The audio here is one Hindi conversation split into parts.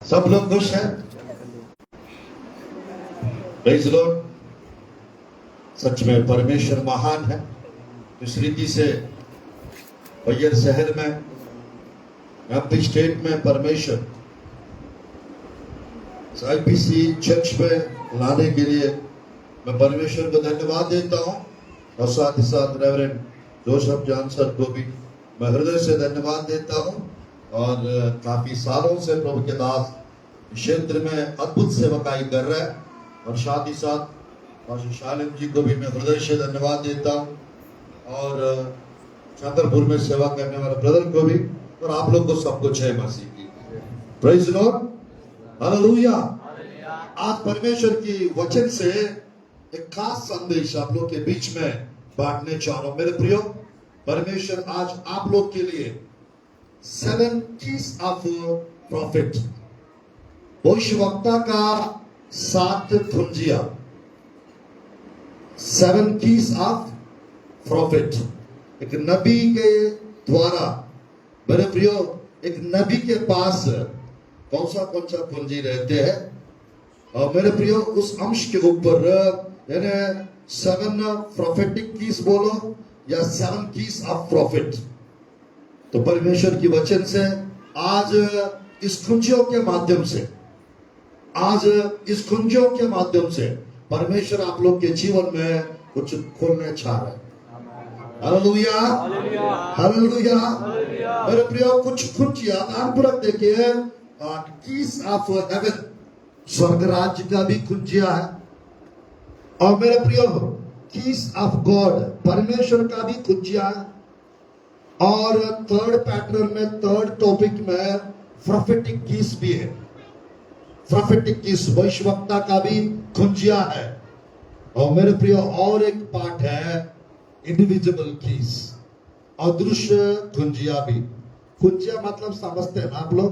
सब लोग खुश हैं। Praise the Lord. सच में परमेश्वर महान है। इस रीति से बैयर शहर में, एमपी स्टेट में परमेश्वर आईपीसी चर्च में लाने के लिए मैं परमेश्वर को धन्यवाद देता हूं और साथ ही साथ रेवरेंड जोसेफ जॉनसन को भी मैं हृदय से धन्यवाद देता हूं। और काफी सालों से प्रभु के दास क्षेत्र में अद्भुत सेवकाई कर रहे हैं और साथ ही साथ पास्टर शालिम जी को भी मैं हृदय से धन्यवाद देता हूं और चंद्रपुर में सेवा करने वाले ब्रदर को भी और आप लोग को सबको जय मसीह की। Praise the Lord, hallelujah. आज परमेश्वर की वचन से एक खास संदेश आप लोग के बीच में बांटने चाह रहा हूं। मेरे प्रियो, परमेश्वर आज आप लोग के लिए 7 keys of prophet, भविष्यवक्ता का 7 कुंजिया, 7 keys of prophet, एक नबी के द्वारा। मेरे प्रियो, एक नबी के पास कौन सा कुंजी रहते हैं और मेरे प्रियो उस अंश के ऊपर यानी 7 prophetic keys बोलो या 7 keys of prophet। तो परमेश्वर की वचन से आज इस कुंजियों के माध्यम से, आज इस कुंजियों के माध्यम से परमेश्वर आप लोग के जीवन में कुछ खोलने चाह रहे हैं। Hallelujah, hallelujah. मेरे प्रियो, कुछ कुंजियां आनपुरक देखिए, कीज ऑफ हेवन, स्वर्ग राज्य का भी कुंजिया है। और मेरे प्रियो, कीज ऑफ गॉड, परमेश्वर का भी कुंजिया है। और थर्ड पैटर्न में, थर्ड टॉपिक में प्रोफेटिक कीज भी है। प्रोफेटिक कीज भविष्यवक्ता का भी कुंजिया है। और मेरे प्रियो, और एक पार्ट है इंडिविजुअल कीज, अदृश्य कुंजिया भी। कुंजिया मतलब समझते हैं ना आप लोग,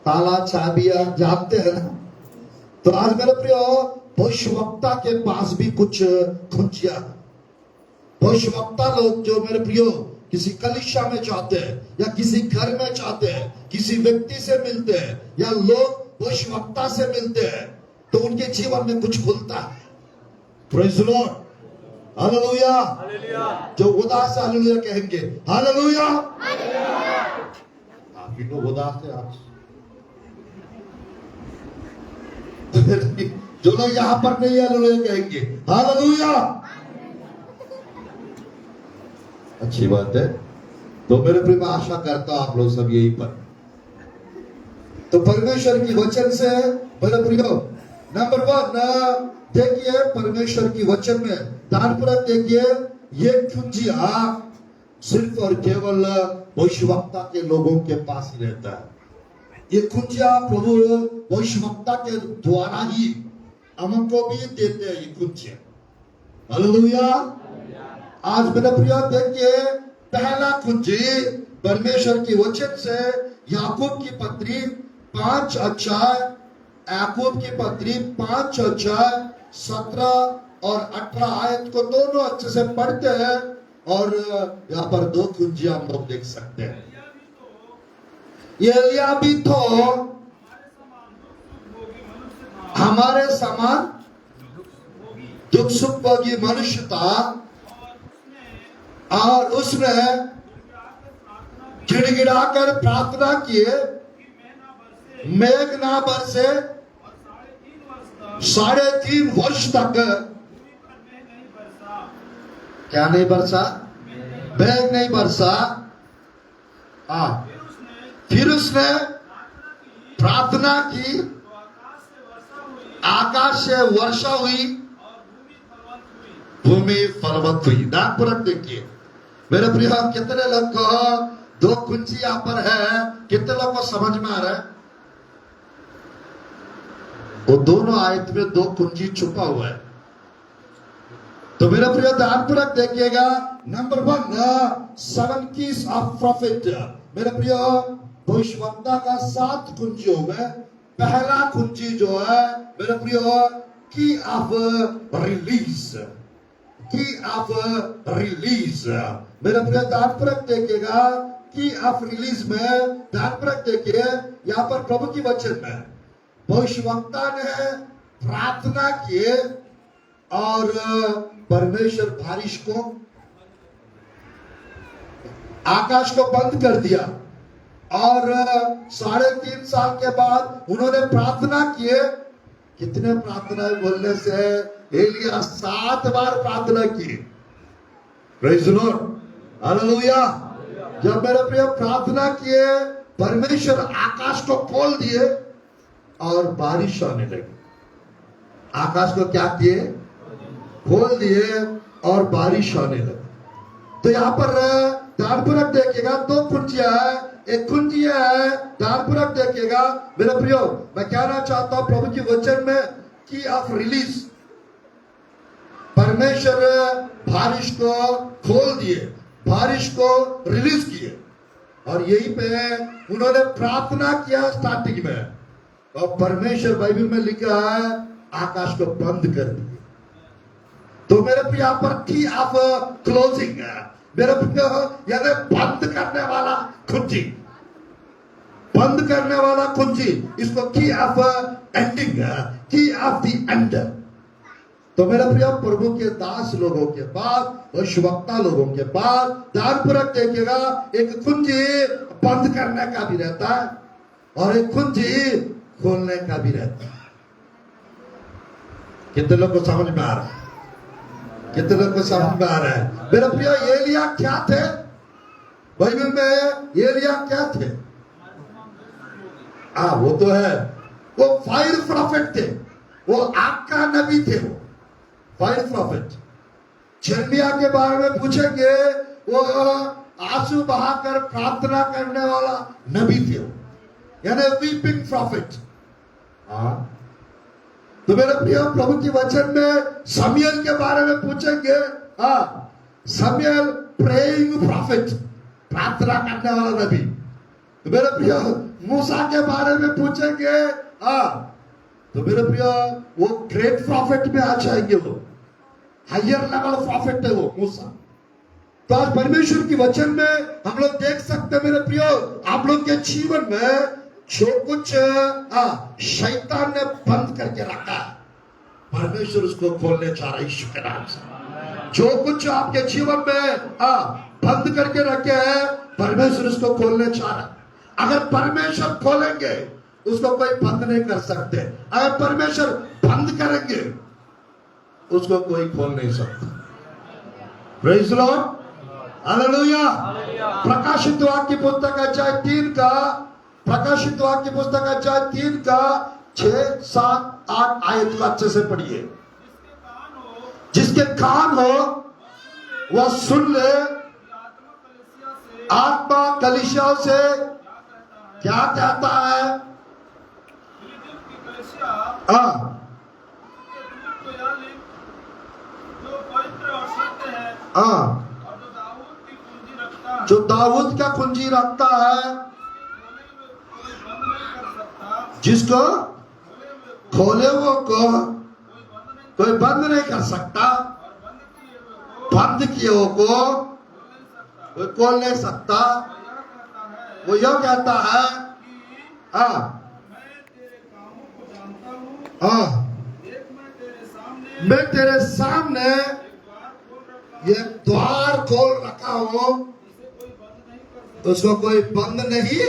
ताला चाबियां जानते हैं ना। तो आज मेरे प्रियो, भविष्यवक्ता के पास भी कुछ कुंजिया है। भविष्यवक्ता लोग जो मेरे प्रियो किसी कलीसिया में जाते हैं या किसी घर में जाते हैं, किसी व्यक्ति से मिलते हैं या लोग भविष्यवक्ता से मिलते हैं, तो उनके जीवन में कुछ खुलता है। Praise the Lord, hallelujah. जो उदास है हालेलुया कहेंगे, हालेलुया। आप ही लोग उदास है आज। जो लोग यहां पर नहीं हालेलुया कहेंगे, हालेलुया। अच्छी बात है। तो मेरे प्रिय, मैं आशा करता हूं आप लोग सब यहीं पर। तो परमेश्वर की वचन से मेरे प्रियो, नंबर 1 देखिए, परमेश्वर की वचन में ध्यानपूर्वक देखिए, ये कुंजिया सिर्फ और केवल भविष्यवक्ता के लोगों के पास ही रहता है। ये कुंजिया प्रभु भविष्यवक्ता के द्वारा ही हमको भी देते हैं। ये कुंजिया, हालेलुया। आज मेरे प्रिय देखिए, पहला कुंजी परमेश्वर की वचन से याकूब की पत्री 5 अध्याय, याकूब की पत्री 5 अध्याय 17 और 18 आयत को दोनों अच्छे से पढ़ते हैं और यहाँ पर 2 कुंजियां हम लोग देख सकते हैं। ये एलिया भी तो हमारे समान दुख सुख भोगी मनुष्य था और उसने गिड़गिड़ाकर प्रार्थना किए, मेघ ना बरसे, 3.5 वर्ष तक क्या नहीं बरसा, मेघ नहीं बरसा। फिर उसने प्रार्थना की, आकाश से वर्षा हुई, भूमि फलवत हुई। नागपुरक देखिए मेरे प्रिय, कितने लोग को 2 कुंजी यहां पर है, कितने लोग को समझ में आ रहा है? वो दोनों आयत में 2 कुंजी छुपा हुआ है। तो मेरे प्रिय, ध्यानपूर्वक देखिएगा। Number 1 7 keys of prophet। मेरे प्रिय, भविष्यवक्ता का 7 कुंजियों में पहला कुंजी जो है मेरे प्रिय, की ऑफ रिलीज, की ऑफ रिलीज। मेरे प्रिय, ध्यानपूर्वक देखिएगा, की ऑफ रिलीज में ध्यानपूर्वक देखिए, यहाँ पर प्रभु की वचन में भविष्यवक्ता ने प्रार्थना किए और परमेश्वर बारिश को, आकाश को बंद कर दिया। और 3.5 साल के बाद उन्होंने प्रार्थना किए। कितने प्रार्थना बोलने से एलिया 7 बार प्रार्थना की। Praise the Lord, hallelujah. जब मेरे प्रिय प्रार्थना किए, परमेश्वर आकाश को खोल दिए और बारिश आने लगी। आकाश को क्या किए? खोल दिए और बारिश आने लगी। तो यहाँ पर ध्यानपूर्वक देखिएगा, 2 कुंजियां है, एक कुंजी है, ध्यानपूर्वक देखिएगा मेरे प्रियो। मैं कहना चाहता हूं प्रभु की वचन में की ऑफ रिलीज, परमेश्वर बारिश को खोल दिए, बारिश को रिलीज किए। और यहीं पे उन्होंने प्रार्थना किया स्टार्टिंग में, और परमेश्वर बाइबल में लिखा है आकाश को बंद कर दिए। तो मेरे प्रिय यहाँ पर की ऑफ क्लोजिंग है मेरे प्रिय, यानी बंद करने वाला कुंजी, बंद करने वाला कुंजी, इसको की ऑफ एंडिंग है, की ऑफ द एंड। तो मेरे प्रिय प्रभु के दास लोगों के पास, भविष्यवक्ता लोगों के पास ध्यानपूर्वक देखिएगा, एक कुंजी बंद करने का भी रहता है और एक कुंजी खोलने का भी रहता है। कितने लोग को समझ में आ रहा है? कितने लोग को समझ में आ रहा है? मेरे प्रिय एलिया क्या थे? बाइबल में एलिया क्या थे? वो तो है, वो फायर प्रॉफिट थे, वो आग का नबी थे, वो फायर प्रॉफिट। यिर्मयाह के बारे में पूछेंगे, वो आंसू बहाकर प्रार्थना करने वाला नबी थे, यानी वीपिंग प्रॉफिट। तो मेरे प्रिय प्रभु की वचन में शमूएल के बारे में पूछेंगे, शमूएल प्रेइंग प्रॉफिट, प्रार्थना करने वाला नबी। तो मेरे प्रिय मूसा के बारे में पूछेंगे, तो मेरे प्रिय वो ग्रेट प्रॉफिट में आ जाएंगे, वो हायर लेवल प्रॉफिट है वो मूसा। तो आज परमेश्वर की वचन में हम लोग देख सकते हैं मेरे प्रिय, आप लोग के जीवन में जो कुछ शैतान ने बंद करके रखा है, परमेश्वर उसको खोलने चाह रहा है यीशु के नाम से। जो कुछ आपके जीवन में बंद करके रखे हैं, परमेश्वर उसको खोलने चाह रहा है। अगर परमेश्वर खोलेंगे, उसको कोई बंद नहीं कर सकते। अगर परमेश्वर बंद करेंगे, उसको कोई खोल नहीं सकता। Praise the Lord, hallelujah. प्रकाशित वाक्य की पुस्तक अध्याय 3 का, प्रकाशित वाक्य की पुस्तक अध्याय 3 का 6, 7, 8 आयत को अच्छे से पढ़िए। जिसके कान हो वह सुन ले, आत्मा कलीसियाओं से क्या कहता है। जो दाऊद का कुंजी रखता है, जिसको खोले वो को कोई बंद नहीं कर सकता, बंद किए वो को कोई खोल नहीं सकता। वो यह कहता है, मैं तेरे सामने ये द्वार खोल रखा हूं, उसको कोई बंद नहीं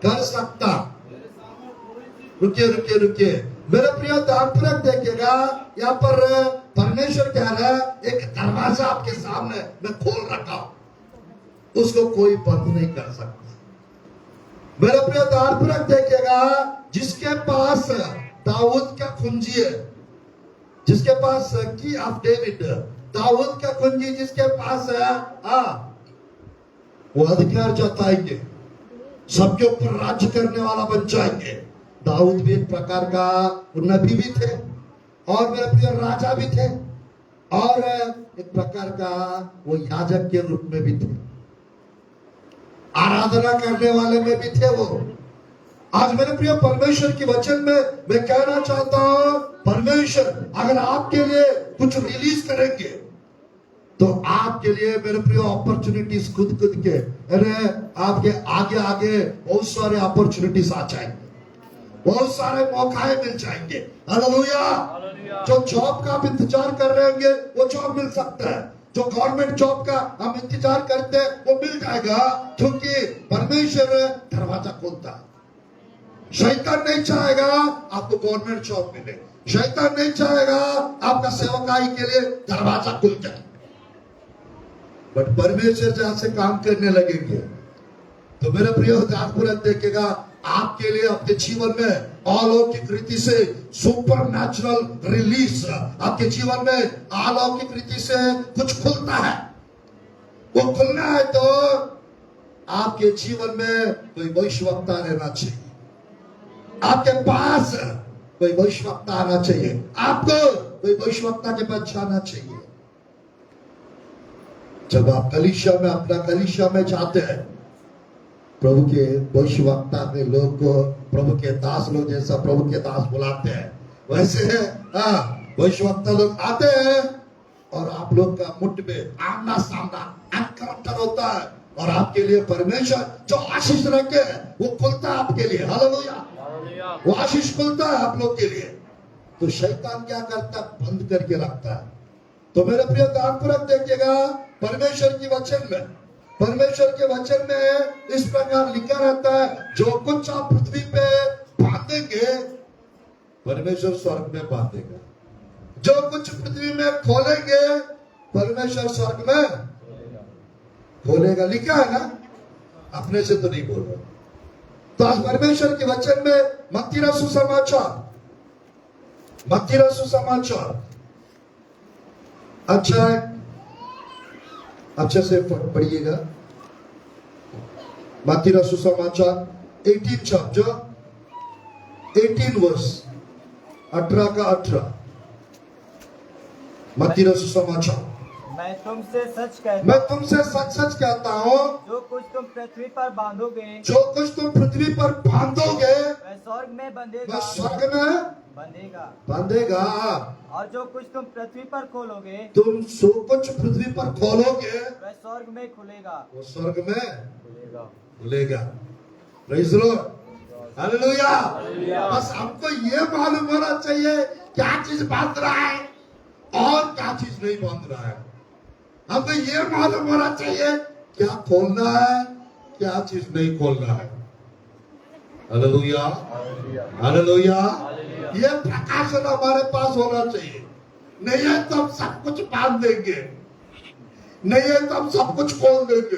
कर सकता। रुकिए रुकिए रुकिए मेरे प्रिय, ध्यानपूर्वक देखिएगा, यहाँ पर परमेश्वर कह रहा है एक दरवाजा आपके सामने मैं खोल रखा हूं, उसको कोई बंद नहीं कर सकता। मेरे प्रिय, ध्यानपूर्वक देखिएगा, जिसके पास दाऊद का कुंजी है, जिसके पास की ऑफ डेविड, दाऊद का कुंजी जिसके पास है, वो अधिकार जताएंगे, सबके ऊपर राज्य करने वाला बन जाएंगे। दाऊद भी एक प्रकार का नबी भी थे, और मेरे प्रिय राजा भी थे, और एक प्रकार का वो याजक के रूप में भी थे, आराधना करने वाले में भी थे वो। आज मेरे प्रिय परमेश्वर की वचन में मैं कहना चाहता हूं, परमेश्वर अगर आपके लिए कुछ रिलीज करेंगे, तो आपके लिए मेरे प्रिय अपॉर्चुनिटीज खुद खुद के, अरे आपके आगे आगे बहुत सारे अपॉर्चुनिटीज आ जाएंगे, बहुत सारे मौके मिल जाएंगे। हालेलुया। जो जॉब का आप इंतजार कर रहे होंगे वो जॉब मिल सकता है, जो गवर्नमेंट जॉब का हम इंतजार करते हैं वो मिल जाएगा, क्योंकि परमेश्वर दरवाजा खोलता है। शैतान नहीं चाहेगा आपको गवर्नमेंट जॉब मिले, शैतान नहीं चाहेगा आपका सेवकाई के लिए दरवाजा खुल जाए, बट परमेश्वर जहां से काम करने लगेंगे तो मेरे प्रिय ध्यानपूर्वक देखेगा, आपके लिए अपने जीवन में अलौकिक रीति से सुपर नेचुरल रिलीज, आपके जीवन में अलौकिक रीति से कुछ खुलता है। वो खुलना है तो आपके जीवन में कोई भविष्यवक्ता रहना चाहिए, आपके पास कोई भविष्यवक्ता आना चाहिए, आपको कोई भविष्यवक्ता के पास जाना चाहिए। जब आप कलीसिया में अपना कलीसिया में जाते हैं, प्रभु के भविष्यवक्ता में लोग को प्रभु के दास लोग जैसा प्रभु के दास बुलाते हैं, वैसे है भविष्यवक्ता लोग आते हैं और आप लोग का मुठ में आमना सामना एनकाउंटर होता है, और आपके लिए परमेश्वर जो आशीष रखे वो खुलता है आपके लिए। हालेलुया। वो आशीष खुलता है आप लोग के लिए। तो शैतान क्या करता है? बंद करके रखता है। तो मेरे प्रिय ध्यानपूर्वक देखिएगा, परमेश्वर की वचन में, परमेश्वर के वचन में इस प्रकार लिखा रहता है, जो कुछ आप पृथ्वी पे बांधेंगे परमेश्वर स्वर्ग में बांधेगा, जो कुछ पृथ्वी में खोलेंगे परमेश्वर स्वर्ग में खोलेगा। लिखा है ना, अपने से तो नहीं बोल रहा। तो आज परमेश्वर के वचन में मत्ती रसूल सुसमाचार अच्छा है, अच्छे से पढ़िएगा। मत्ती रसूल सुसमाचार 18 चैप्टर 18 वर्स 18 का 18। मत्ती रसूल सुसमाचार, मैं तुमसे सच कहता हूँ, जो कुछ तुम पृथ्वी पर बांधोगे वह स्वर्ग में बंधेगा, और जो कुछ तुम पृथ्वी पर खोलोगे तुम सो कुछ पृथ्वी पर खोलोगे वह स्वर्ग में खुलेगा, वो स्वर्ग में खुलेगा। Praise the Lord. हालेलुया। बस हमको ये मालूम होना चाहिए क्या चीज बांध रहा है और क्या चीज नहीं बांध रहा है। हमको ये मालूम होना चाहिए क्या खोलना है, क्या चीज नहीं खोलना है। Hallelujah, hallelujah. ये प्रकाशन हमारे पास होना चाहिए। नहीं है तो हम सब कुछ बांध देंगे, नहीं है तो हम सब कुछ खोल देंगे।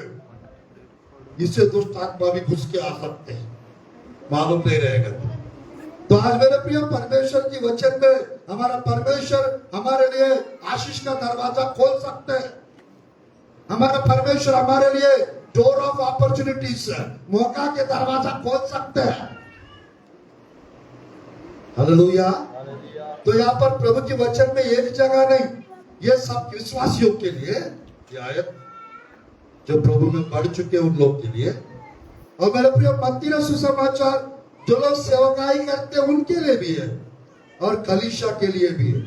इससे दुष्ट आत्मा भी घुस के आ सकते हैं, मालूम नहीं रहेगा। तो आज मेरे प्रिय, परमेश्वर की वचन में हमारा परमेश्वर हमारे लिए आशीष का दरवाजा खोल सकते हैं। हमारा परमेश्वर हमारे लिए डोर ऑफ अपॉर्चुनिटीज, मौका के दरवाजा खोल सकते हैं। हालेलुया। तो यहाँ पर प्रभु के वचन में एक जगह नहीं, ये सब विश्वासियों के लिए ये आयत जो प्रभु में बढ़ चुके उन लोग के लिए, और मेरे प्रिय मत्ती रसूल सुसमाचार जो लोग सेवकाई करते हैं उनके लिए भी है और कलीसिया के लिए भी है।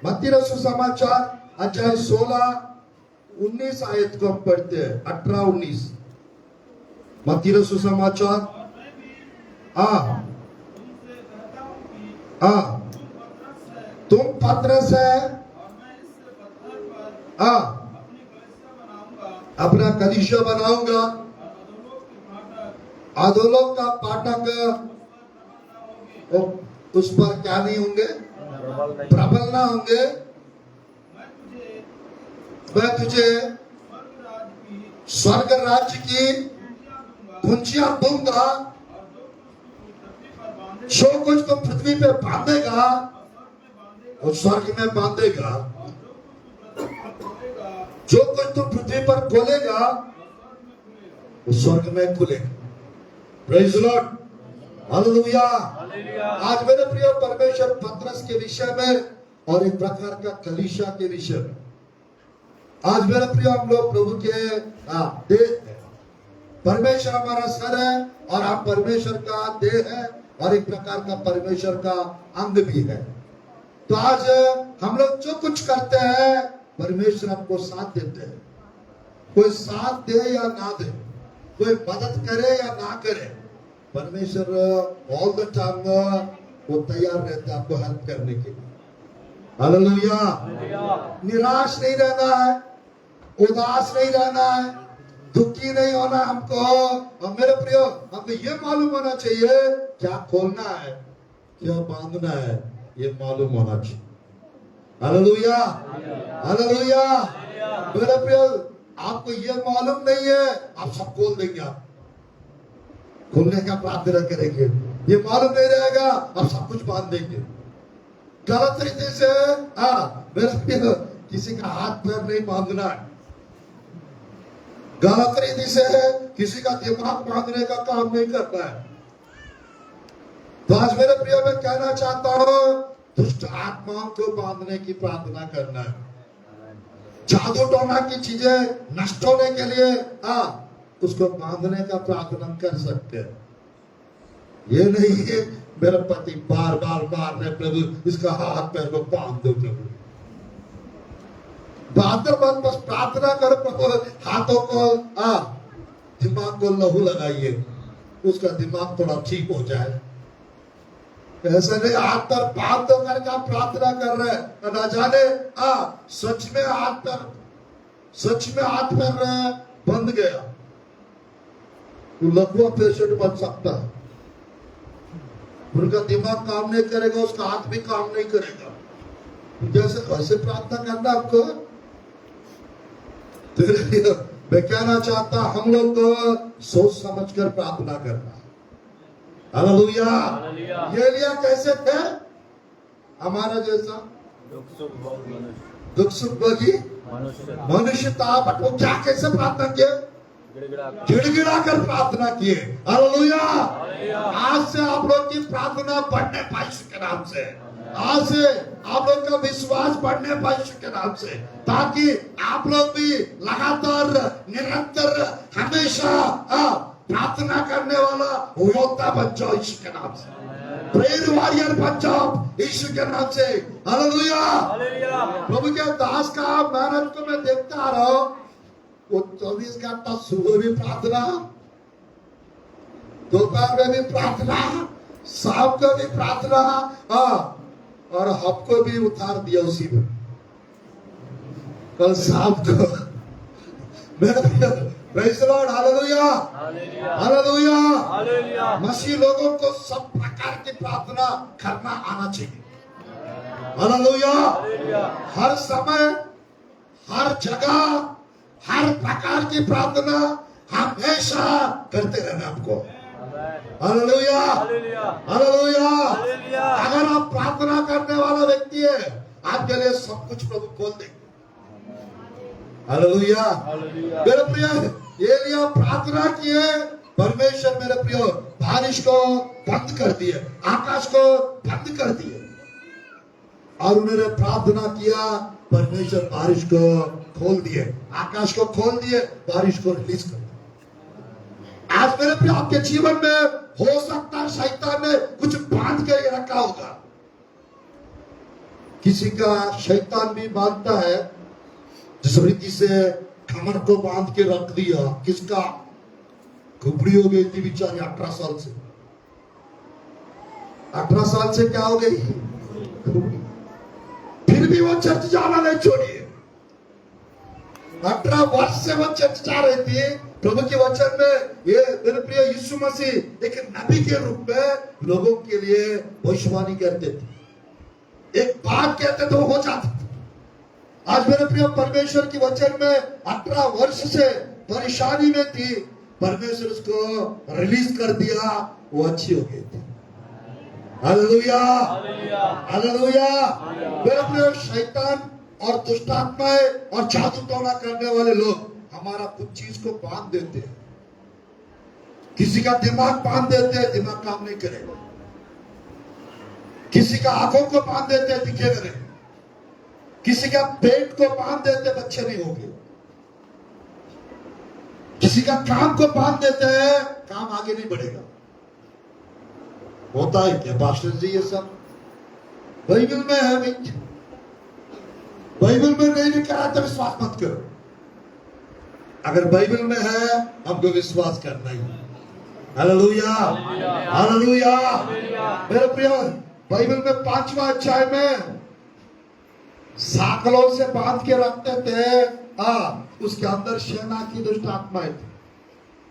मत्ती रसूल सुसमाचार अध्याय 16-19 आयत को हम पढ़ते हैं, 18-19। मत्ती रसूल सुसमाचार तुम पत्रस है अपना कलीसिया बनाऊंगा, अधोलोक का फाटक उस पर क्या नहीं होंगे, प्रबल ना होंगे। मैं तुझे स्वर्ग राज्य की कुंजियां दूंगा, जो कुछ तुम पृथ्वी पे बांधेगा और स्वर्ग में बांधेगा, जो कुछ तुम पृथ्वी पर खोलेगा वो स्वर्ग में खुलेगा। Praise the Lord. हालेलुया। आज मेरे प्रिय परमेश्वर पतरस के विषय में और एक प्रकार का कलीसिया के विषय में, आज मेरे प्रिय हम लोग प्रभु के देह है। परमेश्वर हमारा सर है और आप परमेश्वर का देह है और एक प्रकार का परमेश्वर का अंग भी है। तो आज हम लोग जो कुछ करते हैं परमेश्वर आपको साथ देते हैं। कोई साथ दे या ना दे, कोई मदद करे या ना करे, परमेश्वर ऑल द टाइम वो तैयार रहता है आपको हेल्प करने के लिए। हालेलुया। निराश नहीं रहना है, उदास नहीं रहना है, दुखी नहीं होना हमको। और मेरे प्रियो, हमको ये मालूम होना चाहिए क्या खोलना है, क्या बांधना है, ये मालूम होना चाहिए। Hallelujah, hallelujah. मेरे प्रियो, आपको ये मालूम नहीं है, आप सब खोल देंगे, आप खोलने का प्रार्थना करेंगे। ये मालूम नहीं रहेगा, आप सब कुछ बांध देंगे गलत तरीके से। मेरे प्रियो, किसी का हाथ पैर नहीं बांधना है, गलत रीति से किसी का दिमाग बांधने का काम नहीं करना है। तो आज मेरे प्रियो, मैं कहना चाहता हूं, दुष्ट आत्माओं को बांधने की प्रार्थना करना है। जादू टोना की चीजें नष्ट होने के लिए उसको बांधने का प्रार्थना कर सकते हैं। ये नहीं है मेरा पति बार बार मार रहे, प्रभु इसका हाथ पैर को बांध दो प्रभु। बहादुर मन बस प्रार्थना करो प्रभु, हाथों को दिमाग को लहू लगाइए, उसका दिमाग थोड़ा ठीक हो जाए। ऐसा नहीं हाथ पैर बांध दो करके आप प्रार्थना कर रहे हैं, ना जाने सच में हाथ पैर बंद गया तो लकवा पेशेंट बन सकता है। उनका दिमाग काम नहीं करेगा, उसका हाथ भी काम नहीं करेगा। जैसे वैसे प्रार्थना करना आपको। मैं कहना चाहता, हम लोग को सोच समझकर प्रार्थना करना। हालेलुया। ये एलिया कैसे थे? हमारा जैसा दुख सुख भोगी मनुष्य था, बट वो क्या कैसे प्रार्थना किए? गिड़गिड़ा कर प्रार्थना किए। हालेलुया। आज से आप लोग की प्रार्थना बढ़ने पाए यीशु के नाम से। आज से आप लोग का विश्वास बढ़ने पाए यीशु के नाम से, ताकि आप लोग भी लगातार निरंतर हमेशा प्रार्थना करने वाला योद्धा बन जाओ यीशु के नाम से। प्रेयर वॉरियर बन जाओ यीशु के नाम से। हालेलुया। प्रभु के दास का मेहनत को मैं देखता आ रहा हूं, वो 24 घंटा सुबह भी प्रार्थना, दोपहर में भी प्रार्थना, शाम को भी प्रार्थना, और हमको भी उतार दिया उसी में। कल शाम को मेरा praise the Lord. Hallelujah, hallelujah. मसीह लोगों को सब प्रकार की प्रार्थना करना आना चाहिए। हालेलुया। हर समय, हर जगह, हर प्रकार की प्रार्थना हमेशा करते रहना आपको। Hallelujah, hallelujah. अगर आप प्रार्थना करने वाला व्यक्ति है, आपके लिए सब कुछ प्रभु खोल देंगे। हालेलुया। मेरे प्रिय, एलिया प्रार्थना किए, परमेश्वर मेरे प्रियो बारिश को बंद कर दिए, आकाश को बंद कर दिए, और उन्होंने प्रार्थना किया, परमेश्वर बारिश को खोल दिए, आकाश को खोल दिए, बारिश को रिलीज कर दिया। आज मेरे प्रिय, आपके जीवन में हो सकता है शैतान ने कुछ बांध के रखा होगा। किसी का शैतान भी बांधता है, जिस रीति से कमर को बांध के रख दिया। किसका घुबड़ी हो गई थी बेचारी 18 साल से। 18 साल से क्या हो गई? फिर भी वो चर्च जाना नहीं छोड़ी। 18 वर्ष से वो चर्च जा रही थी। प्रभु के वचन में ये मेरे प्रिय यीशु मसीह एक नबी के रूप में लोगों के लिए भविष्यवाणी करते थे। एक बात कहते तो हो जाता। आज मेरे प्रिय, परमेश्वर के वचन में 18 वर्ष से परेशानी में थी, परमेश्वर उसको रिलीज कर दिया, वो अच्छी हो गई थी। Hallelujah, hallelujah. मेरे प्रिय, शैतान और दुष्टात्माएं और जादू टोना करने वाले लोग हमारा कुछ चीज को बांध देते हैं। किसी का दिमाग बांध देते हैं, दिमाग काम नहीं करेगा। किसी का आंखों को बांध देते हैं, दिखेगा नहीं। किसी का पेट को बांध देते, बच्चे नहीं होंगे। किसी का काम को बांध देते हैं, काम आगे नहीं बढ़ेगा। होता है क्या पास्टर जी? ये सब बाइबल में है। बाइबल में नहीं लिखा है तो विश्वास मत करो। अगर बाइबल में है हमको विश्वास करना ही। Hallelujah, hallelujah. मेरे प्रिय, बाइबल में 5वां अध्याय में साकलों से बांध के रखते थे। उसके अंदर सेना की दुष्ट आत्माएं थी।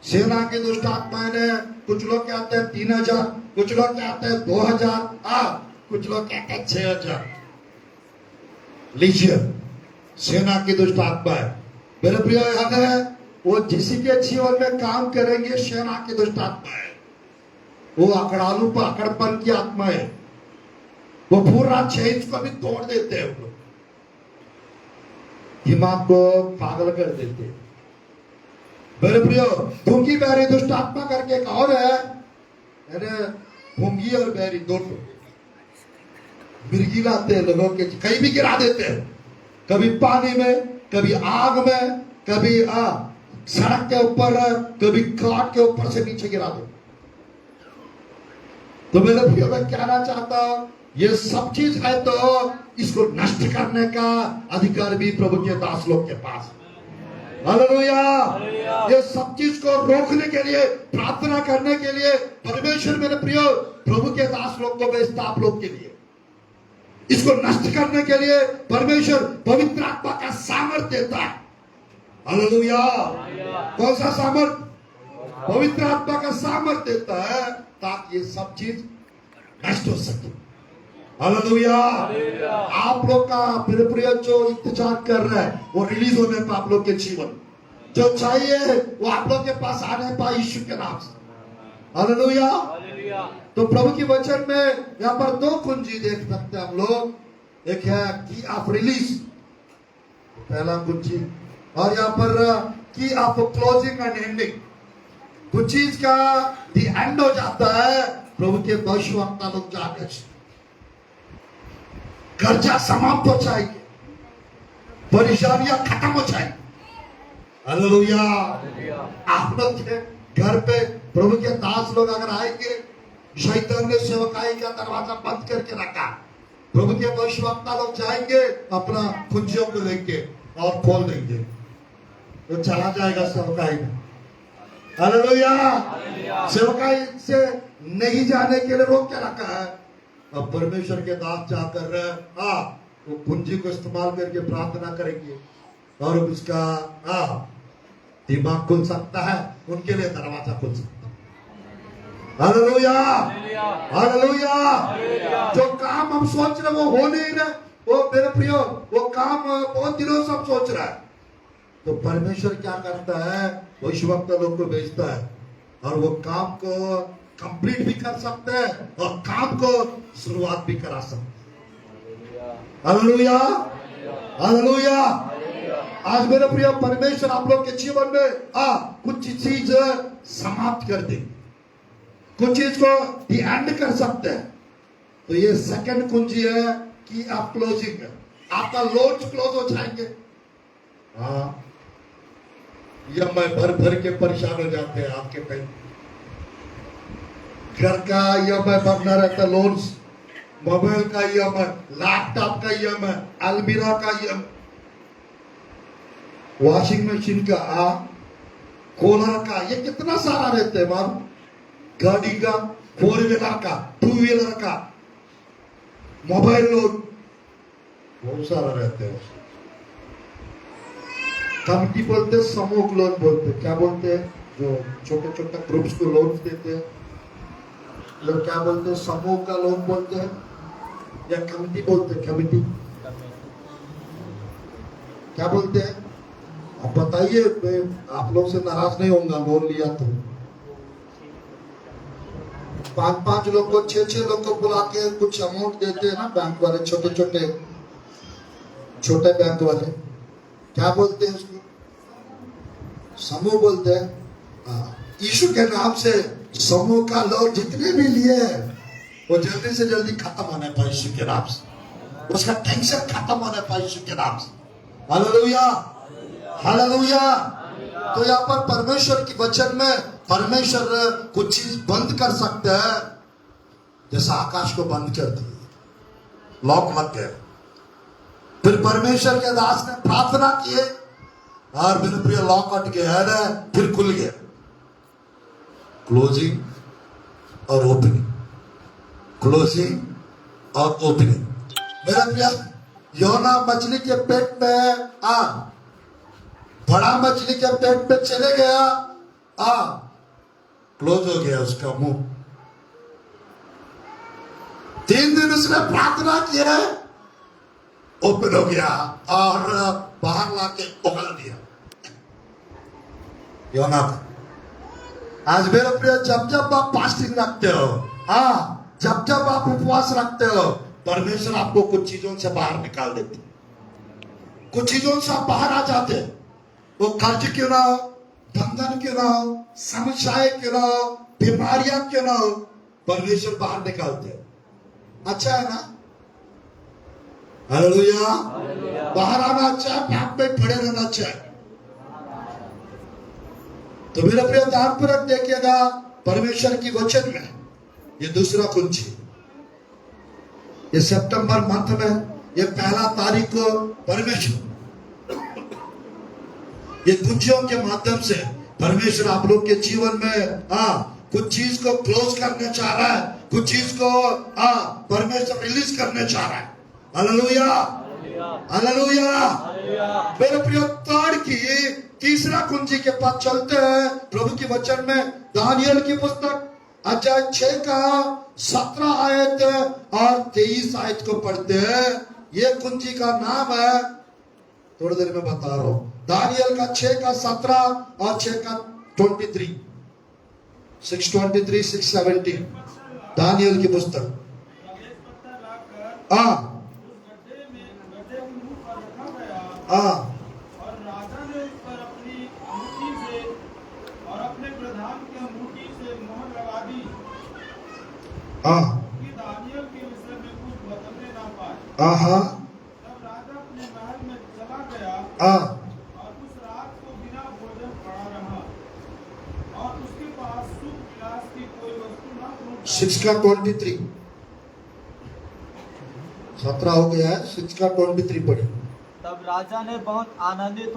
सेना की दुष्ट आत्माएं ने, कुछ लोग कहते हैं 3000, कुछ लोग कहते हैं 2000, कुछ लोग कहते हैं 6000। लीजिए, सेना की दुष्ट आत्माएं। मेरे प्रिय, हमें वो किसी के जीवन में काम करेंगे सेना की दुष्ट आत्माएं। वो अकड़ालू पर अकड़पन की आत्माएं, वो पूरा चेंज को भी तोड़ देते हैं। वो लोग दिमाग को पागल कर देते हैं। मेरे प्रियो, भूंगी बैरी दुष्ट आत्मा करके एक और है। भूंगी और बैरी दोनों मिर्गी लाते हैं, लोगों के कहीं भी गिरा देते हैं। कभी पानी में, कभी आग में, कभी सड़क के ऊपर, कभी काट के ऊपर से नीचे गिरा दो। तो मेरे प्रियो, मैं कहना चाहता हूं, ये सब चीज है तो इसको नष्ट करने का अधिकार भी प्रभु के दास लोग के पास है। हालेलुया। ये सब चीज को रोकने के लिए, प्रार्थना करने के लिए परमेश्वर, मेरे प्रियो, प्रभु के दास लोग को भेजता आप लोग के लिए। इसको नष्ट करने के लिए परमेश्वर पवित्र आत्मा का सामर्थ देता है। हालेलुया। कौन सा सामर्थ? पवित्र आत्मा का सामर्थ देता है ताकि ये सब चीज नष्ट हो सके। हालेलुया। आप लोग का मेरे प्रिय जो इंतजार कर रहा है वो रिलीज होने पर आप लोग के जीवन जो चाहिए वो आप लोग के पास आने पर यीशु के नाम से। हालेलुया। तो प्रभु की वचन में यहाँ पर 2 कुंजी देख सकते हैं हम लोग। एक है की ऑफ रिलीज, पहला कुंजी, और यहाँ पर की ऑफ क्लोजिंग एंड एंडिंग। कुछ चीज का दी एंड हो जाता है, प्रभु के भविष्यवक्ता लोग जाके कर्जा समाप्त हो जाएगी, परेशानियां खत्म हो जाएगी। हालेलुया। आप लोग के घर पे प्रभु के दास लोग अगर आएंगे, शैतान ने सेवकाई का दरवाजा बंद करके रखा, प्रभु के भविष्यवक्ता लोग जाएंगे अपना कुंजियों को लेके और खोल देंगे, तो चला जाएगा सेवकाई में। हालेलुया। सेवकाई से नहीं जाने के लिए रोक के रखा है। अब परमेश्वर के दास जाकर वो कुंजी को इस्तेमाल करके प्रार्थना करेंगे और उसका दिमाग खुल सकता है, उनके लिए दरवाजा खुल सकता है। Hallelujah, hallelujah. जो काम हम सोच रहे वो हो नहीं रहे, वो मेरे प्रियो, वो काम बहुत दिनों से हम सोच रहे हैं, तो परमेश्वर क्या करता है, वो इस वक्त लोग को भेजता है और वो काम को कंप्लीट भी कर सकते हैं और काम को शुरुआत भी करा सकते हैं। Hallelujah, hallelujah. आज मेरे प्रिय परमेश्वर आप लोग के जीवन में कुछ चीज समाप्त कर दे, कुछ चीज को दी एंड कर सकते हैं। तो ये सेकंड कुंजी है कि आप क्लोजिंग है, आपका लोन्स क्लोज हो जाएंगे। EMI भर भर के परेशान हो जाते हैं आपके कहीं, घर का EMI भरना रहता है, लोन्स, मोबाइल का EMI, लैपटॉप का EMI, अलमीरा का EMI, वॉशिंग मशीन का, कूलर का, ये कितना सारा रहता है मालूम, गाड़ी का, 4 व्हीलर का, 2 व्हीलर का, मोबाइल लोन, बहुत सारा रहते हैं। कमिटी बोलते हैं, समूह लोन बोलते हैं, क्या बोलते हैं, जो छोटे छोटे ग्रुप्स को लोन देते हैं, लोग क्या बोलते हैं, समूह का लोन बोलते हैं या कमिटी बोलते हैं? कमिटी क्या बोलते हैं आप बताइए, आप लोग से नाराज नहीं होऊंगा, लोन लिया तो 5-5 लोग को, 6-6 लोग को बुला के कुछ अमाउंट देते हैं ना बैंक वाले, छोटे बैंक वाले, क्या बोलते हैं उसको? समूह बोलते हैं। यीशु के नाम से समूह का लोग जितने भी लिए वो जल्दी से जल्दी खत्म होने पाए यीशु के नाम से, उसका टेंशन खत्म होने पाए यीशु के नाम से। Hallelujah, hallelujah. तो यहाँ पर परमेश्वर की वचन में परमेश्वर कुछ चीज बंद कर सकते हैं, जैसा आकाश को बंद कर दिए, लॉक मत गए, फिर परमेश्वर के दास ने प्रार्थना किए और मेरे प्रिय लॉक कट गया है ना, फिर खुल गया। क्लोजिंग और ओपनिंग, क्लोजिंग और ओपनिंग। मेरा प्रिय योना मछली के पेट में बड़ा मछली के पेट में चले गया, क्लोज हो गया उसका मुंह। 3 दिन उसने प्रार्थना किया, ओपन हो गया और बाहर लाके उगल दिया योना। आज मेरे प्रिय जब जब आप फास्टिंग रखते हो, जब जब आप उपवास रखते हो, परमेश्वर आपको कुछ चीजों से बाहर निकाल देते, कुछ चीजों से आप बाहर आ जाते। वो कर्ज क्यों ना हो, बंधन क्यों ना हो, समस्याएं क्यों ना हो, बीमारियां क्यों ना हो, परमेश्वर बाहर निकालते। अच्छा है ना? हालेलुया। बाहर आना अच्छा है, पाप में पड़े रहना अच्छा है। तो मेरा प्रिय ध्यानपूर्वक देखिएगा, परमेश्वर की वचन में ये दूसरा कुंजी, ये सितंबर मंथ में ये 1 तारीख को परमेश्वर ये कुंजियों के माध्यम से परमेश्वर आप लोग के जीवन में कुछ चीज को क्लोज करने चाह रहा है, कुछ चीज को परमेश्वर रिलीज करने चाह रहा है। Hallelujah, hallelujah. मेरे प्रिय ताड़ की तीसरा कुंजी के पास चलते हैं। प्रभु की वचन में दानियल की पुस्तक अध्याय 6 का 17 आयत और 23 आयत को पढ़ते हैं। ये कुंजी का नाम है, थोड़ी देर में बता रहा हूं, दानियल का 6 का 17 और 6 का 23, 6:23, 6:17, दानियल की पुस्तक। और राजा ने उस पर अपनी अंगूठी से और अपने प्रधान की अंगूठी से मोहर लगा दी कि दानियल के विषय में कुछ बदलने ना पाए। तब राजा अपने महल में चला गया और उस रात को बिना भोजन पड़ा रहा और उसके पास सुख विलास की कोई वस्तु न पहुंची। 6 का 23, 17 हो गया है, 6 का 23 पढ़े। तब राजा ने बहुत आनंदित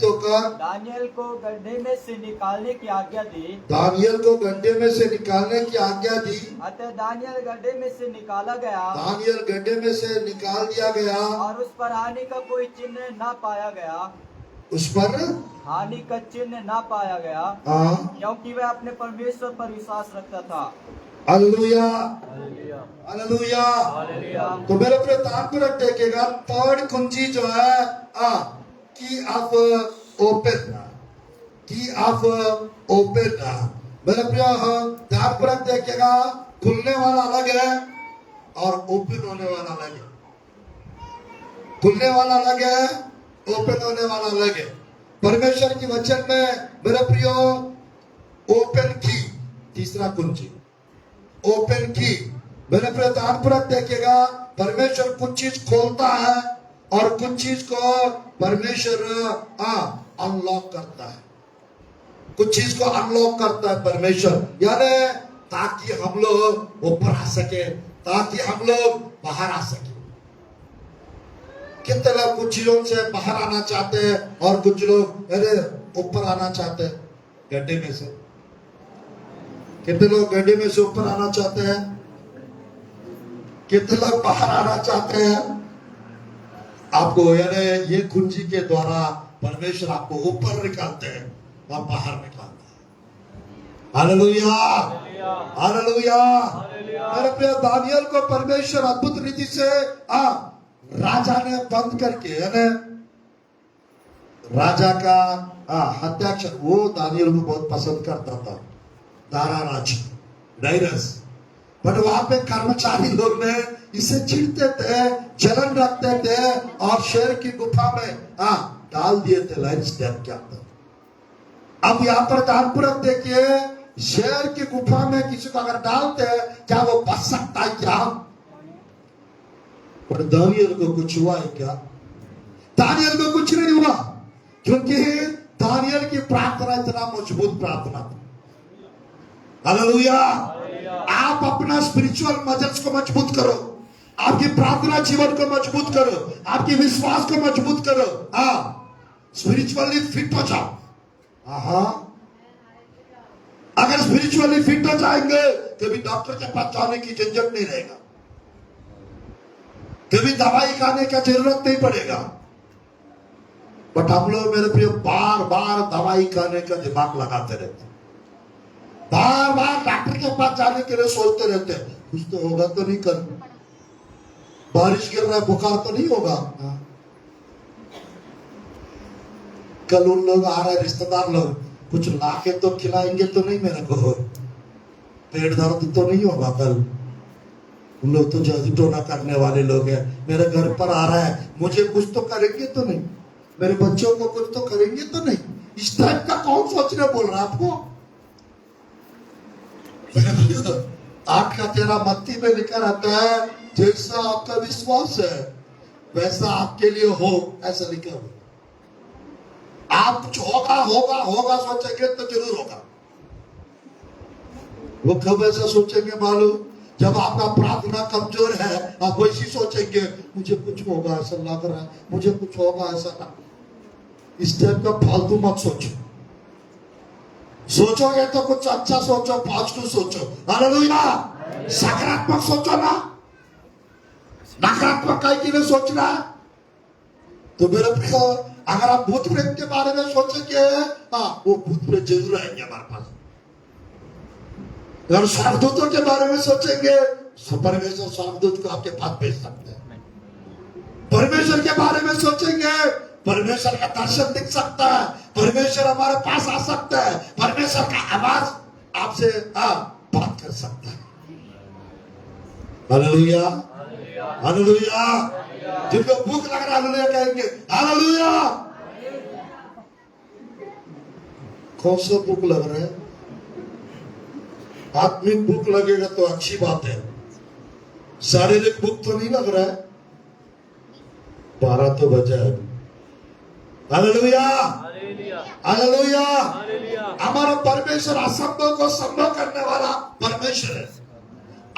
होकर दानियल को गड्ढे में से निकालने की आज्ञा दी। अतः दानियल गड्ढे में से निकाला गया, गड्ढे में से निकाल दिया गया और उस पर हानि का कोई चिन्ह न पाया गया, उस पर हानि का चिन्ह न पाया गया, क्योंकि वह अपने परमेश्वर पर विश्वास रखता था। Hallelujah, hallelujah. तो मेरे प्रिय तात्पर्य देखेगा, थर्ड कुंजी जो है की ऑफ ओपन, की ऑफ ओपन। मेरे प्रिय तात्पर्य देखेगा, खुलने वाला अलग है और ओपन होने वाला अलग है। खुलने वाला अलग है, ओपन होने वाला अलग है। परमेश्वर की वचन में मेरे प्रियो ओपन की तीसरा कुंजी, ओपन की। मेरे प्रिय ध्यानपूर्वक देखिएगा, परमेश्वर कुछ चीज खोलता है और कुछ चीज को परमेश्वर अनलॉक करता है, कुछ चीज को अनलॉक करता है परमेश्वर, यानी ताकि हम लोग ऊपर आ सके, ताकि हम लोग बाहर आ सके। कितने लोग कुछ चीजों से बाहर आना चाहते हैं और कुछ लोग ऊपर आना चाहते हैं गड्ढे में से। कितने लोग गड्ढे में से ऊपर आना चाहते हैं, कितने लोग बाहर आना चाहते हैं। आपको यानी ये कुंजी के द्वारा परमेश्वर आपको ऊपर निकालते हैं और बाहर निकालते हैं। Hallelujah, hallelujah. मेरे प्रिय दानियल को परमेश्वर अद्भुत रीति से राजा ने बंद करके, यानी राजा का हत्याक्षर, वो दानियल को बहुत पसंद करता था, दारा राज डायरस। बट वहां पे कर्मचारी लोग ने इसे चिढ़ते थे, जलन रखते थे और शेर की गुफा में डाल दिए थे लाइन्स डेथ के अंदर। अब यहाँ पर ध्यानपूर्वक देखिए, शेर की गुफा में किसी को अगर डालते हैं, क्या वो बच सकता है क्या? पर दानियल को कुछ हुआ है क्या? दानियल को कुछ नहीं हुआ, क्योंकि दानियल की प्रार्थना इतना मजबूत प्रार्थना थी। हालेलुया। आप अपना स्पिरिचुअल मजल्स को मजबूत करो, आपकी प्रार्थना जीवन को मजबूत करो, आपकी विश्वास को मजबूत करो। स्पिरिचुअली फिट हो जाओ। अगर स्पिरिचुअली फिट हो जाएंगे कभी डॉक्टर के पास जाने की झंझट नहीं रहेगा, कभी दवाई खाने का जरूरत नहीं पड़ेगा। बट हम लोग मेरे प्रिय बार बार दवाई खाने का दिमाग लगाते रहते, बार बार डॉक्टर के पास जाने के लिए सोचते रहते हैं, कुछ तो होगा तो नहीं, कर बारिश गिर रहा है, बुखार तो नहीं होगा। कल उन लोग आ रहे रिश्तेदार लोग, कुछ लाके तो खिलाएंगे तो नहीं मेरे को, पेट दर्द तो नहीं होगा कल। उन लोग तो जल्दी टोना करने वाले लोग हैं, मेरे घर पर आ रहा है, मुझे कुछ तो करेंगे तो नहीं, मेरे बच्चों को कुछ तो करेंगे तो नहीं। इस टाइप का कौन सोचने बोल रहा है आपको? 8:13 मत्ती में लिखा रहता है, जैसा आपका विश्वास है वैसा आपके लिए हो, ऐसा लिखा हुआ। आप कुछ होगा होगा होगा सोचेंगे तो जरूर होगा। वो कब ऐसा सोचेंगे मालूम? जब आपका प्रार्थना कमजोर है, आप वैसी सोचेंगे, मुझे कुछ होगा ऐसा लग रहा है, मुझे कुछ होगा ऐसा ना। इस टाइप का फालतू मत सोचो, सोचोगे तो कुछ अच्छा सोचो, पॉजिटिव सोचो। हालेलुया। सकारात्मक सोचो ना, नकारात्मक कहीं की नहीं सोचना। तो मेरे प्रिय, अगर आप भूत प्रेत के बारे में सोचेंगे, वो भूत प्रेत जरूर आएंगे हमारे पास। अगर स्वर्गदूतों के बारे में सोचेंगे, परमेश्वर स्वर्गदूत को आपके पास भेज सकते हैं। परमेश्वर के बारे में सोचेंगे, परमेश्वर का दर्शन दिख सकता है, परमेश्वर हमारे पास आ सकता है, परमेश्वर का आवाज आपसे बात कर सकता है। Hallelujah, hallelujah. जिनको भूख लग रहा है हालेलुया कहेंगे, हालेलुया। कौन सा भूख लग रहा है? आत्मिक भूख लगेगा तो अच्छी बात है, शारीरिक भूख तो नहीं लग रहा है। 12 तो बजा है। Hallelujah, hallelujah. हमारा परमेश्वर असंभव को संभव करने वाला परमेश्वर है।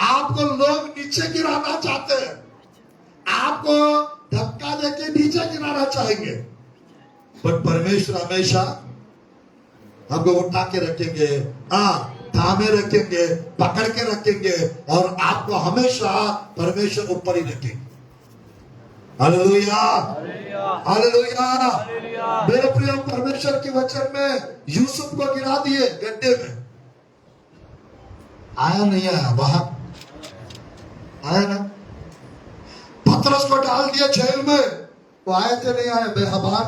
आपको लोग नीचे गिराना चाहते हैं, आपको धक्का देके नीचे गिराना चाहेंगे, पर परमेश्वर हमेशा हमको उठा के रखेंगे, थामे रखेंगे, पकड़ के रखेंगे, और आपको हमेशा परमेश्वर ऊपर ही रखेंगे। Hallelujah, hallelujah. मेरे प्रिय, परमेश्वर के वचन में यूसुफ को गिरा दिए गड्ढे में, आया नहीं आया? बाहर आया ना। पतरस को डाल दिया जेल में, वो आए थे नहीं आए? बेहबार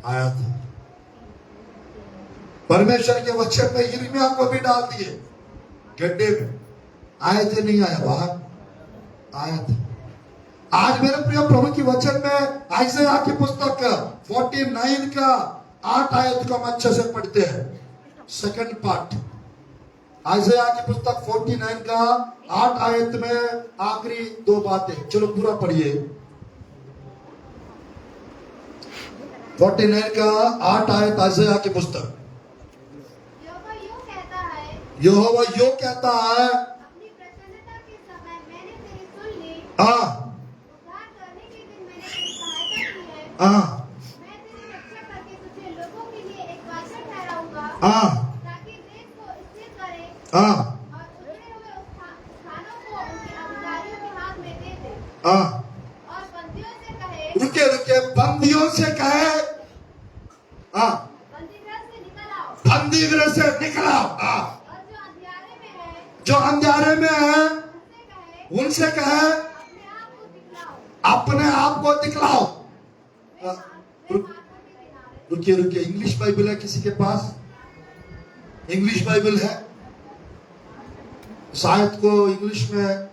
आया था। परमेश्वर के वचन में यिर्मयाह को भी डाल दिए गड्ढे में, आए थे नहीं आया? बाहर आया था। आज मेरे प्रिय प्रभु की वचन में आइज़ाया की पुस्तक 49 का 8 आयत को हम अच्छे से पढ़ते हैं। सेकंड पार्ट, आइज़ाया की पुस्तक 49 का 8 आयत में आखिरी 2 बातें। चलो पूरा पढ़िए। 49 का 8 आयत आइज़ाया की पुस्तक। यहोवा यूं कहता है, अपनी प्रसन्नता के समय मैंने तेरी सुन ली, उद्धार करने के दिन मैंने तेरी सहायता की है। मैं तेरी रक्षा करके तुझे लोगों के लिए एक वाचा ठहराऊंगा, ताकि देश को स्थिर करे और उजड़े हुए स्थानों को उनके अधिकारियों के हाथ में दे दे, और बंदियों से कहे, रुके बंदियों से कहे, बंदीगृह से निकल आओ, बंदीगृह से निकल आओ, और जो अंधियारे में है जो अंधियारे में है उनसे कहे अपने आप को दिखलाओ, अपने आप को दिखलाओ। वे मार्ग के किनारे। रुकिए रुकिए, इंग्लिश बाइबल है किसी के पास? इंग्लिश बाइबल है? शायद को इंग्लिश में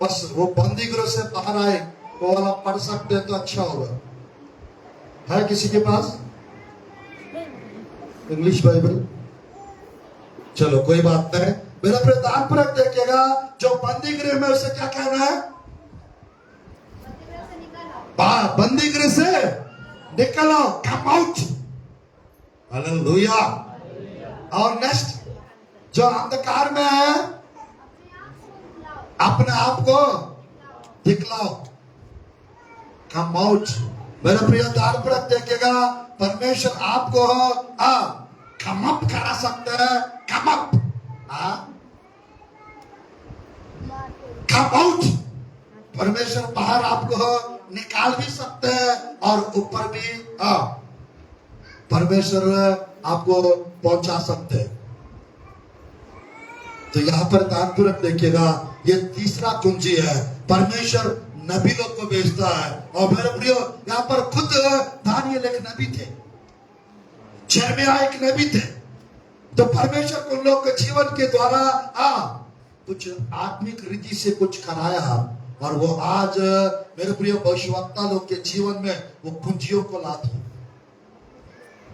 बस वो बंदीगृह से बाहर आए वो वाला पढ़ सकते हैं तो अच्छा होगा। है किसी के पास इंग्लिश बाइबल? चलो कोई बात नहीं। मेरा प्रधान पर देखिएगा, जो बंदीगृह में उसे क्या कहना है? बंदीगृह से निकल आओ, बंदीगृह से निकल आओ, कम आउट। हालेलुया। और नेक्स्ट, जो अंधकार में है अपने आप को दिखलाओ, अपने आप को दिखलाओ, कम आउट। मेरे प्रिय ध्यानपूर्वक देखिएगा, परमेश्वर आपको कम अप करा सकता है, कम अप, कम आउट। परमेश्वर बाहर आपको निकाल भी सकते हैं और ऊपर भी परमेश्वर आपको पहुंचा सकते हैं। तो यहाँ पर ध्यानपूर्वक देखिएगा, ये तीसरा कुंजी है, परमेश्वर नबी लोग को भेजता है। और मेरे प्रियो, यहाँ पर खुद दानियेल एक नबी थे, यिर्मयाह एक नबी थे। तो परमेश्वर को उन लोग के जीवन के द्वारा कुछ आत्मिक रीति से कुछ कराया, और वो आज मेरे प्रिय भविष्यवक्ता लोग के जीवन में वो कुंजियों को लाते हैं।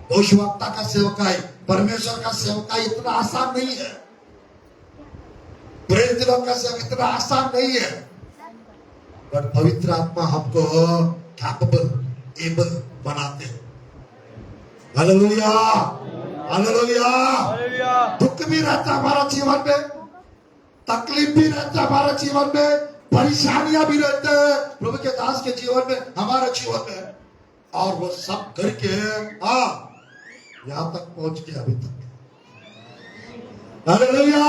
भविष्यवक्ता का सेवकाई, परमेश्वर का सेवकाई इतना आसान नहीं है। प्रेरित लोग का सेवक इतना आसान नहीं है, पर पवित्र आत्मा हमको कैपेबल, एबल बनाते हैं। Hallelujah, hallelujah. दुख भी रहता है हमारा जीवन में, तकलीफ भी रहता है हमारा जीवन में, परेशानियां भी रहते हैं प्रभु के दास के जीवन में, हमारे जीवन में, और वो सब करके यहां तक पहुंच गया अभी तक। Hallelujah,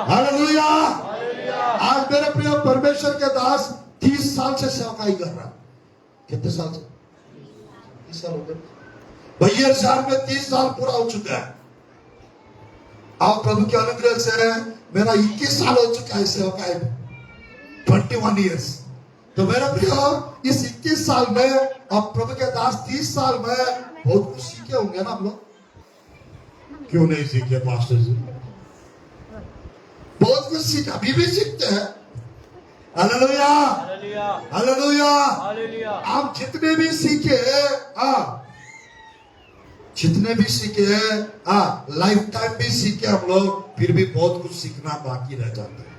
hallelujah. आज मेरे प्रिय परमेश्वर के दास 30 साल से सेवकाई कर रहा है। कितने साल से? 30 साल हो गए। भैया साल में 30 साल पूरा हो चुका है। आप प्रभु के अनुग्रह से मेरा 21 साल हो चुका है सेवकाई में, 21 ईयर्स। तो मेरा प्रिय, इस 21 साल में अब प्रभु के दास 30 साल में बहुत कुछ सीखे होंगे ना हम लोग। क्यों नहीं सीखे पास्टर जी? बहुत कुछ सीखे, अभी भी सीखते हैं। Hallelujah, hallelujah. आप जितने भी सीखे, जितने भी सीखे, लाइफ टाइम भी सीखे हम लोग, फिर भी बहुत कुछ सीखना बाकी रह जाता है।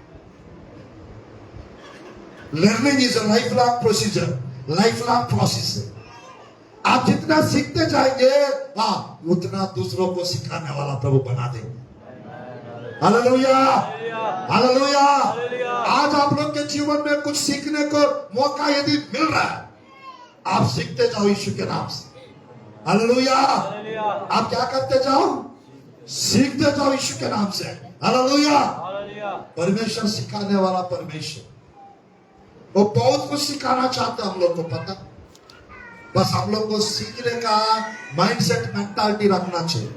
Learning is a life long procedure, life long process है। आप जितना सीखते जाएंगे, उतना दूसरों को सिखाने वाला प्रभु बना देंगे। Hallelujah, hallelujah. आज आप लोग के जीवन में कुछ सीखने को मौका यदि मिल रहा है, आप सीखते जाओ यीशु के नाम से। हालेलुया। आप क्या करते जाओ? सीखते जाओ यीशु के नाम से। हालेलुया। परमेश्वर सिखाने वाला परमेश्वर, वो बहुत कुछ सिखाना चाहता है हम लोग को, पता। बस हम लोग को सीखने का माइंडसेट, मेंटालिटी रखना चाहिए।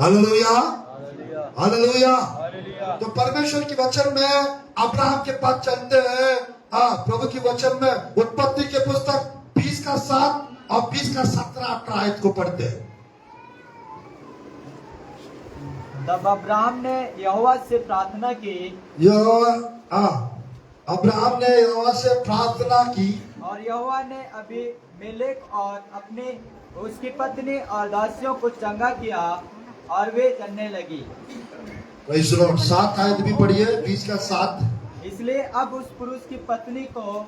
Hallelujah, hallelujah. तो परमेश्वर के वचन में अब्राहम के पास चलते हैं। प्रभु के वचन में उत्पत्ति के पुस्तक 20 का 7 और 20 का 17 आयत को पढ़ते हैं। तब अब्राहम ने यहोवा से प्रार्थना की, अब्राहम ने यहोवा से प्रार्थना की, और यहोवा ने अबीमेलेक और अपने उसकी पत्नी और दासियों को चंगा किया और वे चलने लगी। 7 आयत भी पढ़िए, 20 का 7। इसलिए अब उस पुरुष की पत्नी को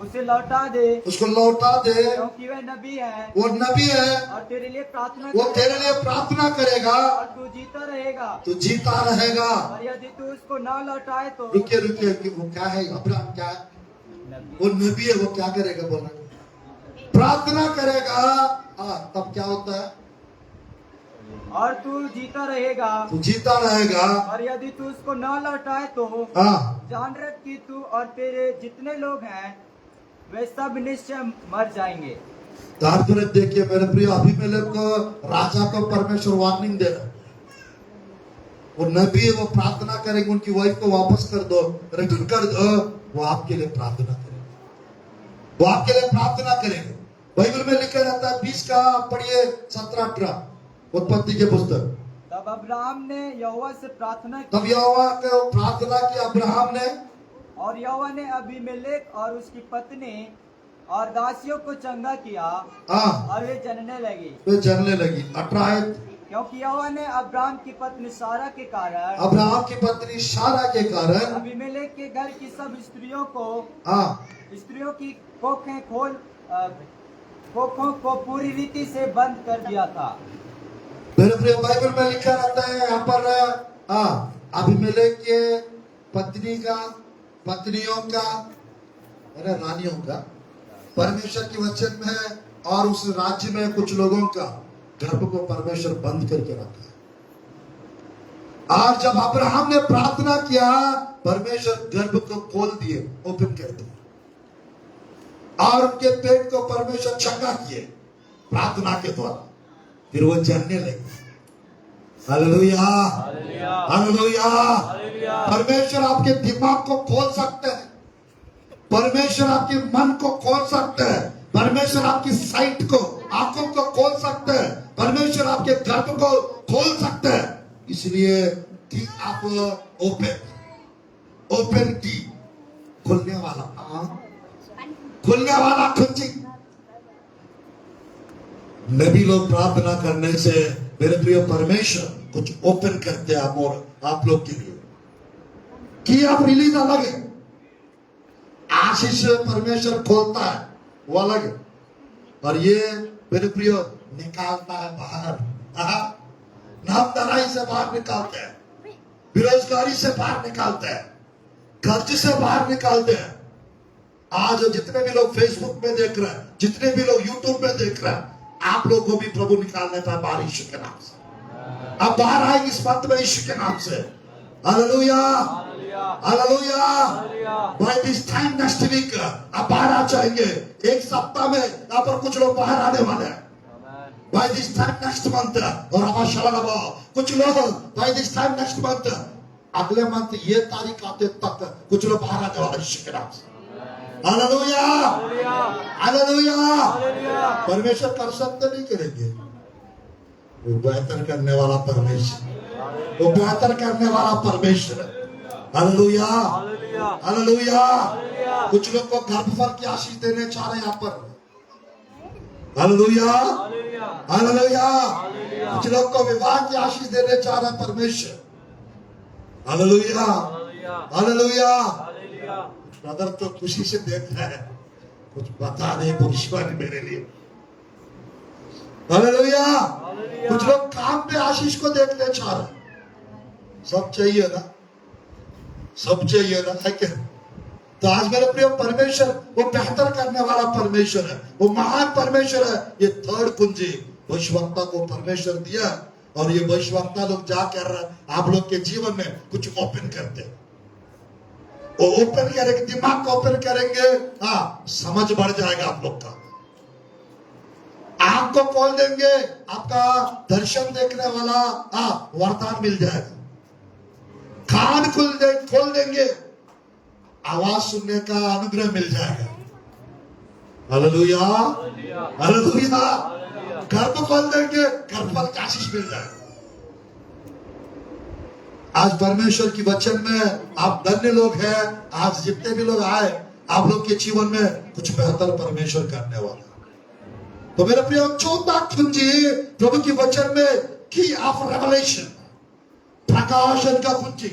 उसे लौटा दे, उसको लौटा दे, क्योंकि वह नबी है, वो नबी है, और तेरे लिए प्रार्थना, वो तेरे लिए प्रार्थना करेगा, और तू जीता रहेगा, तू जीता रहेगा। और यदि तू उसको न लौटाए तो। रुकिए रुकिए, वो क्या है? अब्राहम क्या है? वो नबी है, वो क्या करेगा? बोल रहे, प्रार्थना करेगा। तब क्या होता है? और तू जीता रहेगा, तू जीता रहेगा, और यदि तू उसको न लौटाए तो जान रख कि तू और तेरे जितने लोग हैं वे सब निश्चय मर जाएंगे। तारतुरे देखिए मेरे प्रिय, अबीमेलेक को, राजा को परमेश्वर वार्निंग दे रहा है। वो नबी है, वो प्रार्थना करेंगे उनकी वाइफ को वापस कर दो, रिटर्न कर दो। वो आपके लिए प्रार्थना करेंगे, वो आपके लिए प्रार्थना करेंगे। बाइबल में लिखा रहता है, 20 का पढ़िए 17-18 उत्पत्ति के पुस्तक। तब अब्राहम ने यहोवा से प्रार्थना की, तब यहोवा को प्रार्थना की अब्राहम ने, और यहोवा ने अबीमेलेक और उसकी पत्नी और दासियों को चंगा किया, और वे जनने लगी, वे जनने लगी। 18 क्योंकि यहोवा ने अब्राहम की पत्नी सारा के कारण, अब्राहम की पत्नी सारा के कारण, अबीमेलेक के घर की सब स्त्रियों की कोखों को पूरी रीति से बंद कर दिया था। मेरे प्रिय, बाइबल में लिखा रहता है यहाँ पर अबीमेलेक के पत्नी का पत्नियों का, अरे रानियों का, परमेश्वर के वचन में, और उस राज्य में कुछ लोगों का गर्भ को परमेश्वर बंद करके रखा है। और जब अब्राहम ने प्रार्थना किया, परमेश्वर गर्भ को खोल दिए, ओपन कर दिए, और उनके पेट को परमेश्वर चंगा किए प्रार्थना के द्वारा। फिर वो जानने लगे। Hallelujah, hallelujah. परमेश्वर आपके दिमाग को खोल सकते हैं, परमेश्वर आपके मन को खोल सकते हैं, परमेश्वर आपकी साइट को, आंखों को खोल सकते हैं, परमेश्वर आपके गर्भ को खोल सकते हैं। इसलिए की आप ओपन की, खुलने वाला, खुलने वाला कुंजी। नबी लोग प्रार्थना करने से मेरे प्रिय परमेश्वर कुछ ओपन करते हैं आप लोग के लिए, कि आप रिलीज अलग है, आशीष परमेश्वर खोलता है वो अलग है, और ये मेरे प्रिय निकालता है बाहर। नामदाराई से बाहर निकालते हैं, बेरोजगारी से बाहर निकालते हैं, कर्ज से बाहर निकालते हैं। आज जितने भी लोग फेसबुक में देख रहे हैं, जितने भी लोग यूट्यूब में देख रहे हैं, आप लोग को भी प्रभु निकाल देता है बाहर यीशु के नाम से। आप बाहर आएंगे इस बात में यीशु के नाम से। Hallelujah, hallelujah. By this time next week आप बाहर आ जाएंगे। एक सप्ताह में यहाँ पर कुछ लोग बाहर आने वाले हैं। By this time next month, और कुछ लोग by this time next month, अगले मंथ ये तारीख आते तक कुछ लोग बाहर आने वाले यीशु के नाम से। Hallelujah, hallelujah. परमेश्वर कर सकते नहीं करेंगे, वो बेहतर करने वाला परमेश्वर, वो बेहतर करने वाला परमेश्वर। Hallelujah, hallelujah. कुछ लोग को गर्भफल की आशीष देने चाह रहे हैं यहाँ पर। Hallelujah, hallelujah. कुछ लोग को विवाह की आशीष देने चाह रहे हैं परमेश्वर। Hallelujah, hallelujah. ब्रदर तो खुशी से देख रहा है, कुछ बता दे भविष्यवाणी मेरे लिए। हालेलुया। कुछ लोग काम पे आशीष को देखने चाह रहे हैं। सब चाहिए ना, सब चाहिए ना, है क्या? तो आज मेरे प्रिय परमेश्वर वो बेहतर करने वाला परमेश्वर है, वो महान परमेश्वर है। ये थर्ड कुंजी भविष्यवक्ता को परमेश्वर दिया, और ये भविष्यवक्ता लोग जा कर आप लोग के जीवन में कुछ ओपन करते हैं। वो ओपन करेंगे, दिमाग को ओपन करेंगे, समझ बढ़ जाएगा आप लोग का। आंख को खोल देंगे, आपका दर्शन देखने वाला वरदान मिल जाएगा। कान खोल देंगे, आवाज सुनने का अनुग्रह मिल जाएगा। Hallelujah, hallelujah. गर्भ खोल देंगे, गर्भफल की आशीष मिल जाएगा। आज परमेश्वर की वचन में आप धन्य लोग हैं। आज जितने भी लोग आए, आप लोग के जीवन में कुछ बेहतर परमेश्वर करने वाला। तो मेरे प्रिय, चौथा कुंजी प्रभु की वचन में की ऑफ रेवलेशन, प्रकाशन का कुंजी।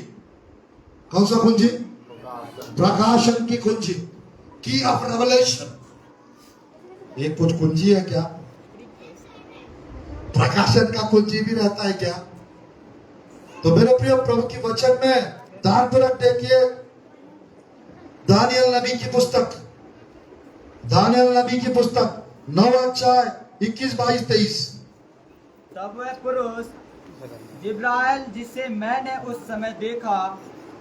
कौन सा कुंजी? प्रकाशन की कुंजी, की ऑफ रेवलेशन। ये कुछ कुंजी है क्या? प्रकाशन का कुंजी भी रहता है क्या? तो मेरे प्रिय, प्रभु की वचन में ध्यानपूर्वक देखिए, दानियल नबी की पुस्तक, दानियल नबी की पुस्तक 9 अध्याय 21, 22, 23। तब वह पुरुष जिब्राइल, जिसे मैंने उस समय देखा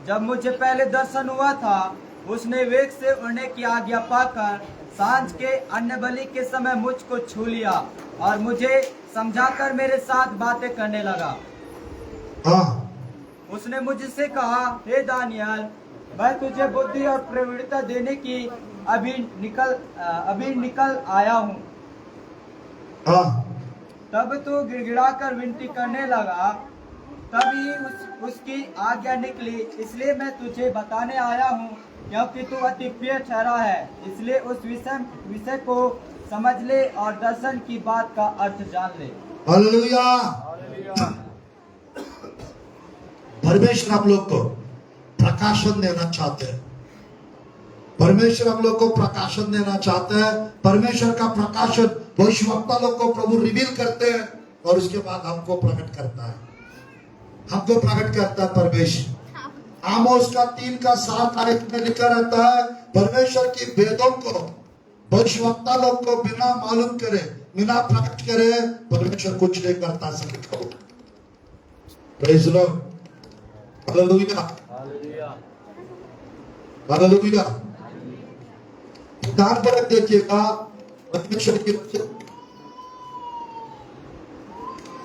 जब मुझे पहले दर्शन हुआ था, उसने वेग से उड़ने की आज्ञा पाकर सांझ के अन्न बलि के समय मुझको छू लिया और मुझे समझाकर मेरे साथ बातें करने लगा। उसने मुझसे कहा, हे दानियल, मैं तुझे बुद्धि और प्रवीणता देने की अभी निकल आया हूँ। तब तो गिड़गिड़ाकर विनती करने लगा। तभी उसकी आज्ञा निकली, इसलिए मैं तुझे बताने आया हूँ, क्योंकि तू अति प्रिय ठहरा है। इसलिए उस विषय को समझ ले और दर्शन की बात का अर्थ जान ले। हालेलुया। परमेश्वर आप लोग को प्रकाशन देना चाहते हैं। परमेश्वर हम लोग को प्रकाशन देना चाहते हैं। परमेश्वर का प्रकाशन भविष्यवक्ता लोग को प्रभु रिवील करते हैं, और उसके बाद हमको प्रकट करता है, हमको प्रकट करता है परमेश्वर। आमोस का 3:7 आयत में लिखा रहता है, परमेश्वर की वेदों को भविष्यवक्ता लोग को बिना मालूम करे, बिना प्रकट करे परमेश्वर कुछ नहीं करता सकता। Praise the Lord, hallelujah, hallelujah. ध्यान पर देखिएगा परमेश्वर की वचन।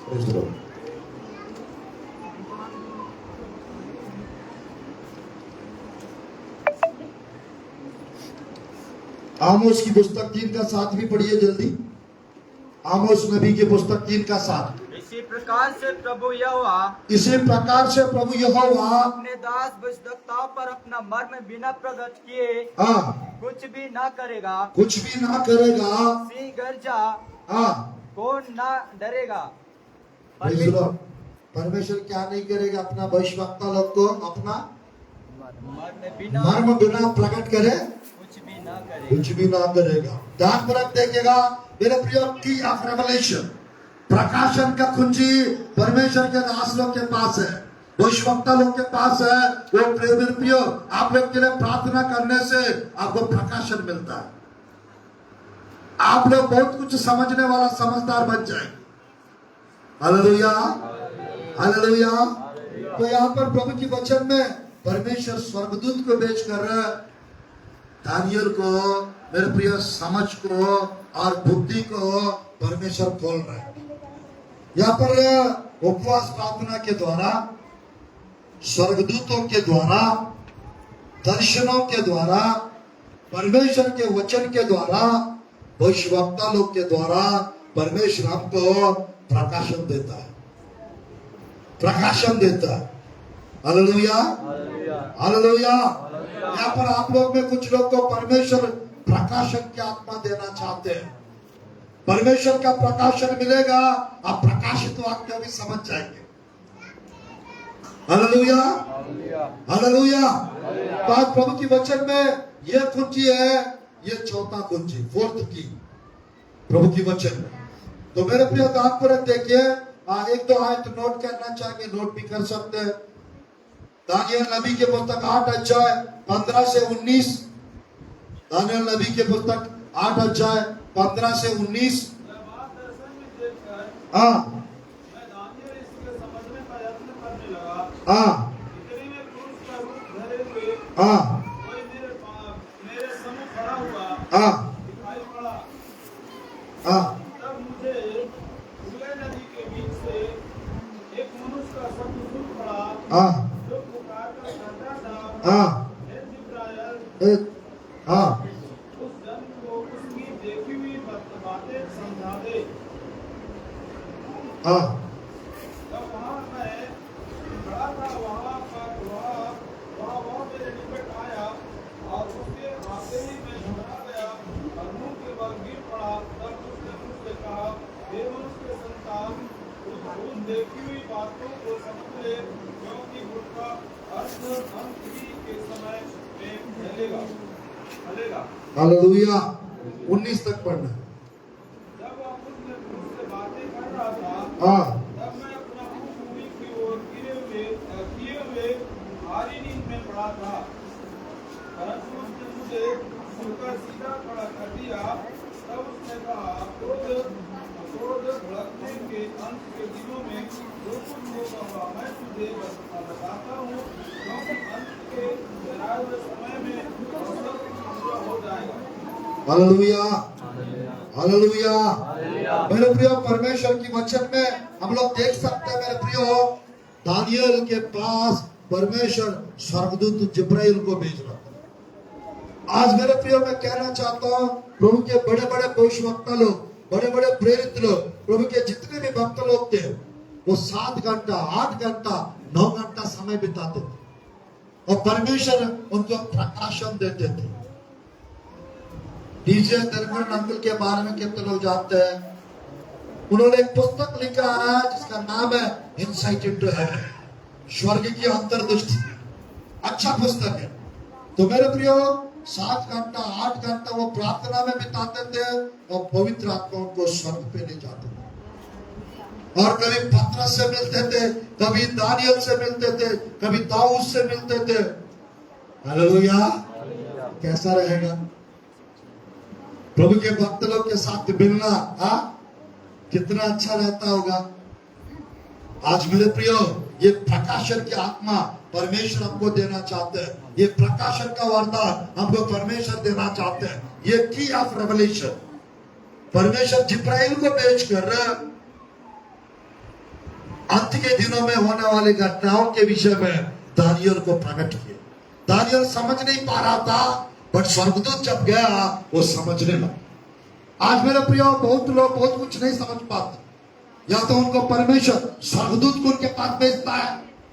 Praise the Lord. आमोस की पुस्तक 3:7 भी पढ़िए जल्दी। आमोस नबी की पुस्तक 3:7। इसी प्रकार से प्रभु यहोवा इसी प्रकार से प्रभु यहोवा अपने दास भविष्यद्वक्ताओं पर अपना मर्म बिना प्रकट किए कुछ भी ना करेगा। कुछ भी ना करेगा। सिंह गर्जा हाँ, कौन ना डरेगा। Praise the Lord। परमेश्वर क्या नहीं करेगा, अपना भविष्यवक्ता लोग को अपना मर्म बिना प्रकट करे कुछ भी ना करेगा। कुछ भी ना करेगा। ध्यान पर देखिएगा मेरे प्रिय, की ऑफ रेवलेशन, प्रकाशन का कुंजी परमेश्वर के दास लोग के पास है, भविष्यवक्ता लोग के पास है। वो प्रिय आप लोग के लिए प्रार्थना करने से आपको प्रकाशन मिलता है। आप लोग बहुत कुछ समझने वाला समझदार बन जाएंगे। Hallelujah, hallelujah. तो यहाँ पर प्रभु की वचन में परमेश्वर स्वर्गदूत को भेज कर दानियल को, मेरे प्रिय, समझ को और बुद्धि को परमेश्वर खोल रहे हैं। यहाँ पर उपवास प्रार्थना के द्वारा, स्वर्गदूतों के द्वारा, दर्शनों के द्वारा, परमेश्वर के वचन के द्वारा, भविष्यवक्ता लोग के द्वारा परमेश्वर हमको प्रकाशन देता है, प्रकाशन देता है। Hallelujah, hallelujah. यहाँ पर आप लोग में कुछ लोग को परमेश्वर प्रकाशन की आत्मा देना चाहते हैं। परमेश्वर का प्रकाशन मिलेगा, आप प्रकाशित वाक्य भी समझ जाएंगे। Hallelujah, hallelujah. तो आज प्रभु की वचन में यह कुंजी है, ये चौथा कुंजी, फोर्थ की, प्रभु की वचन में। तो मेरे प्रिय दान पर देखिए, एक दो आयत नोट करना चाहेंगे, नोट भी कर सकते हैं। दानियल नबी के पुस्तक 8:15-19। दानियल नबी के पुस्तक 8:15-19। हाँ, मैं दानियल इसके समझने का यत्न करने लगा। हाँ, इतने में क्रूस का रूप धरे हुए हाँ, कोई मेरे सम्मुख खड़ा हुआ हाँ, दिखाई पड़ा। हाँ, तब मुझे उगले नदी के बीच से एक मनुष्य का शब्द सुन पड़ा, हाँ, जो पुकार कर कहता था, हाँ, हे जिब्राइल, हाँ, उस जन को उसकी देखी हुई बातें समझा दे। हाँ, तब वहाँ मैं खड़ा था, वहाँ मेरे निकट आया और उसके आते ही मैं घबरा गया और मुंह के बल गिर पड़ा। तब उसने मुझसे कहा, हे मनुष्य के संतान, उन देखी हुई बातों को समझ ले, क्योंकि उनका अर्थ अंत ही के समय में फैलेगा। हालेलुया। 19 तक पढ़ना। जब वह मुझसे बातें कर रहा था, हाँ, तब मैं अपना मुंह भूमि की ओर किए हुए भारी नींद में पड़ा था। परंतु उसने मुझे छूकर सीधा खड़ा कर दिया। तब उसने कहा, क्रोध भड़कने के अंत के दिनों में जो कुछ होगा मैं तुझे बताता हूँ, क्योंकि अंत के जलाए हुए समय में सब पूरा हो जाएगा। Hallelujah, hallelujah. मेरे प्रियो, परमेश्वर की वचन में हम लोग देख सकते हैं, मेरे प्रियो, दानियल के पास परमेश्वर स्वर्गदूत जिब्राइल को भेज रहा था। आज मेरे प्रियो, मैं कहना चाहता हूँ, प्रभु के बड़े बड़े भविष्यवक्ता लोग, बड़े बड़े प्रेरित लोग, प्रभु के जितने भी भक्त लोग थे, वो 7 घंटा, 8 घंटा, 9 घंटा समय बिताते थे और परमेश्वर उनको प्रकाशन देते थे। डीजे धर्मन अंकल के बारे में कितने लोग जानते हैं? उन्होंने एक पुस्तक लिखा है जिसका नाम है इनसाइट इनटू हेवन, स्वर्ग की अंतर्दृष्टि। अच्छा पुस्तक है। तो मेरे प्रियो, 7 घंटा, 8 घंटा वो प्रार्थना में बिताते थे और पवित्र आत्मा उनको स्वर्ग पे ले जाते थे। और कभी पतरस से मिलते थे, कभी दानियल से मिलते थे, कभी दाऊद से मिलते थे। हालेलुया। कैसा रहेगा प्रभु के भक्त लोग के साथ मिलना? कितना अच्छा रहता होगा। आज मेरे प्रियो, ये प्रकाशन की आत्मा परमेश्वर हमको देना चाहते हैं। ये प्रकाशन का वरदान हमको परमेश्वर देना चाहते हैं। ये की ऑफ रेवलेशन परमेश्वर जिब्राइल को भेजकर अंत के दिनों में होने वाली घटनाओं के विषय में दानियल को प्रकट किया। दानियल समझ नहीं पा रहा था, बट स्वर्गदूत जब गया वो समझने लगा। आज मेरे प्रियो, बहुत लोग बहुत कुछ नहीं समझ पाते। या तो उनको परमेश्वर स्वर्गदूत को उनके पास भेजता है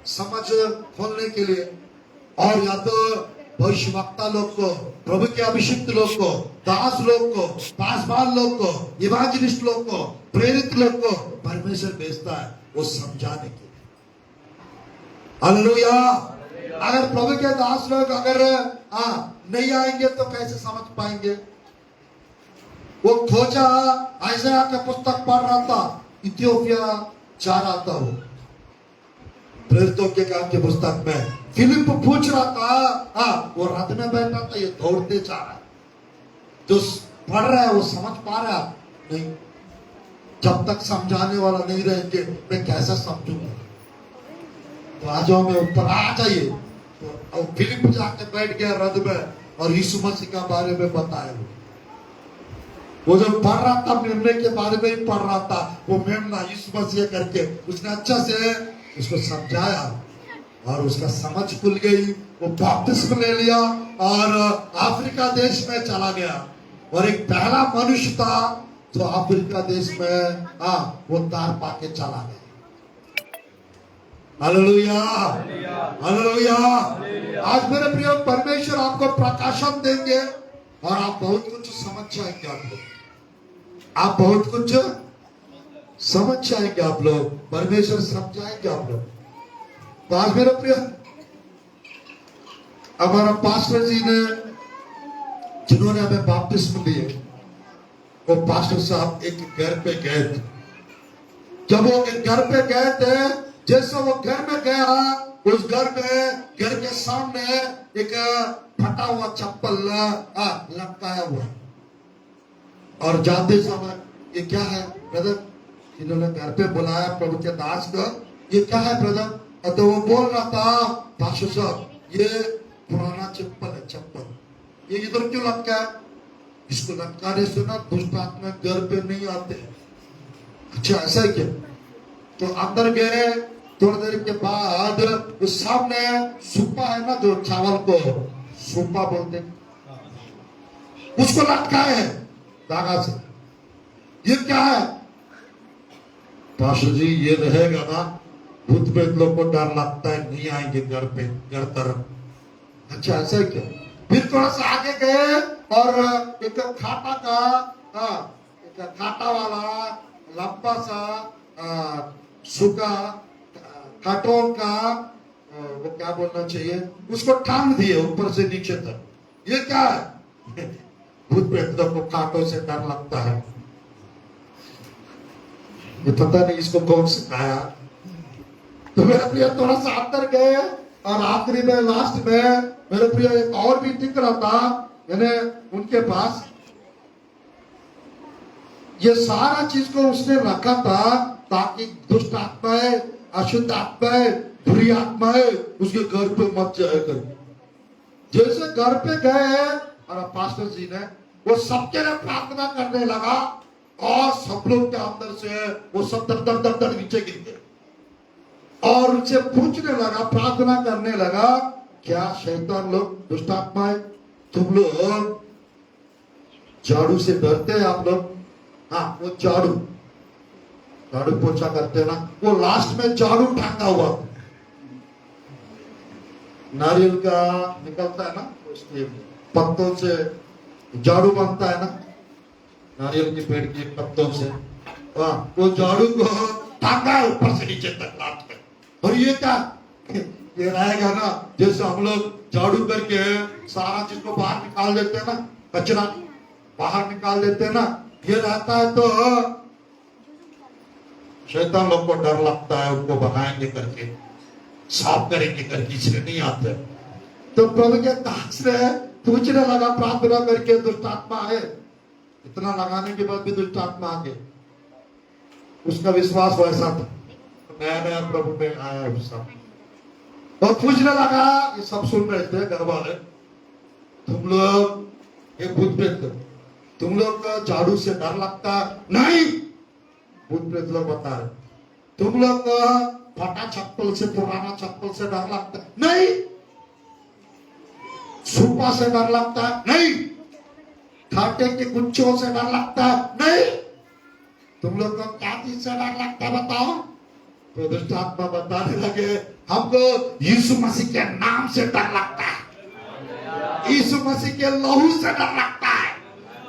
समझ खोलने के लिए, और या तो भविष्यवक्ता लोग को, प्रभु के अभिषिक्त लोग को, दास लोग को, पासवान लोग को, इवांजेलिस्ट लोग को, प्रेरित लोग को परमेश्वर भेजता है वो समझाने के लिए। हालेलुया। अगर प्रभु के दास लोग अगर नहीं आएंगे तो कैसे समझ पाएंगे? वो खोजा, आइज़ाया का पुस्तक पढ़ रहा था, इथियोपिया जा रहा था वो, प्रेरितों के काम की पुस्तक में फिलिप पूछ रहा था, वो रथ में बैठा था, ये दौड़ते जा रहा है, जो पढ़ रहा है वो समझ पा रहा नहीं। जब तक समझाने वाला नहीं रहेंगे मैं कैसा समझूंगा? तो आ जाओ, मैं ऊपर आ जाइए। तो फिलिप जाके बैठ गया रथ में और यीशु मसीह का बारे में बताया। वो जो पढ़ रहा था मेमने के बारे में ही पढ़ रहा था, वो मेमना यीशु मसीह करके उसने अच्छा से उसको समझाया और उसका समझ खुल गई। वो बपतिस्मा ले लिया और अफ्रीका देश में चला गया, और एक पहला मनुष्य था जो अफ्रीका देश में वो तार पाके चला गया। Hallelujah, hallelujah. आज मेरे प्रिय, परमेश्वर आपको प्रकाशन देंगे और आप बहुत कुछ समझ जाएंगे। आप बहुत कुछ समझ जाएंगे। आप लोग परमेश्वर समझाएंगे आप लोग। तो आज मेरे प्रिय, हमारा पास्टर जी ने, जिन्होंने हमें बपतिस्मा लिए, वो पास्टर साहब एक घर पे गए थे। जब वो एक घर पे गए थे, जैसे वो घर में गया, उस घर में, घर के सामने एक फटा हुआ चप्पल लटकाया हुआ, और जाते समय ये क्या है ब्रदर? इन्होंने घर पे बुलाया प्रभु के दास को, ये क्या है ब्रदर? तो वो बोल रहा था, पास्टर साहब ये पुराना चप्पल है, चप्पल ये इधर क्यों लटका है? इसको लटकाने से ना दुष्ट आत्मा घर पे नहीं आते। अच्छा ऐसा है क्या? तो अंदर गए, थोड़ी देर के बाद उस सामने सूपा है ना, जो चावल को सूपा बोलते, उसको लटकाए है धागा से। ये क्या है? पास्टर जी ये रहेगा ना, भूत प्रेत लोग को डर लगता है, नहीं आएंगे घर पे, घर तरफ। अच्छा ऐसा क्या? फिर थोड़ा सा आगे गए और एक खाटा का एक खाटा वाला लंबा सा सूखा कार्टून का वो क्या बोलना चाहिए, उसको टांग दिए ऊपर से नीचे तक। ये क्या है? भूत प्रेतों को कांटों से डर लगता है। ये पता नहीं इसको कौन सिखाया। तो मेरे प्रिय, थोड़ा सा अंदर गए और आखिरी में, लास्ट में मेरे प्रिय एक और भी दिख रहा था, यानी उनके पास ये सारा चीज को उसने रखा था ताकि दुष्ट आत्माएं, अशुद्ध आत्माएं, बुरी आत्माएं उसके घर पे मत जाया कर। जैसे घर पे गए और पास्टर जी ने वो सबके लिए प्रार्थना करने लगा, और सब लोग के अंदर से वो सब दर दर दर दर नीचे गिर गए, और उनसे पूछने लगा, प्रार्थना करने लगा, क्या शैतान लोग, दुष्ट आत्माएं, तुम लोग झाड़ू से डरते हैं? आप लोग वो झाड़ू पोछा करते हैं ना, वो लास्ट में झाड़ू टांगा हुआ, नारियल का निकलता है ना, उसके पत्तों से झाड़ू बनता है ना, नारियल के पेड़ के पत्तों से, वो झाड़ू को टांगा ऊपर से नीचे तक लात में। और ये क्या? ये रहेगा ना, जैसे हम लोग झाड़ू करके सारा चीज को बाहर निकाल देते हैं ना, कचरा बाहर निकाल देते हैं ना, ये रहता है। तो शैतान लोग को डर लगता है, उनको बनाएंगे करके, साफ करेंगे करके, इसलिए नहीं आते। तो प्रभु के दास ने पूछने लगा प्रार्थना करके, दुष्ट आत्मा है। इतना लगाने के बाद भी दुष्ट आत्मा आ गए। उसका विश्वास वैसा था, नया नया प्रभु में आया उसका। तो पूछने लगा, ये सब सुन रहे थे घर वाले, तुम लोग ये भूत प्रेत, तुम लोग को झाड़ू से डर लगता? नहीं, भूत प्रेत लोग बता रहे। तुम लोग को फटा चप्पल से, पुराना चप्पल से डर लगता? नहीं। सुपा से डर लगता? नहीं। खाटे के गुच्छों से डर लगता? नहीं। तुम लोग को क्या चीज से डर लगता बताओ? तो दुष्ट आत्मा बताने लगे, हमको यीशु मसीह के नाम से डर लगता है, यीशु मसीह के लहू से डर लगता है,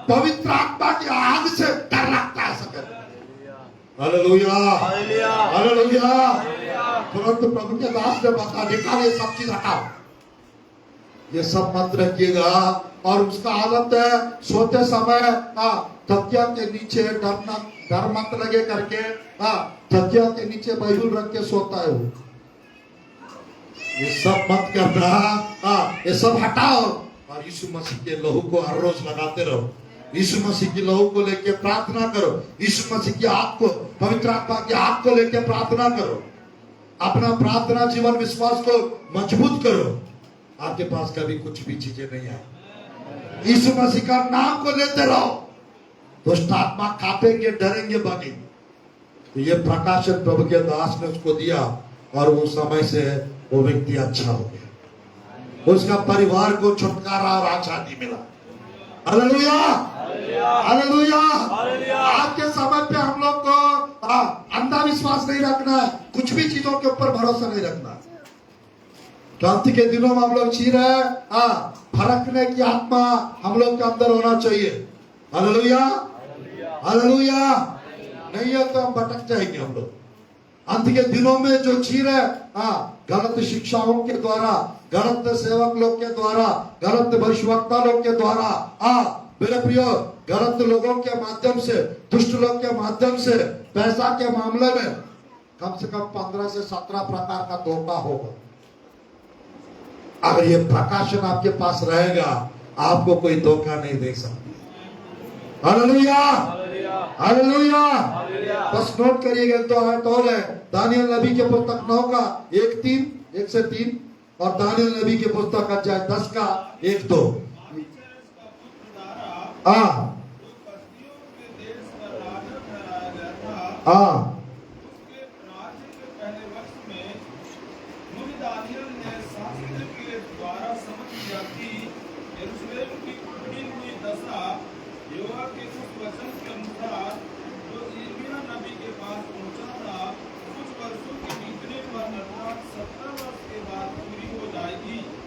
पवित्र आत्मा की आग से डर लगता है। Hallelujah, hallelujah. तुरंत प्रभु के दास ने बता, निकाले सब चीज हटाओ, ये सब मत रखिएगा। और उसका आदत है सोते समय तकिया के नीचे डर मत लगे करके तकिया के नीचे बाइबल रख के सोता है वो। ये सब मत करना, ये सब हटाओ और यीशु मसीह के लहू को हर रोज लगाते रहो। यीशु मसीह की लहू को लेके प्रार्थना करो, यीशु मसीह की आग को, पवित्र आत्मा की आग को लेके प्रार्थना करो। अपना प्रार्थना जीवन विश्वास को मजबूत करो। आपके पास कभी कुछ भी चीजें नहीं आए। यीशु मसीह का नाम को लेते रहो, दुष्ट आत्मा कांपेंगे, डरेंगे, भागेंगे। तो ये प्रकाशन प्रभु के दास ने उसको दिया और वो समय से वो व्यक्ति अच्छा हो गया, उसका परिवार को छुटकारा और आजादी मिला। Hallelujah, hallelujah. आज के समय पे हम लोग को अंधविश्वास नहीं रखना है, कुछ भी चीजों के ऊपर भरोसा नहीं रखना है। क्रांति के दिनों में हम लोग जी रहे हैं, फरकने की आत्मा हम लोग के अंदर होना चाहिए। Hallelujah, hallelujah. नहीं है तो हम भटक जाएंगे हम लोग। अंत के दिनों में जो जी रहे, गलत शिक्षाओं के द्वारा, गलत सेवक लोग के द्वारा, गलत भविष्यवक्ता लोग के द्वारा, मेरे प्रिय, गलत लोगों के माध्यम से, दुष्ट लोग के माध्यम से, पैसा के मामले में कम से कम 15 से 17 प्रकार का धोखा होगा। अगर ये प्रकाशन आपके पास रहेगा, आपको कोई धोखा नहीं दे सकता। Hallelujah, hallelujah. बस नोट करिएगा, तो है दानियल नबी के पुस्तक 9 का 1 से 3 और दानियल नबी के पुस्तक अध्याय 10 का 1-2।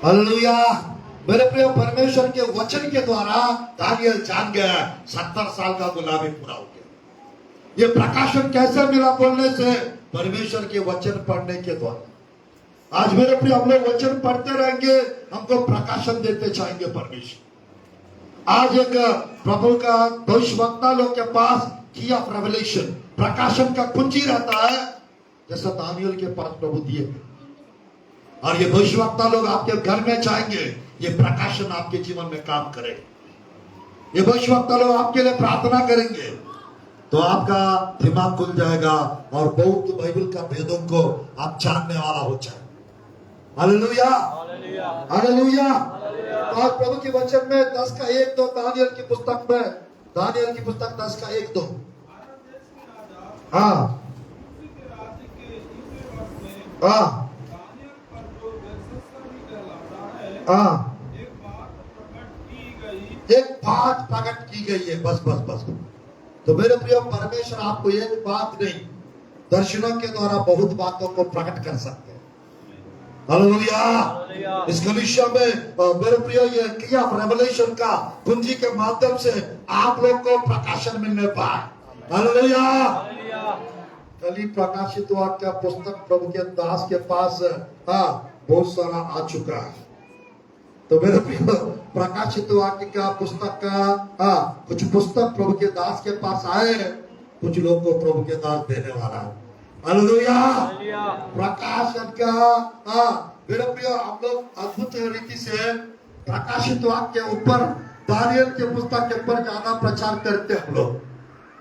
हालेलुया। मेरे प्रिय, परमेश्वर के वचन के द्वारा दानियल जान गया 70 साल का गुलामी पूरा हो गया। ये प्रकाशन कैसे मिला? बोलने से, परमेश्वर के वचन पढ़ने के द्वारा। आज मेरे प्रिय, हम लोग वचन पढ़ते रहेंगे, हमको प्रकाशन देते जाएंगे परमेश्वर। आज एक प्रभु का भविष्यवक्ता लोग के पास की ऑफ रेवलेशन, प्रकाशन का कुंजी रहता है, जैसा दानियल के पास प्रभु दिए। और ये भविष्यवक्ता लोग आपके घर में जाएंगे, ये प्रकाशन आपके जीवन में काम करेगा। ये भविष्यवक्ता लोग आपके लिए प्रार्थना करेंगे, तो आपका दिमाग खुल जाएगा और बहुत बाइबल का भेदों को आप जानने वाला हो जाए। Hallelujah, hallelujah. और प्रभु के वचन में 10 का 1-2, दानियल की पुस्तक में, दानियल की पुस्तक 10 का 1-2। हाँ, हाँ, एक बात प्रकट की गई है। बस बस बस। तो मेरे प्रिय, परमेश्वर आपको एक बात नहीं, दर्शनों के द्वारा बहुत बातों को प्रकट कर सकते हैं। हालेलुया। इस कलीसिया में मेरे प्रिय, ये किया रेवलेशन का कुंजी के माध्यम से आप लोग को प्रकाशन मिलने पाए। हालेलुया। कल ही प्रकाशित वाक्य पुस्तक प्रभु के दास के पास बहुत सारा आ चुका है। तो मेरे प्रिय, प्रकाशित वाक्य का पुस्तक का कुछ पुस्तक प्रभु के दास के पास आए कुछ लोग को प्रभु के दास देने वाला है। हालेलुया। प्रकाशन का मेरे प्रिय, हम लोग अद्भुत रीति से प्रकाशित वाक्य के ऊपर, दानियल के पुस्तक के ऊपर ज्यादा प्रचार करते हम लोग।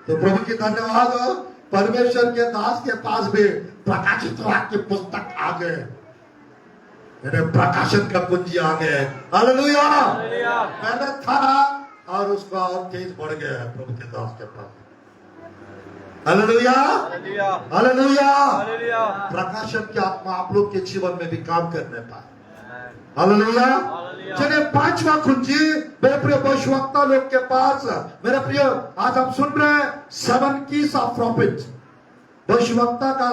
तो प्रभु की धन्यवाद हो, परमेश्वर के दास के पास भी प्रकाशित वाक्य पुस्तक आ गए, प्रकाशन का कुंजी आ गए। हालेलुया। पहले था और उसका और तेज बढ़ गया है प्रभु के दास के पास। Hallelujah, hallelujah. प्रकाशन की आत्मा आप लोग के जीवन में भी काम करने पाए। हालेलुया। चलिए, पांचवा कुंजी मेरे प्रिय भविष्यवक्ता लोग के पास। मेरे प्रिय, आज हम सुन रहे हैं 7 कीज ऑफ प्रॉफिट। भविष्यवक्ता का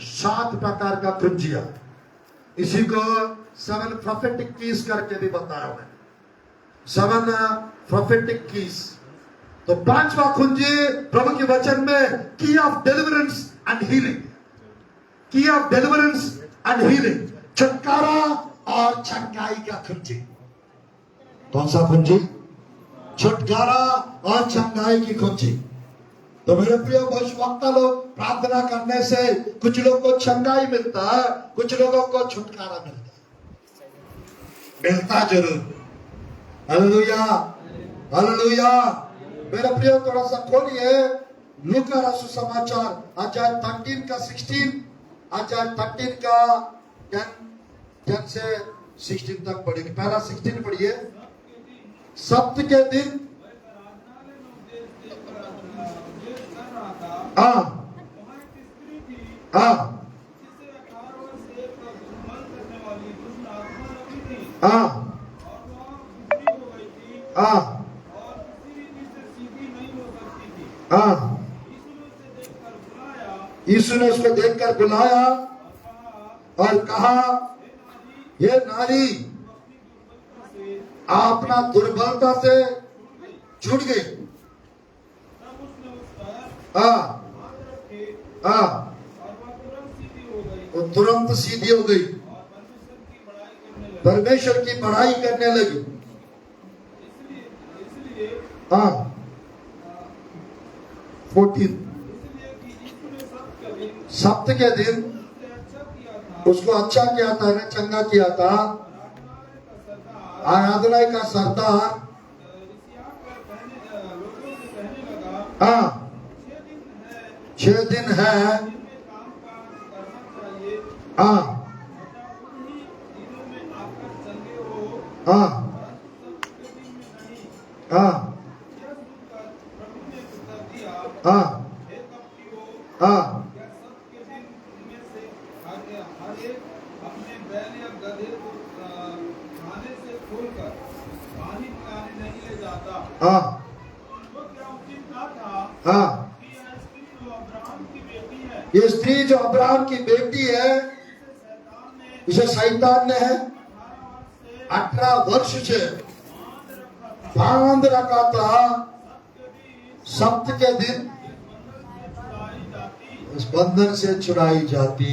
7 प्रकार का कुंजिया, इसी को 7 प्रोफेटिक कीज करके भी बताया मैंने। 7 प्रोफेटिक कीज। तो पांचवा कुंजी प्रभु के वचन में की ऑफ डिलीवरेंस एंड हीलिंग, की ऑफ डिलीवरेंस एंड हीलिंग, छुटकारा और चंगाई का कुंजी। कौन सा कुंजी? छुटकारा और चंगाई की कुंजी। तो मेरे प्रिय भविष्यवक्ता लोग प्रार्थना करने से कुछ लोगों को चंगाई मिलता है, कुछ लोगों को छुटकारा मिलता जरूर। Hallelujah, hallelujah. मेरे प्रिय, थोड़ा सा खोलिए लूका रसू समाचार अध्याय 13 का 16, अध्याय 13 का 10 से 16 तक पढ़ेंगे। पहला 16 पढ़िए। सप्त के दिन यीशु ने उसको देखकर बुलाया और कहा, ये नारी अपना दुर्बलता से छूट गई। वो तुरंत सीधी हो गई, परमेश्वर की बड़ाई करने लगी। 14 सप्त के दिन उसको अच्छा किया था, ने चंगा किया था। आराधना का सरदार 6 दिन है, अपने बैल या गधे को खाने से खोलकर पानी पिलाने नहीं ले जाता। तो क्या उचित ना था कि यह स्त्री जो अब्राहम की बेटी है, ये स्त्री जो अब्राहम की बेटी है, इसे शैतान ने 18 वर्ष से बांध रखा था। सप्त के दिन उस बंधन से छुड़ाई जाती।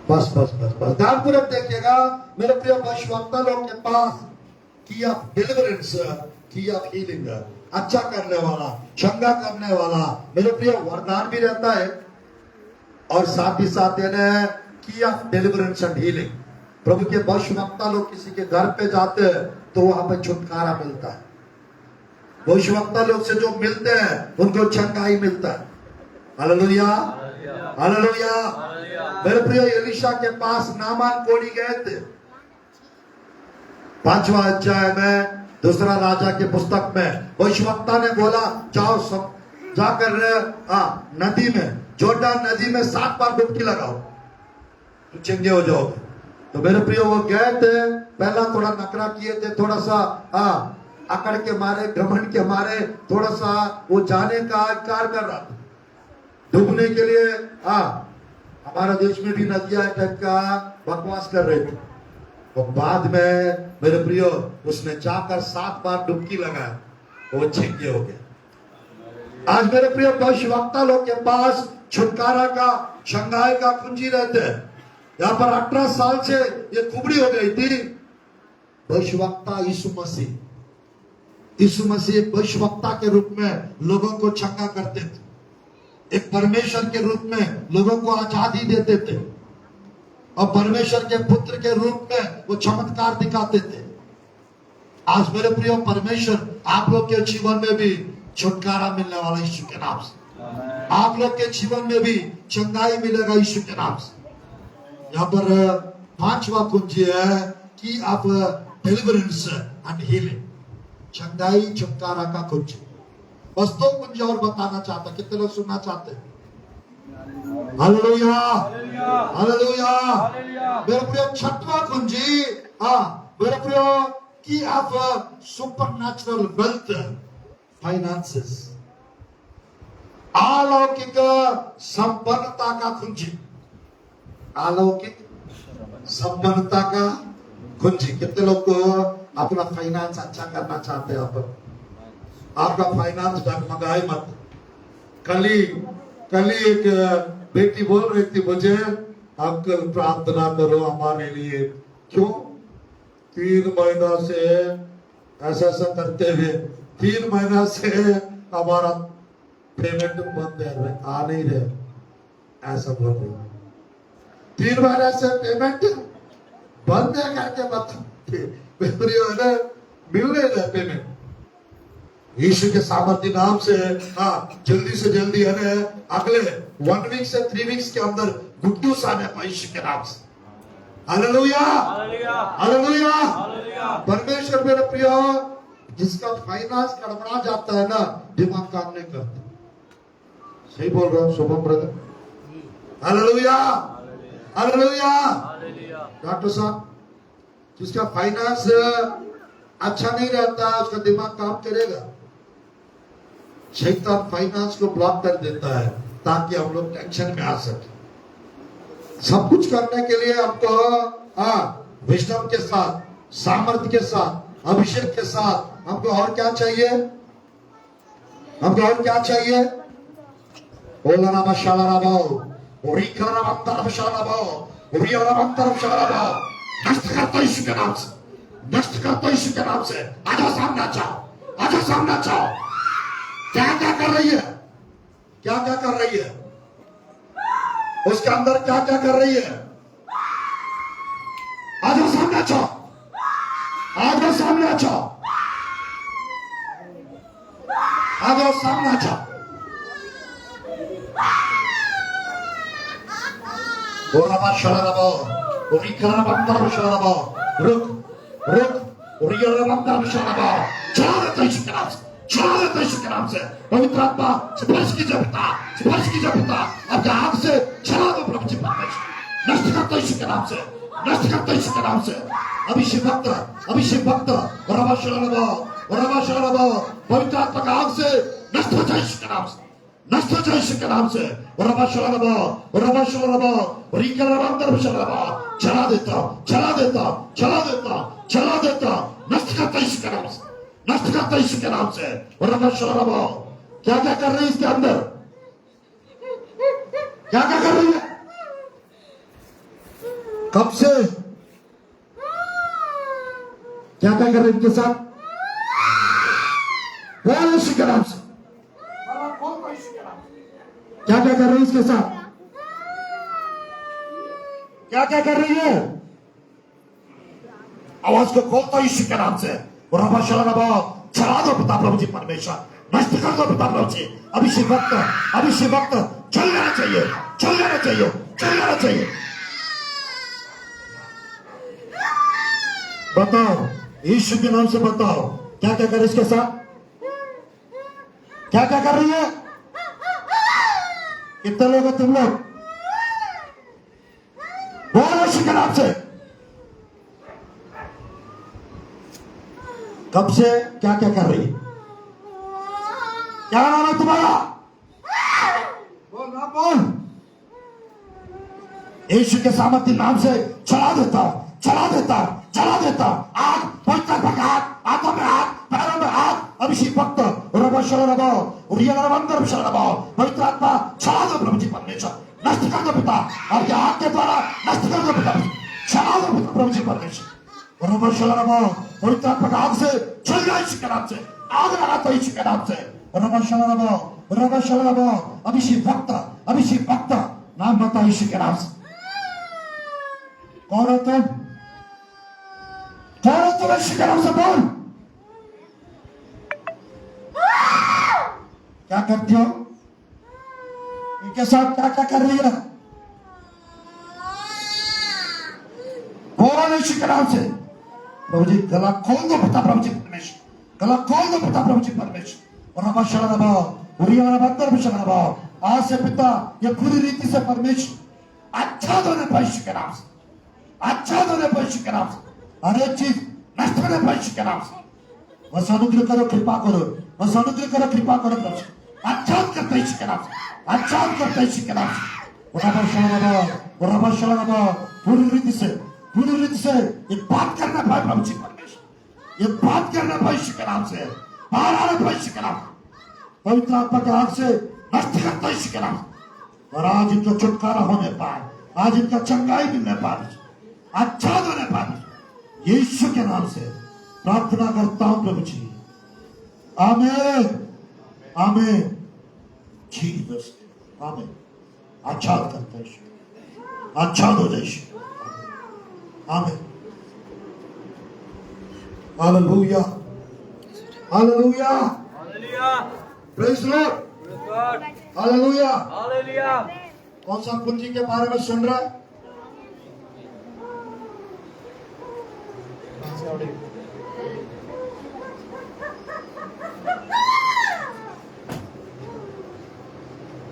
बस बस बस बस, ध्यानपूर्वक देखिएगा मेरे प्रिय भविष्यवक्ता लोग के पास की ऑफ डिलीवरेंस, की ऑफ हीलिंग, अच्छा करने वाला, चंगा करने वाला मेरे प्रिय वरदान भी रहता है, और साथ ही साथ की ऑफ डिलीवरेंस एंड हीलिंग। प्रभु के भविष्यवक्ता लोग किसी के घर पे जाते हैं तो वहां पे छुटकारा मिलता है। भविष्यवक्ता लोग से जो मिलते हैं उनको चंगाई मिलता है। Hallelujah, hallelujah. मेरे प्रिय, एलीशा के पास नामान कोढ़ी गए थे। 5वां अध्याय में 2 राजा के पुस्तक में भविष्यवक्ता ने बोला, जाओ सब जाकर नदी में, जोर्डन नदी में 7 बार डुबकी लगाओ, तो चंगे हो जाओगे। तो मेरे प्रिय, वो गए थे, पहला थोड़ा नखरा किए थे, थोड़ा सा अकड़ के मारे, घमंड के मारे, थोड़ा सा वो जाने का इनकार कर रहा था डूबने के लिए। हमारे देश में भी नदियां टाइप का बकवास कर रहे थे। तो बाद में मेरे प्रियो, उसने जाकर 7 बार डुबकी लगाया, वो छेंगे हो गया। आज मेरे प्रिय भविष्यवक्ता लोग के पास छुटकारा का, चंगाई का कुंजी रहते हैं। यहाँ पर 18 साल से ये कुबड़ी हो गई थी। भविष्यवक्ता यीशु मसीह यीशु मसीह एक भविष्यवक्ता के रूप में लोगों को चंगा करते थे, एक परमेश्वर के रूप में लोगों को आजादी देते थे, और परमेश्वर के पुत्र के रूप में वो चमत्कार दिखाते थे। आज मेरे प्रिय परमेश्वर आप लोग के जीवन में भी छुटकारा मिलने वाला यीशु के नाम से, आप लोग के जीवन में भी चंगाई मिलेगा यीशु के नाम से। यहाँ पर पांचवा कुंजी है कि आप डिलीवरेंस एंड हीलिंग, चंगाई छुटकारा का कुंजी। बस दो कुंजी और बताना चाहता, कितने लोग सुनना चाहते हैं? Hallelujah, hallelujah. मेरे प्रिय छठवां कुंजी, मेरे प्रिय कि आप सुपरनैचुरल वेल्थ, फाइनेंसेस, अलौकिक संपन्नता का कुंजी, अलौकिक संपन्नता का कुंजी। कितने लोग को अपना फाइनेंस अच्छा करना चाहते हैं? आपका फाइनेंस डगमगाए मत। कल ही एक बेटी बोल रही थी मुझे, अंकल प्रार्थना करो हमारे लिए। क्यों? 3 महीना से ऐसा करते हुए 3 महीना से हमारा पेमेंट बंद है, आ नहीं रहे, ऐसा बोल रही। 3 महीने से पेमेंट बंद है करके बताते, मिल नहीं रहे पेमेंट। यीशु के सामर्थ्य नाम से जल्दी से जल्दी है अगले 1 वीक से 3 वीक्स के अंदर गुड न्यूज आने का यीशु के नाम से। Hallelujah, hallelujah. परमेश्वर मेरे प्रिय, जिसका फाइनेंस गड़बड़ा जाता है ना, दिमाग काम नहीं करता। सही बोल रहा हूँ Shubham brother? Hallelujah, hallelujah. Doctor साहब, जिसका फाइनेंस अच्छा नहीं रहता उसका दिमाग काम करेगा। शैतान फाइनेंस को ब्लॉक कर देता है ताकि हम लोग टेंशन में आ सके। सब कुछ करने के लिए हमको विजडम के साथ, सामर्थ्य के साथ, अभिषेक के साथ हमको और क्या चाहिए? हमको और क्या चाहिए? ओला मशाला बाओ, ओरिकरा मंतर मशाला बाओ, ओरिया मंतर मशाला बाओ। नष्ट करता यीशु के नाम से, नष्ट करता यीशु के नाम से। आजा सामने चाओ, आजा सामने चाओ। क्या क्या कर रही है? क्या क्या कर रही है? उसके अंदर क्या क्या कर रही है? आजा सामने चाओ, आजा सामने चाओ, आजा सामने चाओ। ओराबा शराबा, ओरिकरा मंतर शराबा। रुक रुक, ओरिया मंतर शराबा। चला देता यीशु के नाम से, चला देता यीशु के नाम से। पवित्र आत्मा स्पर्श कीजिए पिता, स्पर्श कीजिए पिता। अपने हाथ से चला दो प्रभु जी परमेश्वर। नष्ट करता यीशु के नाम से, नष्ट करता यीशु के नाम से। अभिषेक भक्त, अभिषेक भक्त, ओराबा शराबा, ओराबा शराबा। पवित्र आत्मा का हाथ से नष्ट हो जाए यीशु के नाम से, नष्ट हो जाए यीशु के नाम से। ओराबा शराबा, ओराबा शराबा, ओरिकरा मंतर शराबा। चला देता, चला देता, चला देता, चला देता। नष्ट करता यीशु के नाम से, नष्ट करता यीशु के नाम से। ओराबा शराबा। क्या क्या कर रही है इसके अंदर? क्या क्या कर रही है? कब से क्या क्या कर रही है इनके साथ? बोल यीशु के नाम से। क्या क्या कर रही है इसके साथ? क्या क्या कर रही है? आवाज को खोलता यीशु के नाम से। ओराबा शराबा। चला दो पिता प्रभु जी परमेश्वर, नष्ट कर दो पिता प्रभु जी। अभिषेक भक्त, अभिषेक भक्त चल जाना चाहिए, चल जाना चाहिए, चल जाना चाहिए। बताओ यीशु के नाम से, बताओ क्या क्या कर इसके साथ? क्या क्या कर रही है? कितने लोग हो तुम लोग? बोलो यीशु के नाम से। कब से क्या क्या कर रही है? क्या नाम है तुम्हारा? बोल ना, बोल। यीशु के सामर्थ्य नाम से चला देता, चला देता, चला देता। आग, पवित्र भगत, हाथों में हाथ, पैरों में हाथ। अभिषेक भक्त, ओराबा शराबा, ओरिया मंतर शराबा। पवित्र आत्मा चला दो प्रभु जी परमेश्वर, नष्ट कर दो पिता। आपके हाथ के द्वारा नष्ट कर दो पिता, चला दो पिता प्रभु जी परमेश्वर। ओराबा शराबा। पवित्र आत्मा का आग से चल जाए यीशु के नाम से, आग लगाता यीशु के नाम से। रबा अभिषेक वक्त नाम बता यीशु के नाम से। कौन हो तुम? कौन हो तुम? यीशु के नाम से बोल। क्या करती हो? इनके साथ क्या क्या कर रही है? बोलो यीशु के नाम से। प्रभु जी गला खोल दो पिता प्रभु जी परमेश्वर, गला खोल दो पिता प्रभु जी परमेश्वर। आज से पिता ये पूरी रीति से परमेश्वर अच्छा दोने परमेश्वर के नाम से, अच्छा दोने परमेश्वर के नाम से, हर एक चीज नष्ट होने परमेश्वर के नाम से। बस अनुग्रह करो, कृपा करो, बस अनुग्रह करो, कृपा करो परमेश्वर। अच्छा कर परमेश्वर के नाम से, अच्छा कर परमेश्वर के नाम से। पूरी रीति से ये बात करना पाए प्रभु जी परमेश्वर, ये बात करना परमेश्वर के नाम से, बाहर आना परमेश्वर के नाम से, पवित्र आत्मा के हाथ से नष्ट करता यीशु के नाम से। और आज इनका छुटकारा होने पाए, आज इनका चंगाई मिलने पाए, अच्छा होने पाए, यीशु के नाम से प्रार्थना करता हूं प्रभु जी। आमीन आमीन जीसस आमीन। अच्छा करता यीशु, अच्छा हो जाए यीशु। आमीन hallelujah hallelujah praise Lord hallelujah hallelujah. कौन सा कुंजी के बारे में सुन रहा है?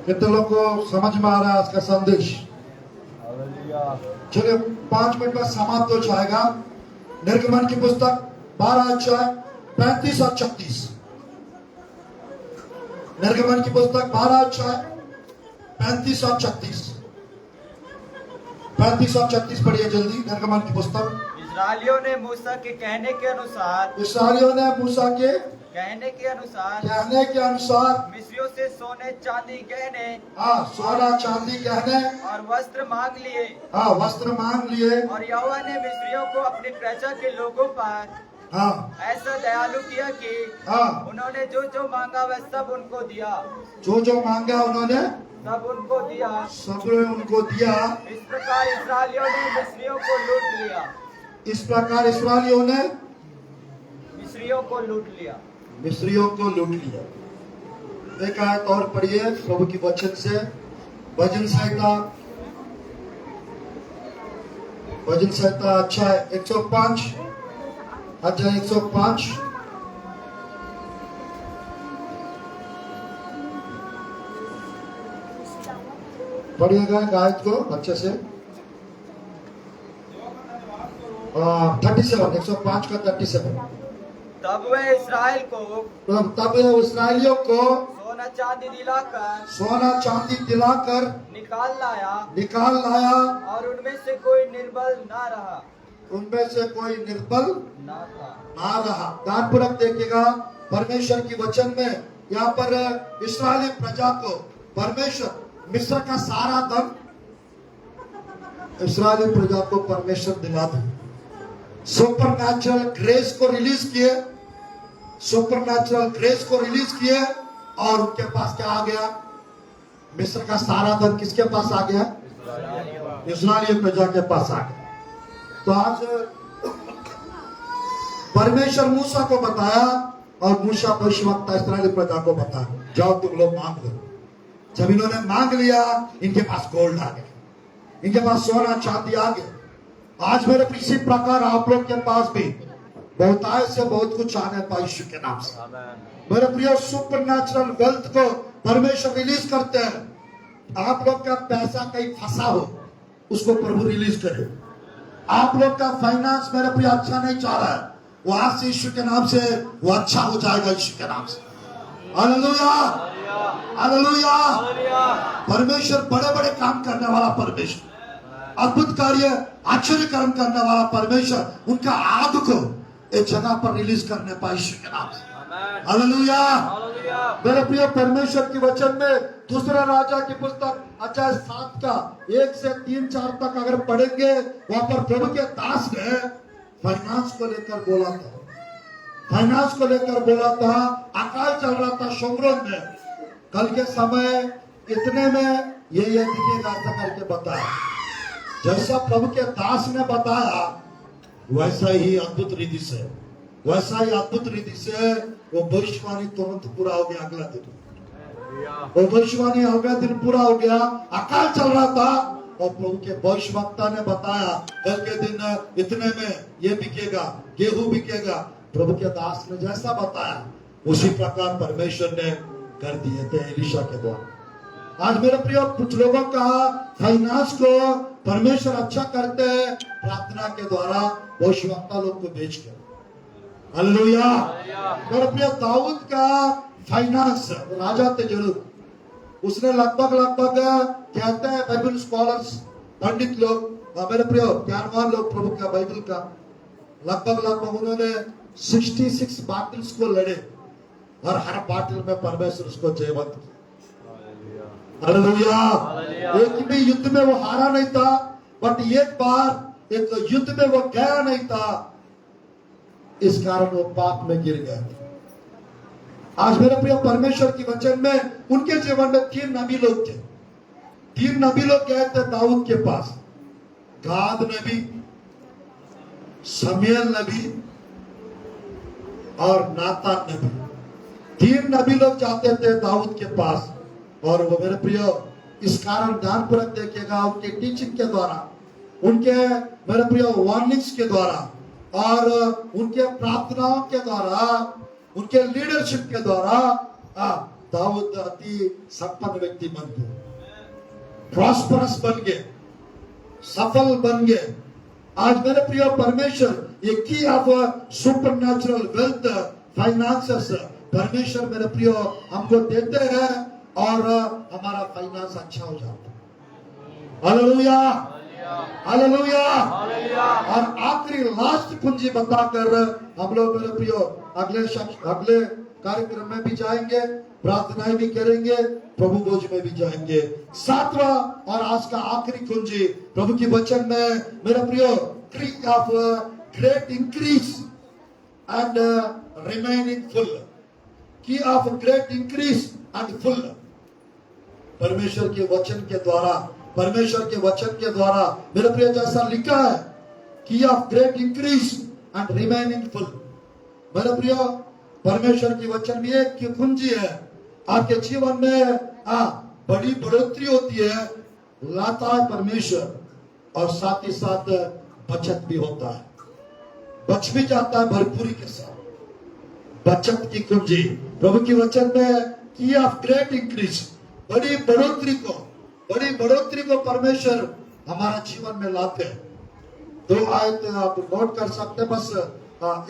कितने लोगों को समझ में आ रहा है आज का संदेश? चलिए 5 मिनट में समाप्त हो जाएगा। निर्गमन की पुस्तक 12 अध्याय 35 और 36। निर्गमन की पुस्तक 12 अध्याय 35 और 36। 35 और 36 पढ़िए जल्दी। निर्गमन की पुस्तक। इस्राएलियों ने मूसा के कहने के अनुसार, इस्राएलियों ने मूसा के कहने के अनुसार मिस्रियों से सोने चांदी गहने, हाँ सोना चांदी गहने और वस्त्र मांग लिए। हाँ वस्त्र मांग लिए। और यहोवा ने मिस्रियों को अपनी प्रजा के लोगों पर हाँ ऐसा दयालु किया कि हाँ उन्होंने जो जो मांगा वह सब उनको दिया, जो मांगा उन्होंने सब उनको दिया। सब उनको दिया। इस प्रकार इस्राएलियों ने मिस्रियों को लूट लिया। इस प्रकार इस्राएलियों ने मिस्रियों को लूट लिया। मिस्रियों को लूट लिया। एक आयत और पढ़िए प्रभु की वचन से। भजन संहिता अच्छा 105 अध्याय 105। पढ़िएगा आयत को अच्छे से। 37 105 का 37। तब वह इस्राएल को तब इस्राएलियों को सोना चांदी दिलाकर निकाल लाया और उनमें से कोई निर्बल ना रहा। ना रहा। ध्यानपूर्वक देखिएगा परमेश्वर की वचन में। यहाँ पर इस्राएली प्रजा को परमेश्वर मिस्र का सारा धन इस्राएली प्रजा को परमेश्वर दिला दे। सुपरनैचुरल ग्रेस को रिलीज किए, सुपरनैचुरल ग्रेस को रिलीज किए और उनके पास क्या आ गया? मिस्र का सारा धन किसके पास आ गया? इस्राएली प्रजा के पास आ गया। तो आज परमेश्वर मूसा को बताया और मूसा भविष्यवक्ता इस्राएली प्रजा को बताया, जाओ तुम लोग मांग लो। जब इन्होंने मांग लिया, इनके पास गोल्ड आ गया, इनके पास सोना चांदी आ गया। आज मेरे इसी प्रकार आप लोग के पास भी बहुतायत से बहुत कुछ आने पाए यीशु के नाम से। मेरे प्रिय सुपरनैचुरल वेल्थ को परमेश्वर रिलीज करते हैं। आप लोग का पैसा कहीं फंसा हो, उसको प्रभु रिलीज करे। आप लोग का फाइनेंस मेरे प्रिय अच्छा नहीं जा रहा है, वो आज से यीशु के नाम से वो अच्छा हो जाएगा यीशु के नाम से। Hallelujah hallelujah. परमेश्वर बड़े बड़े काम करने वाला परमेश्वर, अद्भुत कार्य आश्चर्य कर्म करने वाला परमेश्वर, उनका आग को एक जगह पर रिलीज करने पाए यीशु के नाम से। हालेलुया। मेरे प्रिय परमेश्वर की वचन में दूसरा राजा की पुस्तक अध्याय 7 का 1 से 3-4 तक अगर पढ़ेंगे, वहां पर प्रभु के दास ने फाइनेंस को लेकर बोला था। फाइनेंस को लेकर बोला था, अकाल चल रहा था शोमरोन में, कल के समय इतने में ये दिखेगा ऐसा करके बताया। जैसा प्रभु के दास ने बताया वैसा ही अद्भुत रीति से वो भविष्यवाणी तुरंत पूरा हो गया। अगला दिन वो भविष्यवाणी अगला दिन पूरा हो गया। अकाल चल रहा था और प्रभु के भविष्यवक्ता ने बताया कल के दिन इतने में ये बिकेगा, गेहूं बिकेगा। प्रभु के दास ने जैसा बताया उसी प्रकार परमेश्वर ने कर दिए थे एलीशा के द्वारा। आज मेरे प्रिय, कुछ लोगों का फाइनेंस को परमेश्वर अच्छा करते हैं प्रार्थना के द्वारा, भविष्यवक्ता लोग को भेजकर। हालेलुया। मेरे प्रिय, दाऊद का फाइनेंस राजा थे जरूर, उसने लगभग कहते हैं बाइबल स्कॉलर्स, पंडित लोग, मेरे प्रिय ज्ञानवान लोग प्रभु का बाइबल का, लगभग उन्होंने 66 बाटल्स को लड़े और हर बाटल में परमेश्वर उसको जयवंत किया। हालेलुया। एक भी युद्ध में वो हारा नहीं था, बट एक बार एक युद्ध में वो गया नहीं था, इस कारण वो पाप में गिर गया था। आज मेरे प्रिय, परमेश्वर की वचन में उनके जीवन में 3 नबी लोग थे। 3 नबी लोग गए थे दाऊद के पास, गाद नबी, शमूएल नबी और नातान नबी। 3 नबी लोग जाते थे दाऊद के पास, और वो मेरे प्रिय इस कारण ध्यानपूर्वक देखिएगा, उनके टीचिंग के द्वारा, उनके मेरे प्रिय वार्निंग्स के द्वारा और उनके प्रार्थनाओं के द्वारा, उनके लीडरशिप के द्वारा दाऊद अति संपन्न व्यक्ति बन गए, प्रॉस्परस बन गए, सफल बन गए। आज मेरे प्रिय, परमेश्वर एक की ऑफ सुपरनैचुरल वेल्थ फाइनेंसेस परमेश्वर मेरे प्रिय हमको देते हैं और हमारा फाइनेंस अच्छा हो जाता है। Hallelujah, hallelujah. और आखिरी लास्ट कुंजी बताकर हम लोग मेरे प्रियो अगले कार्यक्रम में भी जाएंगे, प्रार्थनाएं भी करेंगे, प्रभु भोज में भी जाएंगे। 7वां और आज का आखिरी कुंजी प्रभु की वचन में मेरे प्रियो, of great increase and remaining full, की of great increase and full. परमेश्वर के वचन के द्वारा, परमेश्वर के वचन के द्वारा मेरे प्रिय, जैसा लिखा है की of great increase and remaining full. मेरे प्रिय, परमेश्वर की वचन में एक कुंजी है, आपके जीवन में बड़ी बढ़ोतरी होती है, लाता है परमेश्वर, और साथ ही साथ बचत भी होता है, बच भी जाता है भरपूरी के साथ। बचत की कुंजी प्रभु की वचन में की ऑफ ग्रेट इंक्रीज, बड़ी बढ़ोतरी को परमेश्वर हमारा जीवन में लाते हैं। 2 आयत आप नोट कर सकते हैं, बस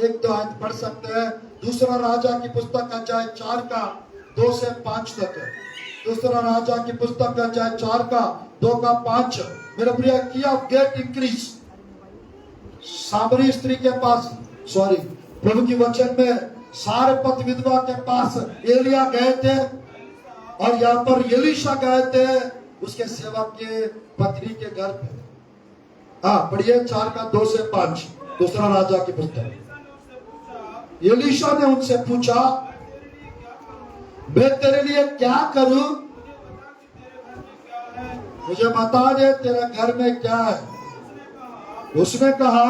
1-2 आयत पढ़ सकते हैं। दूसरा राजा की पुस्तक अध्याय 4 का 2 से 5 तक। दूसरा राजा की पुस्तक अध्याय 4 का 2 का 5। मेरे प्रिय, की ऑफ ग्रेट इंक्रीज, सामरी स्त्री के पास, सॉरी, प्रभु की वचन में सारपत विधवा के पास एलिया गए थे, और यहाँ पर एलीशा गए थे उसके सेवक के पत्नी के घर पे। पढ़िए 4 का 2 से 5, दूसरा राजा की पुस्तक। एलीशा ने उनसे पूछा, मैं तेरे लिए क्या करूं, मुझे बता दे तेरे घर में क्या है। उसने कहा,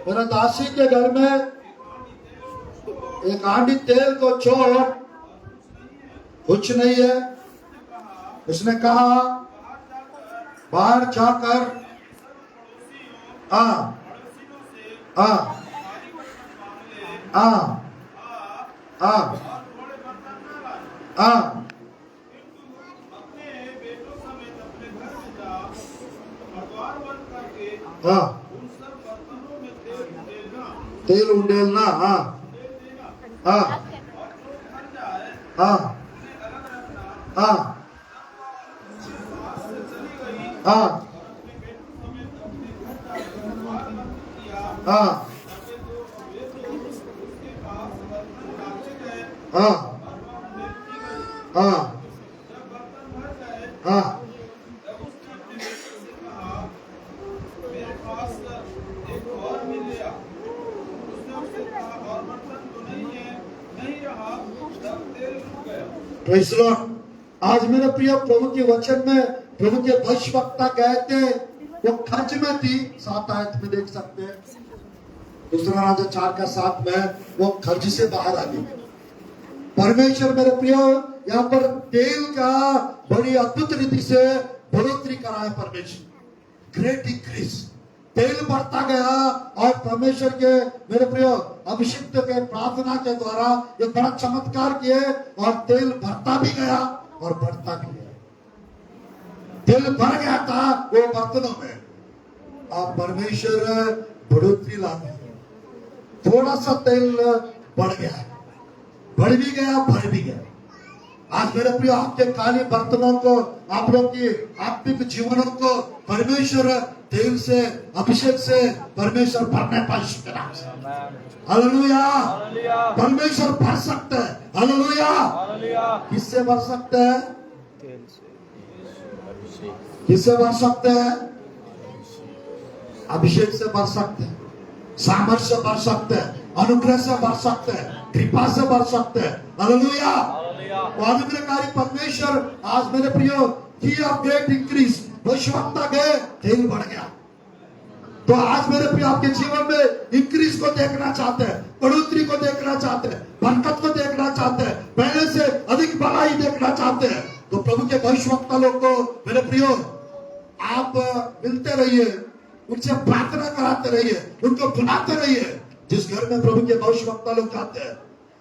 मेरा दासी के घर में एक हांडी तेल को छोड़ कुछ नहीं है। उसने कहा, बाहर जाकर तेल उंडेलना, Praise the Lord. आज मेरे प्रिय प्रभु के वचन में प्रभु के भविष्यवक्ता गए थे, वो खर्च में थी, 7 आयत में देख सकते हैं। दूसरा राजा 4:7 में वो खर्च से बाहर आ गई। परमेश्वर मेरे प्रिय यहाँ पर तेल का बड़ी अद्भुत रीति से बढ़ोतरी करा है परमेश्वर, ग्रेट इंक्रीज। तेल बढ़ता गया और परमेश्वर के मेरे प्रिय अभिषिक्त के प्रार्थना के द्वारा ये बड़ा चमत्कार किए और तेल बढ़ता भी गया और बढ़ता भी गया। तेल बढ़ गया था वो बर्तनों में, अब परमेश्वर बढ़ोतरी लाते हैं। थोड़ा सा तेल बढ़ गया, बढ़ भी गया, बढ़ भी गया। आज मेरे प्रिय आपके खाली बर्तनों को, आप लोग की आत्मिक जीवनों को परमेश्वर तेल से, अभिषेक से परमेश्वर भरने पाए। हालेलुया। परमेश्वर भर सकते हैं। हालेलुया। किससे भर सकते हैं? किससे भर सकते हैं? अभिषेक से भर सकते हैं, सामर्थ्य से भर सकते हैं, अनुग्रह से भर सकते हैं, कृपा से भर सकते हैं। हालेलुया। अनुग्रहकारी परमेश्वर आज मेरे प्रियो की ग्रेट इंक्रीज, भविष्यवक्ता गए, तेल बढ़ गया। तो आज मेरे प्रिय आपके जीवन में इंक्रीज को देखना चाहते हैं, बढ़ोतरी को देखना चाहते हैं, बरकत को देखना चाहते हैं, पहले से अधिक भलाई देखना चाहते हैं, तो प्रभु के भविष्यवक्ता लोग को मेरे प्रियो आप मिलते रहिए, उनसे प्रार्थना कराते रहिए, उनको बुलाते रहिए। जिस घर में प्रभु के भविष्यवक्ता लोग जाते हैं,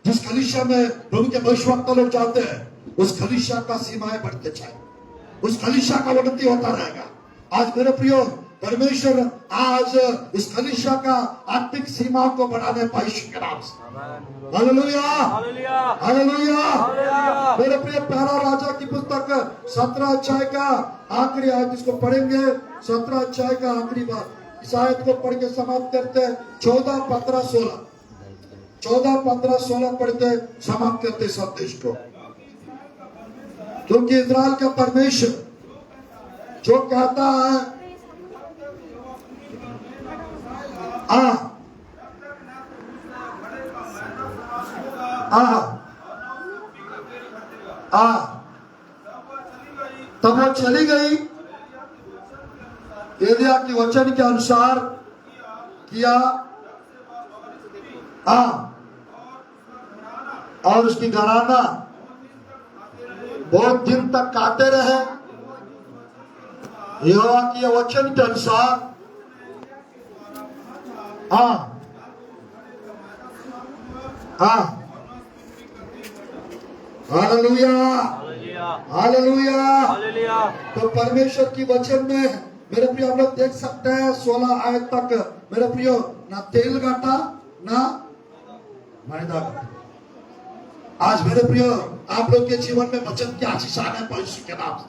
जिस कलीसिया में प्रभु के भविष्यवक्ता लोग जाते हैं, उस कलीसिया का सीमाएं बढ़ते जाए, उस कलीसिया का उन्नति होता रहेगा। आज मेरे प्रियो परमेश्वर आज इस कलीसिया का आत्मिक सीमाओं को बढ़ाने पाए के नाम से। हालेलुया। हालेलुया। मेरे प्रिय प्यारा राजा की पुस्तक 17 अध्याय का आखिरी आयत, इसको पढ़ेंगे। 17 अध्याय का आखिरी बात, इस आयत को पढ़ के समाप्त करते हैं। 14, 15, 16 14, 15, 16 पढ़ते समाप्त करते संदेश को। क्योंकि इस्राएल का परमेश्वर जो कहता है, तब वो चली गई, एलिया के वचन के अनुसार किया, और उसकी घराना बहुत दिन तक काटे रहे। यहोवा के वचन के अनुसार हालेलुया। हालेलुया। तो परमेश्वर की वचन में मेरे प्रिय हम लोग देख सकते हैं 16 आयत तक मेरे प्रियो ना तेल घटा ना मैदा घटा। आज मेरे प्रियो आप लोग के जीवन में बचत की आशीष आने परमेश्वर के नाम से,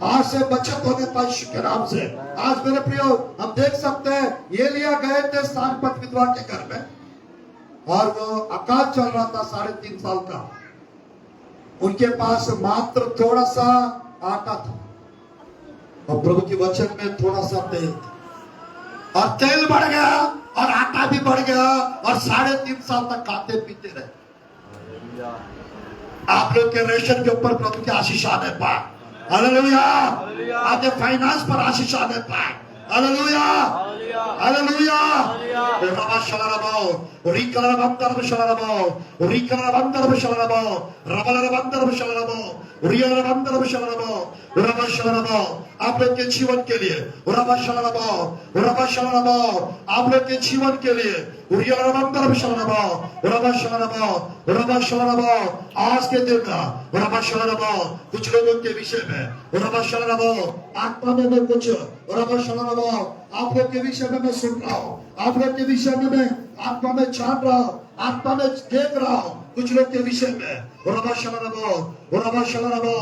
आज से बचत होने परमेश्वर के नाम से। आज मेरे प्रियो हम देख सकते हैं एलिया गए थे सारपत विधवा के घर में, और वो अकाल चल रहा था 3.5 साल का। उनके पास मात्र थोड़ा सा आटा था और प्रभु के वचन में थोड़ा सा तेल था, और तेल बढ़ गया और आटा भी बढ़ गया और 3.5 साल तक खाते पीते रहे। आप लोग के रेशन के ऊपर प्रभु की आशीष आने पाए। हालेलुया। आपके फाइनेंस पर आशीष आने पाए। हालेलुया। हालेलुया। रबा शलरबो, रिकलर बंदर शलरबो, रिकलर बंदर शलरबो, रबलर बंदर शलरबो, रियलर बंदर शलरबो, रबा शलरबो। आप लोग के जीवन के लिए रबा शलरबो, रबा शलरबो। आप लोग के जीवन के लिए रियलर बंदर शलरबो, रबा शलरबो, रबा शलरबो। आज के दिन का रबा शलरबो कुछ लोगों के विषय में रबा शलरबो आत्मा में मैं कुछ रबा शलरबो आप लोग के विषय में मैं सुन रहा हूँ, आप लोग के विषय में मैं आत्मा में जान रहा हूँ, आत्मा में देख रहा हूँ कुछ लोग के विषय में। रबा शलरबो, रबा शलरबो,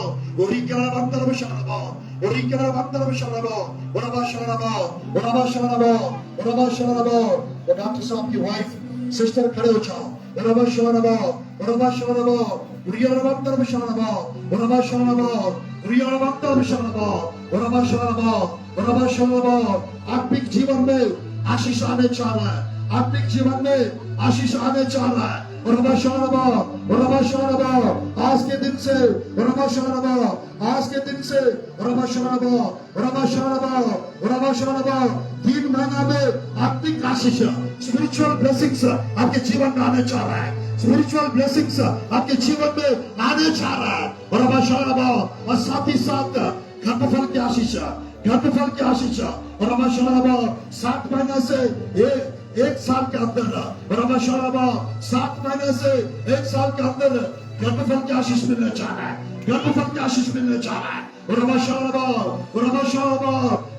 रिकलर बंदर शलरबो, रिकलर बंदर शलरबो, रबा शलरबो, रबा शलरबो, रबा शलरबो। डॉक्टर साहब की वाइफ सिस्टर खड़े हो जाओ। रबा शलरबो, रबा शलरबो, रिकलर बंदर शलरबो, रबा शलरबो, रिकलर बंदर शलरबो, रबा शलरबो, रबा शलरबो। आत्मिक जीवन में आशीष आने जा रहा है, आत्मिक जीवन में आशीष आने जा रहा है, आज के दिन से आज के दिन से 3 महीना में आत्मिक आशीष स्पिरिचुअल ब्लेसिंग्स आपके जीवन में आने जा रहा है। स्पिरिचुअल ब्लेसिंग्स आपके जीवन में आने जा रहा है। और साथ ही साथ घटफल की आशीष, घटफल की आशीष। 7 महीने से एक साल के अंदर 7 महीने से 1 साल के अंदर घटफल की आशीष मिलने जा रहा है। घटफल की आशीष मिलने जा रहा है।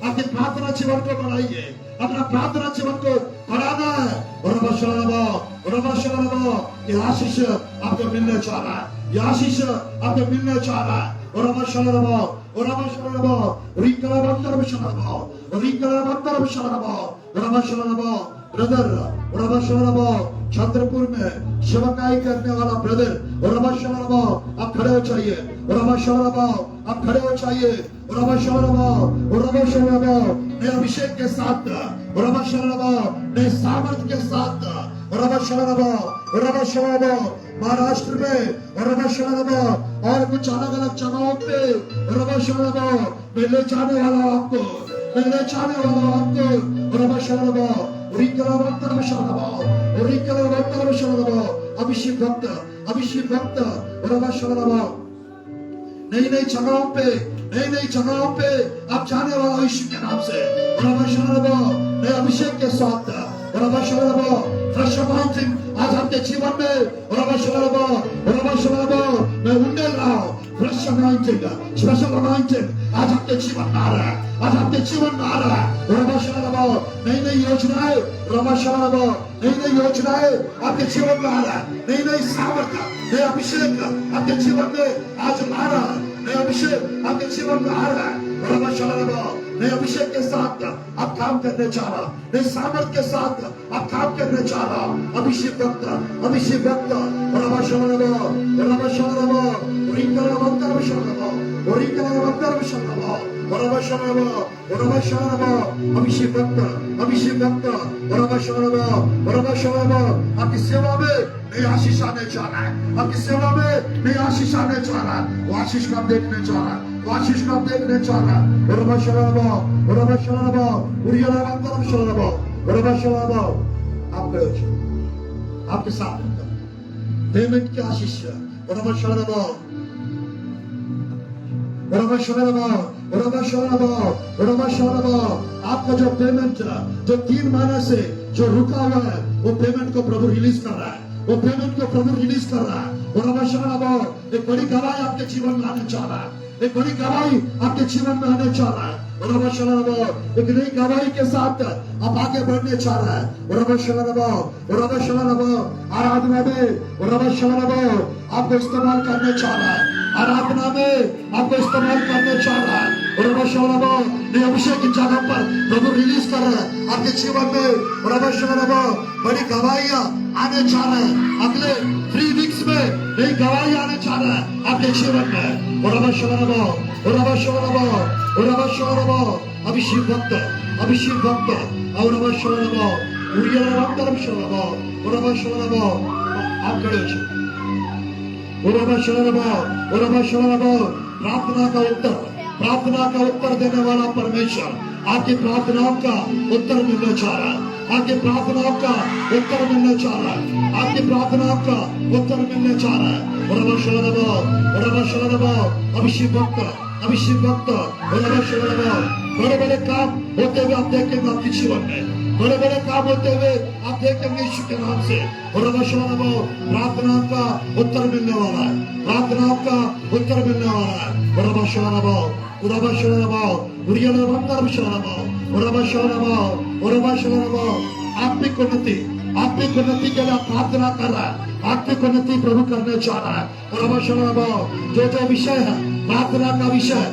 आपके प्रार्थना जीवन को बढ़ाइए, अपना प्रार्थना जीवन को बढ़ाना है। ये आशीष आपको मिलने जा रहा है। ये आशीष आपको मिलने जा रहा है। ब्रदर चंद्रपुर में सेवकाई करने वाला ब्रदर आप खड़े हो चाहिए। आप खड़े हो चाहिए। नए अभिषेक के साथ, नए सामर्थ के साथ महाराष्ट्र में और कुछ अलग अलग जगहों पे मैं ले जाने वाला आपको, अभिषेक भक्त नई नई जगहों पे आप जाने वाला यीशु के नाम से नए अभिषेक के साथ फ्रेश अनाउंसिंग आज आपके जीवन में मैं उंडेल रहा हूँ। फ्रेश अनाउंसिंग, स्पेशल अनाउंसिंग आज आपके जीवन में आ रहा है। आज आपके जीवन में आ रहा है। नई नई योजनाएं आपके जीवन में आ रहा है। नई सामर्थ्य, नए अभिषेक आपके जीवन में आज आ रहा है। नए अभिषेक आपके जीवन में आ रहा है। नए अभिषेक के साथ आप काम करने जा रहा, नए सामर्थ के साथ आप काम करने जा रहा। अभिषेक भक्त आपकी सेवा में नई आशीष आने जा रहा है। आपकी सेवा में नई आशीष आने जा रहा है। वो आशीष को आप देखने जा रहा है। आशीष को आप देखने जा रहा है। आपके साथ पेमेंट की आशीष आपका जो पेमेंट जो 3 महीने से जो रुका हुआ है वो पेमेंट को प्रभु रिलीज कर रहा है। वो पेमेंट को प्रभु रिलीज कर रहा है। एक बड़ी गवाही आपके जीवन में आने जा रहा है। एक बड़ी गवाही आपके जीवन में आने जा रहा है। एक नई गवाही के साथ आप आगे बढ़ने जा रहा है। आराधना में आपको इस्तेमाल करने जा रहा है। आराधना में आपको इस्तेमाल करने जा रहा है। अभिषेक की जगह पर प्रभु रिलीज कर रहा है आपके जीवन में। बड़ी गवाहियां आने जा रहा है। अगले 3 वीक्स में नई गवाही आने जा रहा है आपके जीवन में। अभिषेक भक्त आप खड़े प्रार्थना का उत्तर देने वाला परमेश्वर आपकी प्रार्थनाओं का उत्तर मिलने जा रहा है। आपकी प्रार्थनाओं का उत्तर मिलने जा रहा है। आपकी प्रार्थनाओं का उत्तर मिलने जा रहा है। अभिषेक भक्त बड़े बड़े काम होते हुए आप देखेंगे आपके जीवन में। बड़े बड़े काम होते हुए आप देखेंगे यीशु के नाम से। प्रार्थनाओं का उत्तर मिलने वाला है। प्रार्थनाओं का उत्तर मिलने वाला है। आत्मिक उन्नति के लिए प्रार्थना कर रहा है। आत्मिक उन्नति प्रभु करने जा रहा है। जो विषय है प्रार्थना का विषय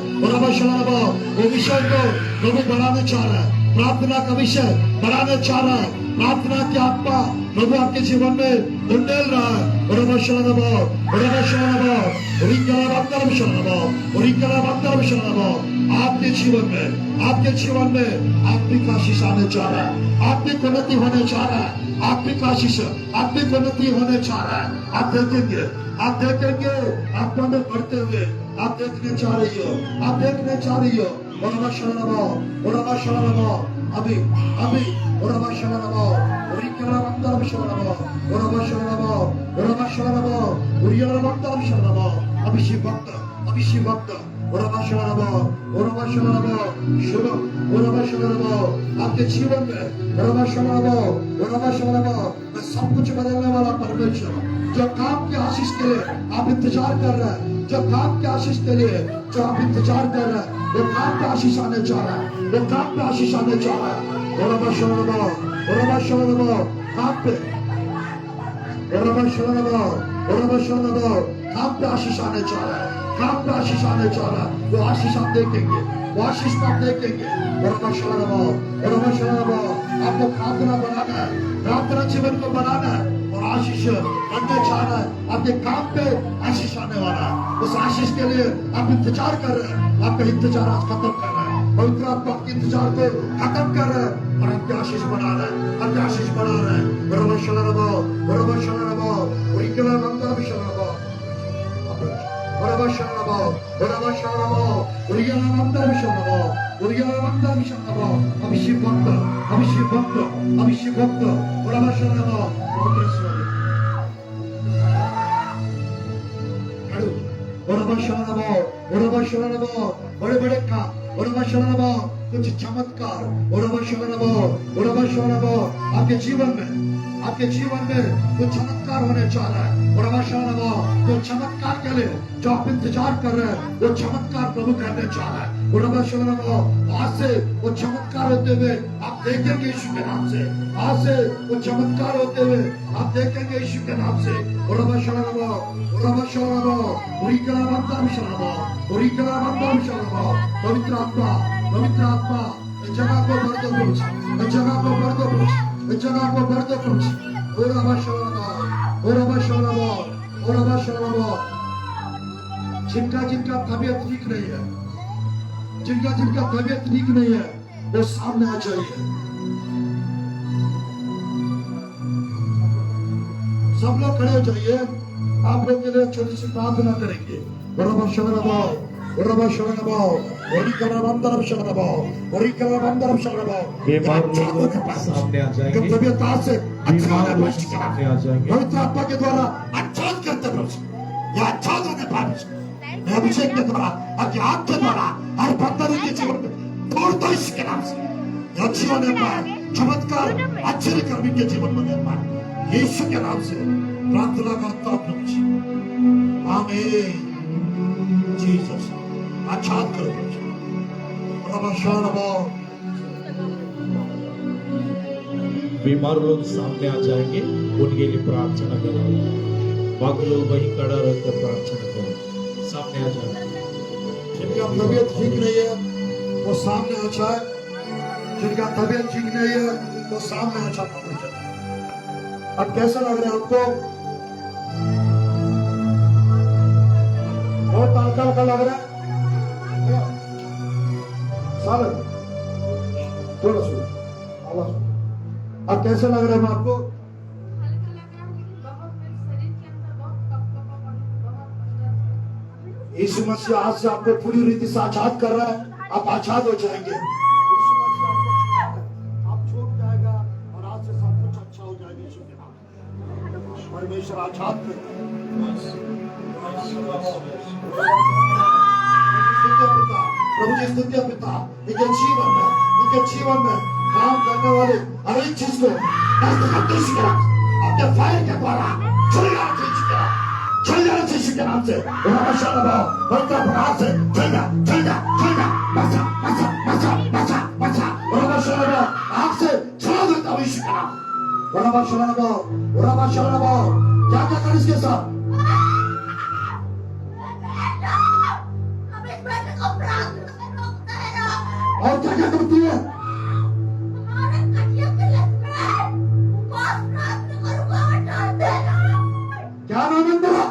वो विषय को प्रभु बढ़ाने जा रहा है। प्रार्थना का विषय बढ़ाने जा रहा है। प्रार्थना की आत्मा प्रभु आपके जीवन में उंडेल रहा है। आपके जीवन में आत्मिक आशीष आने जा रहा है। आत्मिक उन्नति होने जा रहा है। आत्मिक आशीष, आत्मिक उन्नति होने जा रहा है। आप देखेंगे, आप देखेंगे, आत्मा में बढ़ते हुए आप देखने जा रही हो, आप देखने जा रही हो। ओरमा शरणमो, अभी अभी ओरमा शरणमो, उरिकला मंदरम शरणमो, ओरमा शरणमो, उरियला मंदरम शरणमो। अभिषेक भक्त, ओरमा शरणमो, शुभ ओरमा शरणमो आपके जीवन में, ओरमा शरणमो, मैं सब कुछ बदलने वाला परमेश्वर, जो काम की आशीष के लिए आप इंतजार कर रहे हैं, जो काम की आशीष के लिए जो आप इंतजार कर रहे हैं, वो काम पे आशीष आने जा रहा है, वो काम पे आशीष आने जा रहा है। ओरमा शरणमो, काम पे ओरमा शरणमो, काम पे आशीष आने जा रहा है, काम पे आशीष आने जा रहा है। वो आशीष आप देखेंगे, वो आशीष आप देखेंगे। ओरमा शरणमो, आपको प्रार्थना बनाना है, प्रार्थना जीवन को बनाना है और आशीष बनने जा रहा है। आपके काम पे आशीष आने वाला है। उस आशीष के लिए आप इंतजार कर रहे हैं, आपका इंतजार आज खत्म कर रहा है। पवित्र आत्मा आपके इंतजार को खत्म कर रहे हैं और आपके आशीष बढ़ा रहे हैं, आपके आशीष बढ़ा रहे हैं। ओरमा शरणमो, उरिकला मंदरम शरणमो, अभिषेक भक्त, ओरमा शरणमो। बड़े बड़े काम, कुछ चमत्कार, आपके जीवन में कुछ चमत्कार होने जा रहा है। तो चमत्कार के लिए जो आप इंतजार कर रहे हैं, वो चमत्कार प्रभु करने जा रहा है। आज से वो चमत्कार होते हुए आप देखेंगे यीशु के नाम से, आज से वो चमत्कार होते हुए आप देखेंगे यीशु के नाम से। पवित्र आत्मा इस जगह को भर दो, इस जगह को भर दो, इस जगह को भर दो। जिनका तबीयत ठीक नहीं है, जिनका तबीयत ठीक नहीं है, वो सामने आ जाइए। सब लोग खड़े हो जाइए। आप लोग के लिए छोटी सी प्रार्थना करेंगे। सामने आ जाएंगे, तबीयत से सामने आ जाएंगे। पवित्र आत्मा के द्वारा आच्छाद करते या आच्छाद होने पाए अभिषेक के द्वारा, आपके हाथ के द्वारा हर बंदर के जीवन में तोड़ दो इसके नाम से। अच्छी होने पाए चमत्कार, आश्चर्य कर्मी के जीवन में होने पाए यीशु के नाम से प्रार्थना करता हूं। आमीन। जीसस आच्छाद करो। बीमार लोग सामने आ जाएंगे, उनके लिए प्रार्थना करेंगे। बाकी लोग वहीं खड़ा रहकर प्रार्थना करें। सामने आ जाए। जिनका तबीयत ठीक नहीं है वो सामने आ जाए, जिनका तबीयत ठीक नहीं है वो सामने आ जाए। अब कैसा लग रहा है आपको? बहुत हल्का लग रहा है? सालन थोड़ा सुन आवाज। अब कैसा लग रहा है आपको? यीशु मसीह आज से आपको पूरी रीति से आजाद कर रहा है। आप आजाद हो जाएंगे। यीशु मसीह आप छूट जाएगा और आज से सब कुछ अच्छा हो जाएगा। यीशु के नाम परमेश्वर आजाद कर प्रभु जी स्तुति पिता, इनके जीवन में काम करने वाले हर एक चीज को अपने फायर के द्वारा चल जाना यीशु के नाम से। बचा आप से छुड़ा देता हूँ यीशु के नाम। क्या कर इसके साथ? और क्या करती है? क्या नाम है तेरा?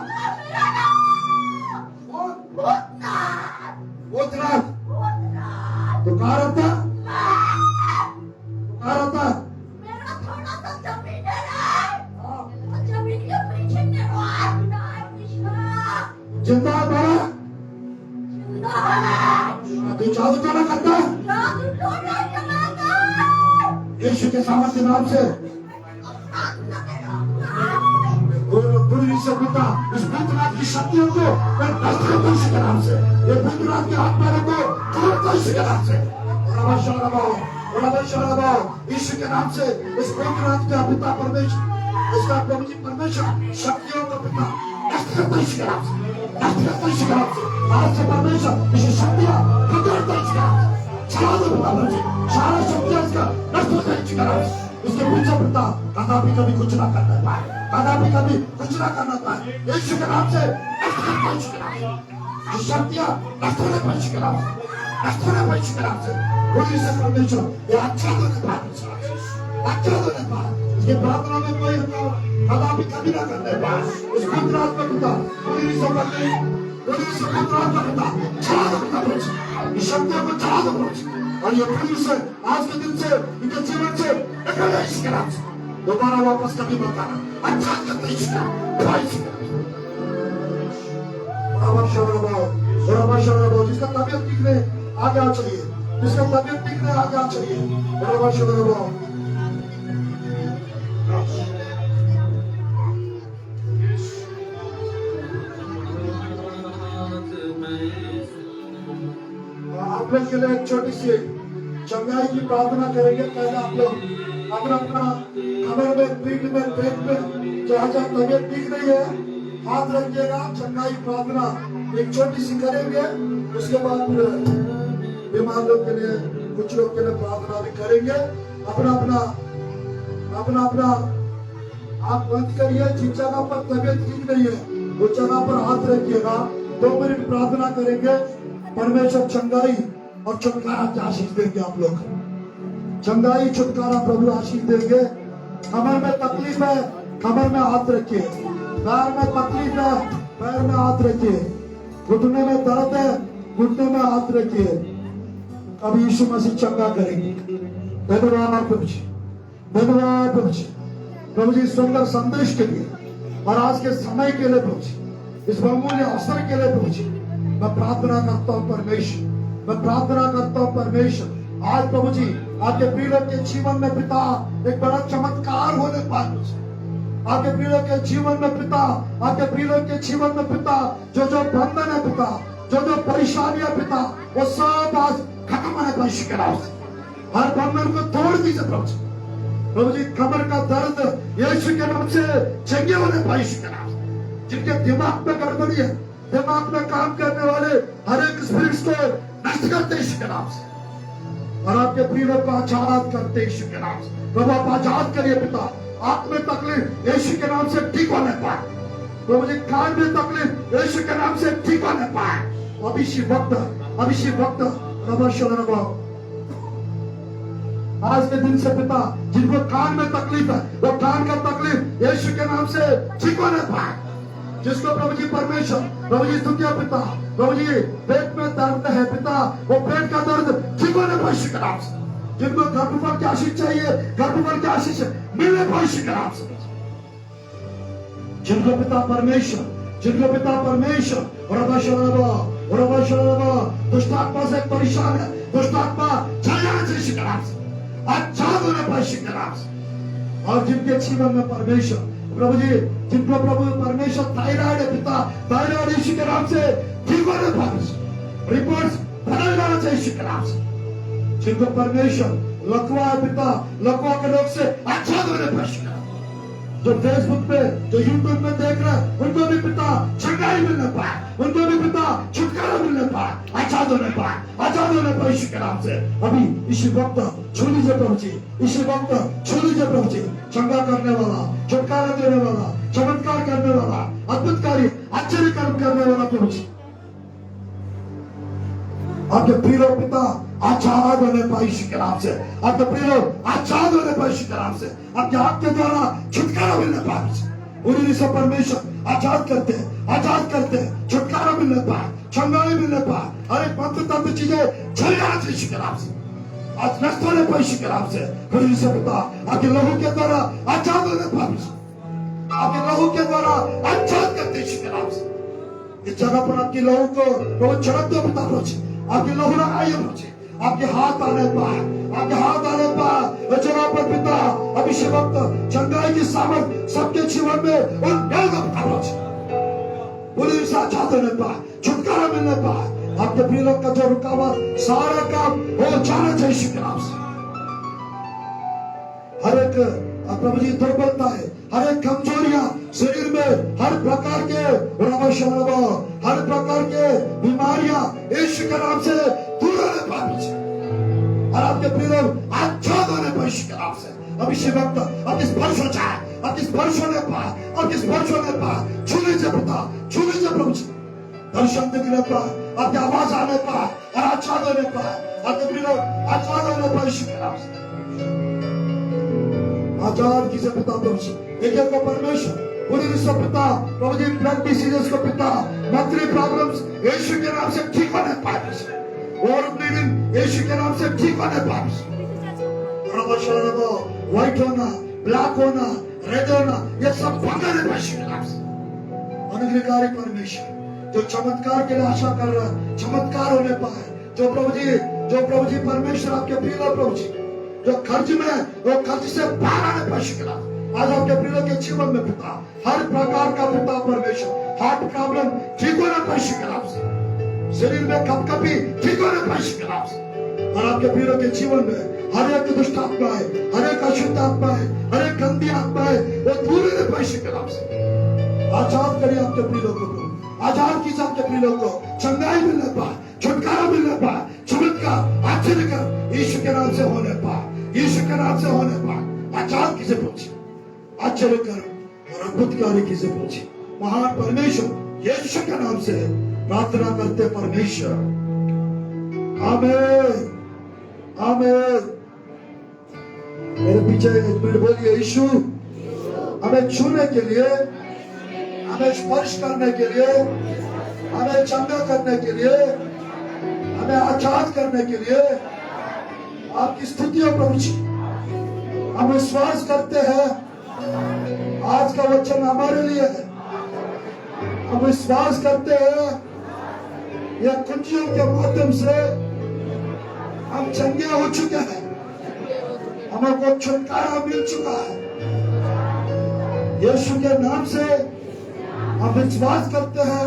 भूतनाथ। तो कहाँ रहता? मेरा थोड़ा सा जमीन है जादू टोना करता है यीशु के सामर्थ्य नाम से पूरी से पिता इस भूतनाथ की शक्तियों को मैं नष्ट करता हूं के नाम से, ये भूतनाथ के आत्माओं को तोड़ता हूं के नाम से। यीशु के नाम से इस भूतनाथ का पिता परमेश्वर, इसका प्रभु जी परमेश्वर शक्तियों का पिता नष्ट करता हूं के नाम से, नष्ट करता हूं के नाम से। आज से परमेश्वर इस शक्तियां पकड़ता हूं के नाम से, चला दो पिता परमेश्वर, सारा शक्तियां इसका नष्ट करता हूं के नाम से। इसके पीछे पिता कदापि कभी कुछ ना करना पाए, कदापि कभी कुछ ना करना पाए। यीशु के नाम से नष्ट करता हूं के नाम से, शक्तियां नष्ट होने पाए के नाम से, नष्ट होने पाए के नाम से। कोई से परमेश्वर ये अच्छा होने पाए, अच्छा होने पाए। इसके प्रार्थना में कोई कदापि कभी ना करने पाए। इस भूतनाथ में पिता कोई से भूतनाथ में पिता चला दो पिता परमेश्वर, इस शक्तियों को चला दो परमेश्वर। और ये पुलिस से आज के दिन से इनके जीवन से निकल जाए इसके नाम से, दोबारा वापस कभी मत आना। अच्छा करते इसका जिसका तबियत बिगड़े आगे आ चलिए, जिसका तबियत बिगड़े आगे आ चलिए। आप लोग के लिए एक छोटी सी चंगाई की प्रार्थना करेंगे। पहले आप लोग अपना अपना कमर में, पीठ में, पेट में जहाँ जहाँ तबियत ठीक नहीं है हाथ रखिएगा। चंगाई प्रार्थना एक छोटी सी करेंगे, उसके बाद बीमार लोग के लिए, कुछ लोग के लिए प्रार्थना भी करेंगे। अपना अपना आप बंद करिए। जिस जगह पर तबियत ठीक नहीं है उस जगह पर हाथ रखिएगा। 2 मिनट प्रार्थना करेंगे। परमेश्वर चंगाई और छुटकारा की आशीष देंगे। आप लोग चंगाई छुटकारा प्रभु आशीष देंगे। कमर में तकलीफ है, कमर में हाथ रखिए। पैर में तकलीफ है, पैर में हाथ रखिए। घुटने में दर्द है, घुटने में हाथ रखिए। अब यीशु मसीह चंगा करेंगे। धन्यवाद प्रभु जी, धन्यवाद प्रभु जी। प्रभु जी सुंदर संदेश के लिए और आज के समय के लिए प्रभु जी, इस बहुमूल्य अवसर के लिए प्रभु जी मैं प्रार्थना करता हूँ परमेश्वर, मैं प्रार्थना करता हूँ परमेश्वर। आज प्रभु जी आपके प्रिय के जीवन में पिता एक बड़ा चमत्कार होने पाए। आपके प्रिय के जीवन में पिता, आपके प्रिय के जीवन में पिता जो जो बंधन है पिता, जो जो परेशानियां पिता, वो सब आज खत्म होने पाए के नाम से। हर बंधन को तोड़ दीजिए प्रभु जी। प्रभु जी कमर का दर्द यीशु के नाम से चंगे होने पाए के नाम से। जिनके दिमाग में गड़बड़ी है, दिमाग में काम करने वाले हर एक स्पिरिट्स को नष्ट करते यीशु के नाम से। और आपके प्रिय को आजाद करते यीशु के नाम से। प्रभु आप आजाद करिए पिता। आंख में तकलीफ यीशु के नाम से ठीक होने पाए। प्रभु जी कान में तकलीफ यीशु के नाम से ठीक होने पाए। अभिषेक वक्त आज के दिन से पिता जिनको कान में तकलीफ है वो कान का तकलीफ यीशु के नाम से ठीक होने पाए। जिसको प्रभु जी परमेश्वर, प्रभु जी स्तुति पिता, प्रभु जी पेट में दर्द है पिता, वो पेट का दर्द ठीक होने पाए यीशु के नाम से। जिनको गर्भफल की आशीष चाहिए, गर्भफल की आशीष मिलने पाए यीशु के नाम से। जिनको पिता परमेश्वर, जिनको पिता परमेश्वर दुष्ट आत्मा से परेशान है, दुष्ट आत्मा चल जाना चाहिए यीशु के नाम से। आजाद होने पाए यीशु के नाम से। और जिनके जीवन में परमेश्वर प्रभु जी, जिनको प्रभु परमेश्वर थायराइड है पिता, थायराइड यीशु के नाम से ठीक होने पाए। रिपोर्ट्स बदल जाना चाहिए यीशु के नाम से। जिनको परमेश्वर लकवा है पिता, लकवा के रोग से आजाद होने पाए। जो फेसबुक पे, जो यूट्यूब में देख रहे हैं उनको भी पिता चंगाई मिलने पाए, उनको भी पिता छुटकारा मिलने पाए, आजाद होने पाए, आजाद होने पाए यीशु के नाम से। अभी इसी वक्त छू लीजिए प्रभु जी, इसी वक्त छू लीजिए प्रभु जी। चंगा करने वाला, छुटकारा देने वाला, चमत्कार करने वाला, अद्भुत कार्य, आश्चर्य कर्म करने वाला प्रभु जी आपके प्रिय पिता आजाद होने पाए यीशु के नाम से। आपके प्रिय आजाद होने पाए यीशु के नाम से। आपके हाथ के द्वारा छुटकारा मिलने पाए। उन्हीं से परमेश्वर आजाद करते, आजाद करते, छुटकारा मिलने पाए, चंगाई मिलने पाए। हर एक मंत्र तंत्र चीजें चल जाना चाहिए यीशु के नाम से। आज नष्ट होने पाए यीशु के नाम से। उन्हीं से पिता आपके लहू के द्वारा आजाद होने पाए, आपके लहू के द्वारा आजाद करते यीशु के नाम से। इस जगह पर आपकी लहू को छिड़क दो पिता रोज, आपके लहू लगाइए प्रभु, आपके हाथ आने पाए, आपके हाथ आने पाए जगह पर पिता। अब इस वक्त चंगाई की सामर्थ सबके जीवन में उन पुलिस आजाद होने पाए, छुटकारा मिलने पाए। आपके प्रिय लोग का जो रुका हुआ सारा काम हो जाना चाहिए यीशु के नाम से। हर एक प्रभु जी दुर्बलता है, हर एक कमजोरियां शरीर में, हर प्रकार के हर प्रकार के बीमारियां यीशु के नाम से दूर होने पाए और आपके प्रिय लोग आजाद होने पाए यीशु के नाम से। अब इसी वक्त अब इस स्पर्श हो जाए, अब इस स्पर्श होने पाए, अब इस स्पर्श होने पाए। छू लीजिए पिता, छू लीजिए प्रभु जी, दर्शन दिखने पाए, आपकी आवाज आने पाए और आजाद होने पाए। आपके प्रिय लोग आजाद होने पाए यीशु के नाम से। आजाद कीजिए पिता प्रभु जी, एक को परमेश्वर पूरी विश्व पिता प्रभु जी, ब्लड डिसीजेस को पिता, मंथली प्रॉब्लम्स यीशु के नाम से ठीक होने पाए और ब्लीडिंग यीशु के नाम से ठीक होने पाए। व्हाइट होना, ब्लैक होना, रेड होना, ये सब बंद होने पाए यीशु के नाम से। अनुग्रहकारी परमेश्वर जो चमत्कार के लिए आशा कर रहा है, चमत्कार होने पाए। जो प्रभु जी परमेश्वर आपके प्रिय प्रभु जी जो कर्ज में, वो कर्ज से बाहर आने पाए यीशु के नाम। आज आपके प्रिय के जीवन में पिता हर प्रकार का पिता परमेश्वर हार्ट प्रॉब्लम ठीक होना पाए यीशु के नाम से, शरीर में कपकपी ठीक होना पाए यीशु के नाम से। और आपके प्रिय के जीवन में हर एक दुष्ट आत्मा है, हर एक अशुद्ध आत्मा है, हर एक गंदी आत्मा है, वो दूर होने पाए यीशु के नाम से। आजाद करिए आपके प्रिय लोगों को, आजाद कीजिए आपके प्रिय लोगों को, चंगाई मिलने पाए, छुटकारा मिलने पाए, चमत्कार आश्चर्य कर यीशु के नाम से होने पाए, यीशु के नाम से होने पाए। आजाद कीजिए पहुंचे, आश्चर्य कर और अद्भुतकारी कीजिए पहुंचे। महान परमेश्वर यीशु के नाम से प्रार्थना करते परमेश्वर, आमीन आमीन। मेरे पीछे एक मिनट बोलिए, यीशु हमें छूने के लिए, हमें स्पर्श करने के लिए, हमें चंगा करने के लिए, हमें आजाद करने के लिए आपकी स्तुतियों प्रभु जी। हम विश्वास करते हैं आज का वचन हमारे लिए है। हम विश्वास करते हैं यह कुंजियों के माध्यम से हम चंगे हो चुके हैं, हमको छुटकारा मिल चुका है। यीशु के नाम से हम विश्वास करते हैं,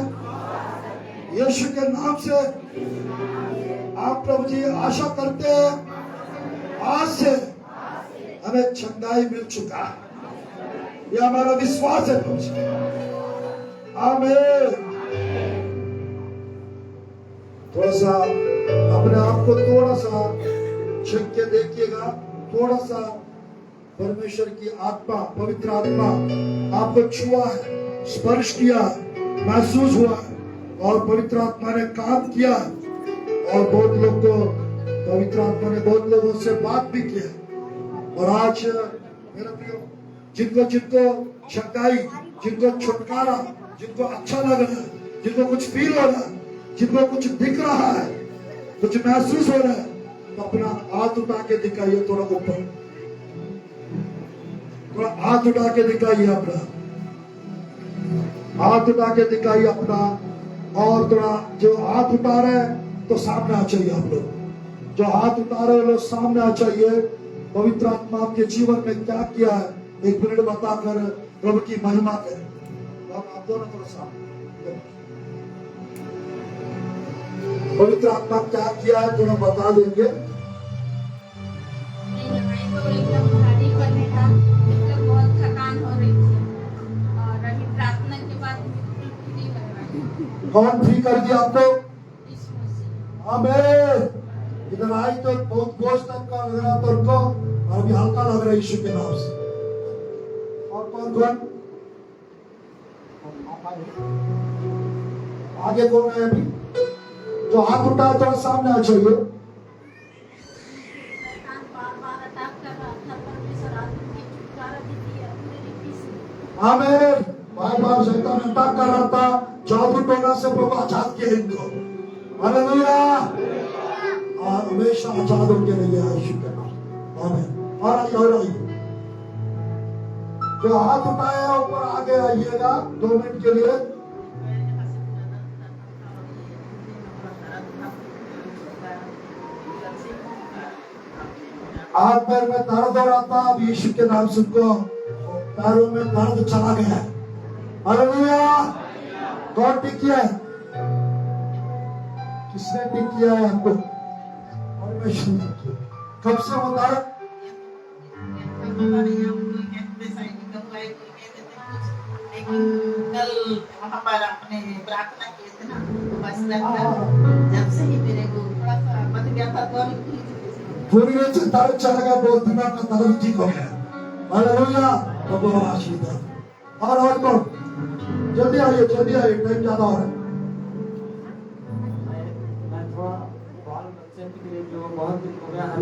यीशु के नाम से आप प्रभु जी आशा करते हैं आज से हमें चंगाई मिल चुका है। यह हमारा विश्वास है प्रभु जी, आमीन। थोड़ा सा अपने आप को थोड़ा सा चेक के देखिएगा, थोड़ा सा परमेश्वर की आत्मा, पवित्र आत्मा आपको छुआ है, स्पर्श किया, महसूस हुआ और पवित्र आत्मा ने काम किया और बहुत लोग को पवित्र आत्मा ने बहुत लोगों से बात भी किया। और आज मेरे प्रियो, जिनको चंगाई, जिनको छुटकारा, जिनको अच्छा लग रहा है, जिनको कुछ फील हो रहा है, जिनको कुछ दिख रहा है, कुछ महसूस हो रहा है, तो अपना हाथ उठा के दिखाइए, थोड़ा ऊपर, थोड़ा हाथ उठा के दिखाइए, अपना हाथ उठा के दिखाइए अपना। और थोड़ा जो हाथ उठा रहे हैं तो सामने आ चाहिए, आप लोग जो हाथ उठा रहे लोग सामने आ चाहिए। पवित्र आत्मा आपके जीवन में क्या किया है एक मिनट बताकर प्रभु की महिमा करें। आप दोनों थोड़ा सामने, पवित्र आत्मा क्या किया है थोड़ा बता देंगे। एकदम भारी पड़ने का, मतलब बहुत थकान हो रही थी और अभी प्रार्थना के बाद बिल्कुल फ्री लग रहा है। कौन फ्री कर दिया आपको? यीशु मसीह। आमीन। इधर आई तो बहुत बोझ तक का लग रहा था उनको और अभी हल्का लग रहा है यीशु के नाम से। और कौन आगे कौन है अभी जो हाथ उठा थोड़ा सामने आ जाइए। शैतान बार-बार अटैक कर रहा था, परमेश्वर आदमी की छुटकारा दी है अपने रीति से। आमीन। बार-बार शैतान अटैक कर रहा था, जादू टोना से प्रभु आजाद किया इनको। हालेलुया। और हमेशा आजाद होके रहिए यीशु के नाम। आमीन। और आइए जो हाथ उठाया ऊपर आगे आइएगा 2 मिनट के लिए। हाथ पैर में दर्द हो रहा था, अब यीशु के नाम से उनको पैरों में दर्द चला गया है। हालेलुया। कौन ठीक किया है? किसने ठीक किया है आपको? परमेश्वर ने किया। कब से वो दर्द? कल वहाँ पर अपने प्रार्थना किए थे ना, बस लगता जब से ही मेरे को थोड़ा सा बच गया था तो पूरी से दर्द चला गया, बहुत दिनों का दर्द ठीक हो गया। हालेलुया। प्रभु आशीर्वाद। और कौन? जल्दी आइए, टाइम ज्यादा हो रहा है। मैं थोड़ा बाल बच्चे के लिए जो बहुत दिन हो गया है,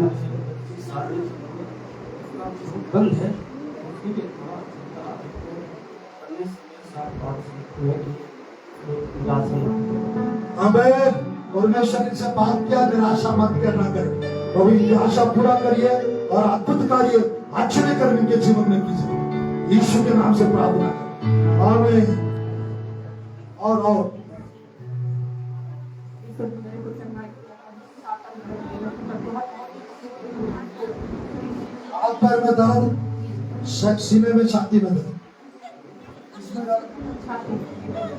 शादी बंद है, उसके लिए थोड़ा आमीन। परमेश्वर से बात किया, निराशा मत करना करें। प्रभु की आशा पूरा करिए और अद्भुत कार्य आश्चर्य कर्म के जीवन में कीजिए। यीशु के नाम से प्रार्थना करें। आमीन। और हाथ पैर में दर्द, सीने में, छाती में दर्द,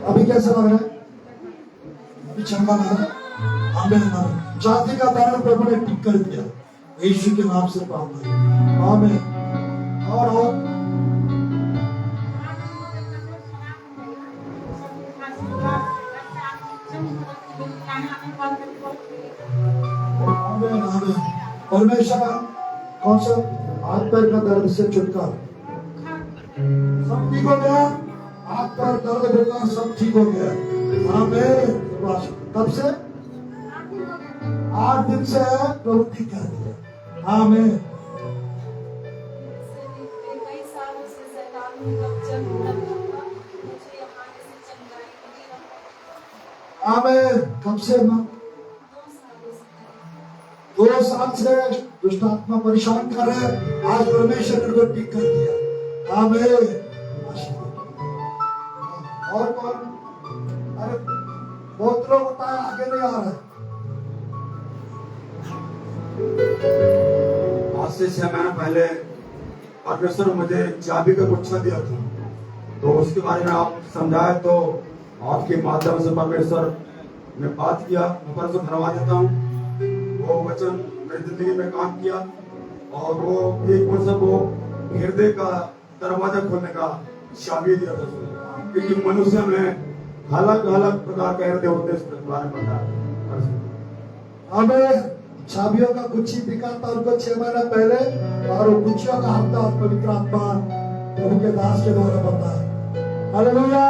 अभी कैसा लग रहा है? अभी चंगा लग रहा है। आमीन। छाती का दर्द प्रभु ने ठीक कर दिया, यीशु के नाम से प्रार्थना। आमीन। और परमेश्वर कौन सा हाथ पैर का दर्द से छुटकारा, सब ठीक हो गया। हाथ पैर दर्द होगा, सब ठीक हो गया। आमीन। कब से? 8 दिन से प्रभु ठीक कर दिया। आमीन। कई सालों से शैतान ने कब्जा किया था, मुझे यहाँ से चंगाई मिली है। आमीन। कब से ना? 2 साल से दुष्ट आत्मा परेशान कर रहे हैं, आज परमेश्वर ने उनको ठीक कर दिया। आमीन। और कौन? अरे बहुत लोग होता है, आगे नहीं आ रहा है। आज से 6 महीने पहले परमेश्वर मुझे चाबी का गुच्छा दिया था, तो उसके बारे में आप समझाए, तो आपके माध्यम से परमेश्वर ने बात किया। मैं परसों धन्यवाद देता हूँ। वो वचन मेरी जिंदगी में काम किया, और वो एक मतलब वो हृदय का दरवाजा खोलने का चाबी दिया था, क्योंकि मनुष्य में अलग अलग प्रकार के हृदय होते हैं, इसके बारे में बताया। हमें चाबियों का गुच्छी दिखा था उनको 6 महीना पहले, और वो गुच्छियों का हफ्ता पवित्र आत्मा प्रभु के दास के द्वारा बताया। हालेलुया।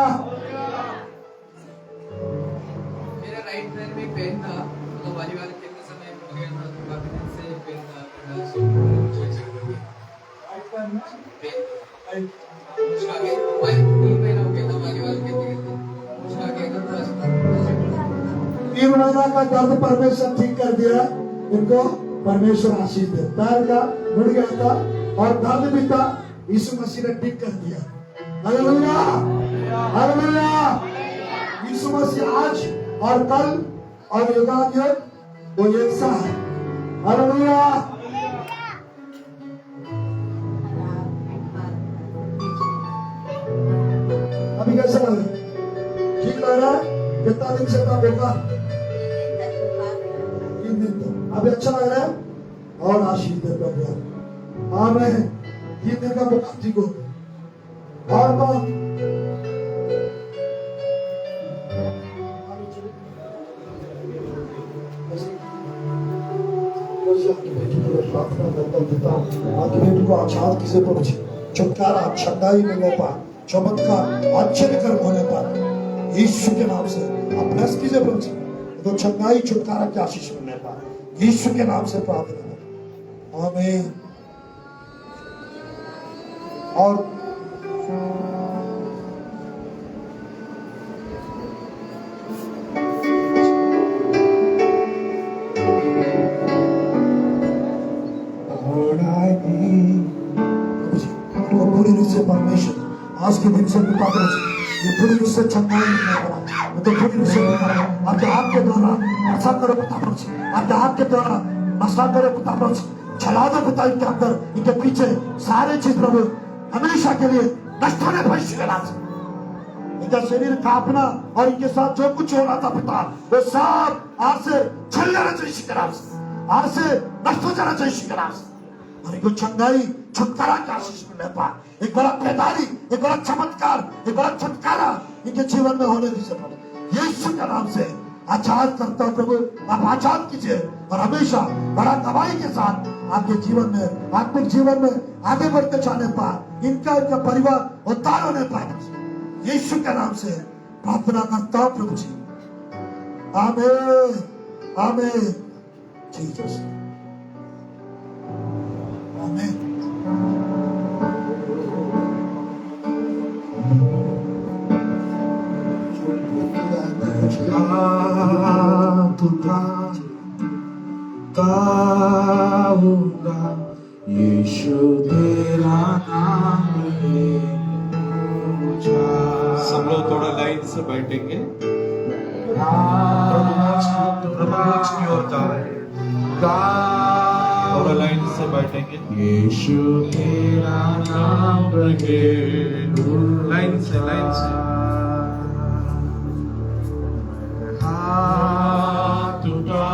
मेरा राइट पैर में पेन था, तो वॉलीबॉल खेलते समय हो गया था, तो काफी दिन से पेन था। मुझे आगे 3 महीना हो गया था वॉलीबॉल खेलते खेलते, मुझे आगे थोड़ा सा 3 महीना का दर्द परमेश्वर ठीक कर दिया। उनको परमेश्वर आशीष दे। पैर का मुड़ गया था और दर्द भी था, यीशु मसीह ने ठीक कर दिया। हालेलुया। हालेलुया। यीशु मसीह आज और कल और युगान्त वो एक सा है। हालेलुया। अभी कैसा लग रहा है? ठीक लग रहा है? कितना दिन से था होगा? 3 दिन तक। अभी अच्छा लग रहा है? और आशीष दे प्रभु। आमीन। 3 दिन का बुखार ठीक हो गया। और कौन? प्रार्थना करता पिता, आपकी बेटी को आजाद किसे पहुंचे, छुटकारा, छंगाई मिलने पर, चमत्कार, आश्चर्य कर्म होने पर, यीशु के नाम से आप ब्लेस कीजिए प्रभु जी, तो छंगाई, छुटकारा की आशीष मिलने पर यीशु के नाम से प्रार्थना। आमीन। और परमेश्वर आज के दिन से पिता ये पूरी रूप से चंगाई मिलने वाला, तो पूरी रूप से आपके हाथ के द्वारा ऐसा करो पिता, आपके हाथ के द्वारा नशा करो पिता, चला दो पिता इनके अंदर, इनके पीछे सारे चीज प्रभु हमेशा के लिए नष्ट होने पर यीशु के नाम से। इनका शरीर कांपना और इनके साथ जो कुछ हो रहा था पिता, वो सब आज से चल जाना चाहिए यीशु के नाम से, आज से नष्ट हो जाना चाहिए यीशु के नाम से। और इनको चंगाई छुटकारा का आशीष मिलने पाए, एक बड़ा पैदारी, एक बड़ा चमत्कार, एक बड़ा छुटकारा इनके जीवन में होने दीजिए प्रभु यीशु के नाम से। आजाद करता हूं प्रभु, आप आजाद कीजिए और हमेशा बड़ा गवाही के साथ आपके जीवन में, आत्मिक जीवन में आगे बढ़ते जाने पाए, इनका परिवार उद्धार होने पाए यीशु के नाम से प्रार्थना करता हूं प्रभु जी, आमीन आमीन जीसस आमीन। गाऊंगा यीशु तेरा नाम है मुझा। सब लोग थोड़ा लाइन से बैठेंगे। प्रभु की ओर जा रहे हैं, थोड़ा लाइन से बैठेंगे। यीशु तेरा नाम है, लाइन से हाथ उठा